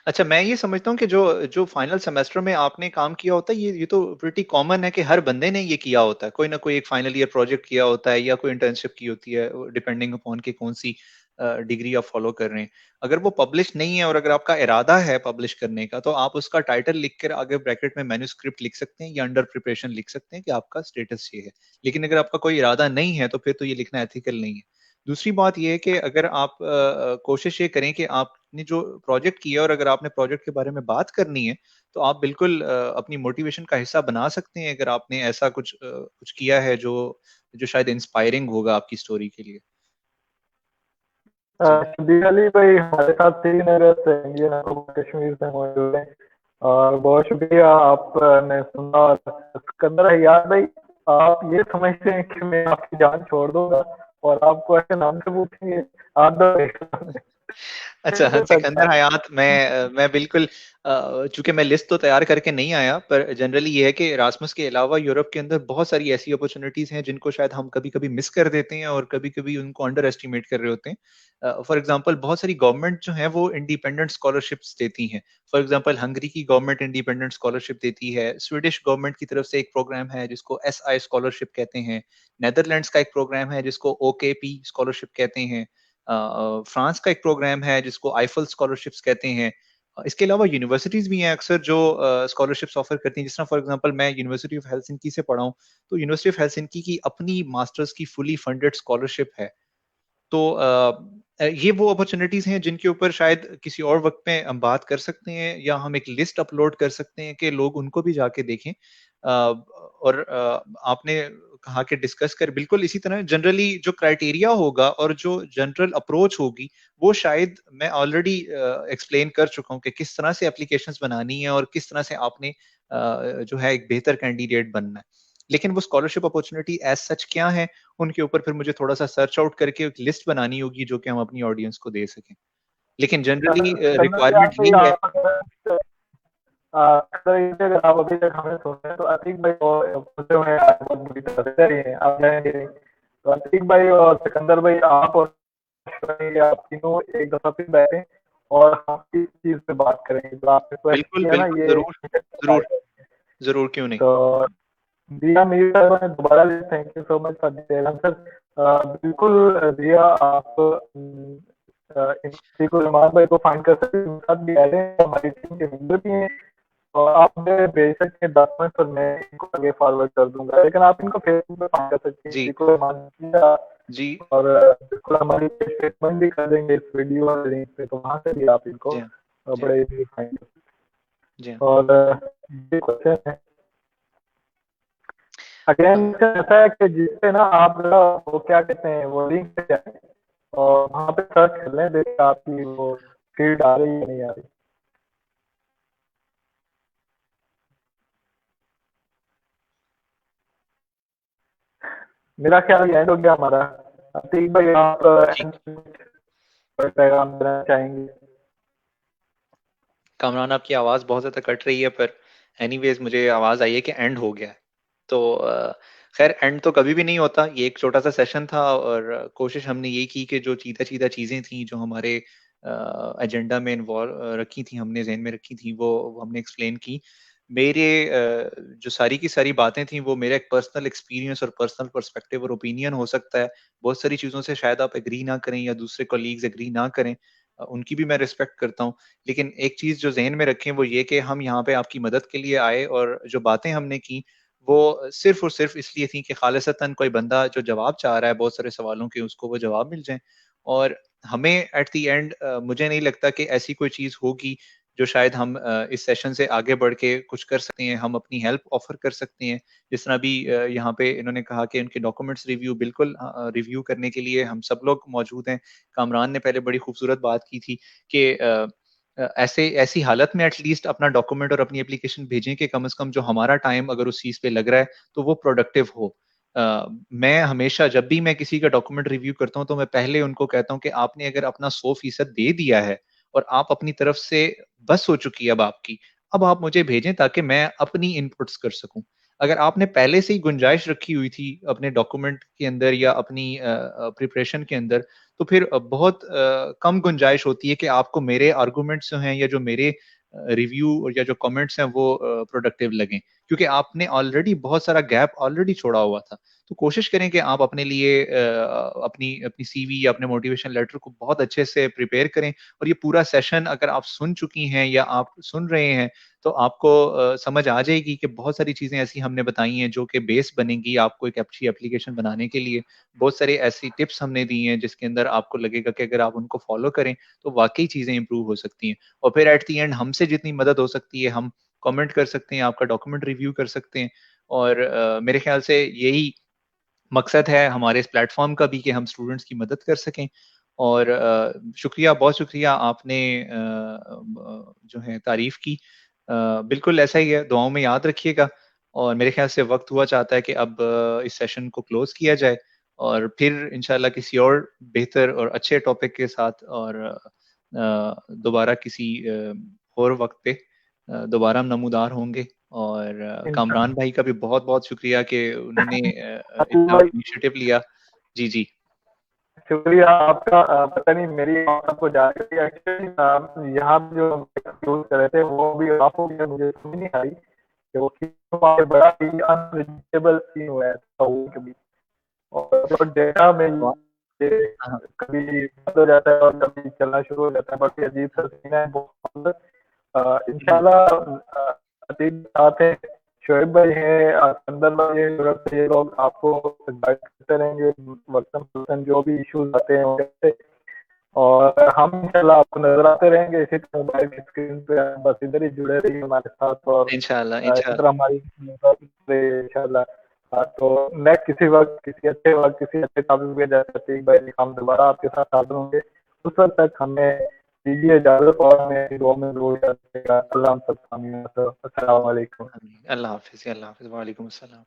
अच्छा, मैं ये समझता हूँ कि जो जो फाइनल सेमेस्टर में आपने काम किया होता है, ये तो प्रीटी कॉमन है कि हर बंदे ने ये किया होता है। कोई ना कोई एक फाइनल ईयर प्रोजेक्ट किया होता है, या कोई इंटर्नशिप की होती है, डिपेंडिंग अपॉन कि कौन सी डिग्री आप फॉलो कर रहे हैं। अगर वो पब्लिश नहीं है और अगर आपका इरादा है पब्लिश करने का, तो आप उसका टाइटल लिख कर आगे ब्रैकेट में मैन्युस्क्रिप्ट लिख सकते हैं, या अंडर प्रिपरेशन लिख सकते हैं कि आपका स्टेटस ये है। लेकिन अगर आपका कोई इरादा नहीं है, तो फिर तो ये लिखना एथिकल नहीं है। दूसरी बात ये है कि अगर आप कोशिश ये करें कि आपने जो प्रोजेक्ट किया, और अगर आपने प्रोजेक्ट के बारे में बात करनी है, तो आप बिल्कुल अपनी मोटिवेशन का हिस्सा बना सकते हैं, अगर आपने ऐसा कुछ किया है जो जो शायद इंस्पायरिंग होगा आपकी स्टोरी के लिए। जी शबीर अली भाई हमारे साथ श्रीनगर से इंडियन हुकूमत कश्मीर से मौजूद हैं, और बहुत शुक्रिया आपने सुना। और सिकंदर हयात भाई, आप ये समझते हैं कि मैं आपकी जान छोड़ दूंगा और आपको ऐसे नाम से पूछेंगे? आप तो अच्छा, हाँ, अच्छा। सिकंदर हयात, मैं बिल्कुल चूंकि मैं लिस्ट तो तैयार करके नहीं आया, पर जनरली ये है कि इरास्मस के अलावा यूरोप के अंदर बहुत सारी ऐसी अपॉर्चुनिटीज हैं जिनको शायद हम कभी कभी मिस कर देते हैं, और कभी कभी उनको अंडर एस्टिमेट कर रहे होते हैं। फॉर एग्जांपल, बहुत सारी गवर्नमेंट जो है वो इंडिपेंडेंट स्कॉलरशिप्स देती हैं। फॉर एग्जांपल, हंगरी की गवर्नमेंट इंडिपेंडेंट स्कॉलरशिप देती है। स्वीडिश गवर्नमेंट की तरफ से एक प्रोग्राम है जिसको SI स्कॉलरशिप कहते हैं। नेदरलैंड्स का एक प्रोग्राम है जिसको OKP स्कॉलरशिप कहते हैं। फ्रांस का एक प्रोग्राम है जिसको आईफल स्कॉलरशिप्स कहते हैं। इसके अलावा यूनिवर्सिटीज भी हैं अक्सर जो स्कॉलरशिप्स ऑफर करती हैं। जिस तरह फॉर एग्जांपल मैं यूनिवर्सिटी ऑफ हेलसिंकी से पढ़ा हूँ, तो यूनिवर्सिटी ऑफ हेलसिंकी की अपनी मास्टर्स की फुली फंडेड स्कॉलरशिप है। तो ये वो अपॉर्चुनिटीज हैं जिनके ऊपर शायद किसी और वक्त में हम बात कर सकते हैं, या हम एक लिस्ट अपलोड कर सकते हैं कि लोग उनको भी जाके देखें। और आपने कहा कि डिस्कस कर, बिल्कुल इसी तरह जनरली जो क्राइटेरिया होगा और जो जनरल अप्रोच होगी, वो शायद मैं ऑलरेडी एक्सप्लेन कर चुका हूँ कि किस तरह से एप्लीकेशंस बनानी है और किस तरह से आपने जो है एक बेहतर कैंडिडेट बनना है। लेकिन वो स्कॉलरशिप अपॉर्चुनिटी एज सच क्या है, उनके ऊपर फिर मुझे थोड़ा-सा सर्च आउट करके एक लिस्ट बनानी होगी जो कि हम अपनी ऑडियंस को दे सकें। लेकिन जनरली सिकंदर यार रिक्वायरमेंट भाई, यही है। अगर आप अभी तक हमें सुन रहे हैं तो अतीक भाई और फंसे हुए हैं, बहुत बुरी तरह से डर रही हैं, आप जाएंगे नहीं। तो अतीक भाई और सिकंदर भाई, आप और आप तीनों एक दफा फिर बैठे और हम इस चीज पे बात करेंगे जो आपने क्वेश्चन बिल्कुल, किया ना, बिल्कुल, ये ज़रूर, ज़रूर, ज़रूर, क्यों नहीं। तो दिया मीर साहब ने दोबारा thank you so much for detail answer. बिल्कुल दिया, आप इन किसी को इमाम भाई को फाइंड कर सकते हैं, उनके साथ भी ऐड हैं, हमारी टीम के मेंबर भी हैं। और आप मुझे भेज सकते हैं डॉक्यूमेंट, और मैं इनको आगे फॉरवर्ड कर दूंगा। लेकिन आप इनको फेसबुक पे फाइंड कर सकते हैं, जी, बिल्कुल ईमान किया। जी, और बिल्कुल हमारी स्टेटमेंट भी कर देंगे इस वीडियो और लिंक पे, तो वहां से भी आप इनको जी हाँ, जी हाँ, बड़े इजीली फाइंड कर सकते जी हाँ। हैं। और ये क्वेश्चन है अगेन, ऐसा है कि जिससे ना आप वो क्या कहते हैं, वो लिंक पे जाए और वहाँ पे सर्च कर लें, देखिए आपकी वो फील्ड आ रही है या नहीं आ रही। मेरा ख्याल एंड हो गया हमारा। अतीक भाई, आप जी, end में कोई पैगाम देना चाहेंगे? कामरान, आपकी आवाज़ बहुत ज़्यादा कट रही है, पर एनीवेज़ मुझे आवाज़ आई है कि एंड हो गया है। तो खैर एंड तो कभी भी नहीं होता, ये एक छोटा-सा सेशन था और कोशिश हमने ये की कि जो चीता-चीता चीज़ें थी, जो हमारे एजेंडा में रखी थी, हमने ज़हन में रखी थी, वो हमने एक्सप्लेन की। मेरे जो सारी की सारी बातें थी, वो मेरा एक पर्सनल एक्सपीरियंस और पर्सनल पर्सपेक्टिव और ओपिनियन हो सकता है। बहुत सारी चीज़ों से शायद आप एग्री ना करें या दूसरे कलीग्स एग्री ना करें, उनकी भी मैं रिस्पेक्ट करता हूँ। लेकिन एक चीज़ जो ज़हन में रखें, वो ये कि हम यहाँ पे आपकी मदद के लिए आए और जो बातें हमने की, वो सिर्फ़ और सिर्फ़ इसलिए थी कि ख़ालिसतन कोई बंदा जो जवाब चाह रहा है बहुत सारे सवालों के, उसको वो जवाब मिल जाएँ। और हमें एट द एंड मुझे नहीं लगता कि ऐसी कोई चीज़ होगी जो शायद हम इस सेशन से आगे बढ़ के कुछ कर सकते हैं, हम अपनी हेल्प ऑफ़र कर सकते हैं। जिस तरह अभी यहाँ पे इन्होंने कहा कि उनके डॉक्यूमेंट्स रिव्यू रिव्यू करने के लिए हम सब लोग मौजूद हैं। कामरान ने पहले बड़ी खूबसूरत बात की थी कि ऐसे ऐसी हालत में एटलीस्ट अपना डॉक्यूमेंट और अपनी एप्लीकेशन भेजें कि कम से कम जो हमारा टाइम अगर उस चीज़ पे लग रहा है, तो वो प्रोडक्टिव हो। मैं हमेशा जब भी मैं किसी का डॉक्यूमेंट रिव्यू करता हूँ, तो मैं पहले उनको कहता हूँ कि आपने अगर अपना 100% दे दिया है और आप अपनी तरफ से बस हो चुकी है अब आपकी, अब आप मुझे भेजें ताकि मैं अपनी इनपुट्स कर सकूँ। अगर आपने पहले से ही गुंजाइश रखी हुई थी अपने डॉक्यूमेंट के अंदर या अपनी प्रिपरेशन के अंदर, तो फिर बहुत कम गुंजाइश होती है कि आपको मेरे आर्गुमेंट्स जो हैं या जो मेरे रिव्यू या जो कमेंट्स हैं वो प्रोडक्टिव लगें। क्योंकि आपने ऑलरेडी बहुत सारा गैप ऑलरेडी छोड़ा हुआ था। तो कोशिश करें कि आप अपने लिए अपनी अपनी सीवी या अपने मोटिवेशन लेटर को बहुत अच्छे से प्रिपेयर करें और ये पूरा सेशन अगर आप सुन चुकी हैं या आप सुन रहे हैं, तो आपको समझ आ जाएगी कि बहुत सारी चीज़ें ऐसी हमने बताई हैं जो कि बेस बनेंगी आपको एक अच्छी एप्लीकेशन बनाने के लिए। बहुत सारी ऐसी टिप्स हमने दी हैं जिसके अंदर आपको लगेगा कि अगर आप उनको फॉलो करें, तो वाक़ई चीज़ें इम्प्रूव हो सकती हैं। और फिर एट द एंड हमसे जितनी मदद हो सकती है, हम कमेंट कर सकते हैं, आपका डॉक्यूमेंट रिव्यू कर सकते हैं और मेरे ख़्याल से यही मकसद है हमारे इस प्लेटफ़ॉर्म का भी कि हम स्टूडेंट्स की मदद कर सकें। और शुक्रिया, बहुत शुक्रिया आपने जो है तारीफ़ की। बिल्कुल ऐसा ही है, दुआओं में याद रखिएगा और मेरे ख़्याल से वक़्त हुआ चाहता है कि अब इस सेशन को क्लोज़ किया जाए और फिर इंशाल्लाह किसी और बेहतर और अच्छे टॉपिक के साथ और दोबारा किसी और वक़्त पे दोबारा हम नमूदार होंगे। और कामरान इंशाल्लाह। भाई का भी बहुत-बहुत शुक्रिया कि उन्होंने अतुल इतना भाई, इनिशिएटिव लिया। जी, जी। शुक्रिया आपका। पता नहीं मेरी आपको जानकारी एक्चुअली यहाँ पे जो यूज कर रहे थे वो भी ऑफ हो गया, मुझे समझ नहीं आई कि वो क्यों वहाँ पे बड़ा ही अनप्रेडिक्टेबल सीन हुआ है कभी। और जो डेटा में तो ये हाँ, कभी बंद हो जाता है और कभी चलना शुरू हो जाता है, बट ये अजीब सा सीन है बहुत। जी। इंशाल्लाह अतीब साथ है, शोएब भाई है, अंदर भाई है, यूरोप से, ये लोग आपको गाइड करते रहेंगे वक्तन फवक्तन जो भी इश्यूज आते हैं उनसे। और हम इंशाल्लाह आपको नजर आते रहेंगे इसी तरह मोबाइल की स्क्रीन पे। आप बस इधर ही जुड़े रहिए हमारे साथ और इंशाल्लाह, इसी इंशाल्लाह। तरह हमारी मदद रहे इंशाल्लाह। तो नेक्स्ट किसी वक्त किसी अच्छे टॉपिक पे जैसे अतीक भाई हम दोबारा आपके साथ हाजिर होंगे। उस वक्त तक हमें दीजिए इजाजत और हमें दुआ में जरूर याद रखिएगा। अल्लाह हम सब आमीन। अस्सलाम वालेकुम। अल्लाह हाफ़िज़, अल्लाह हाफ़िज़। वालेकुम अस्सलाम।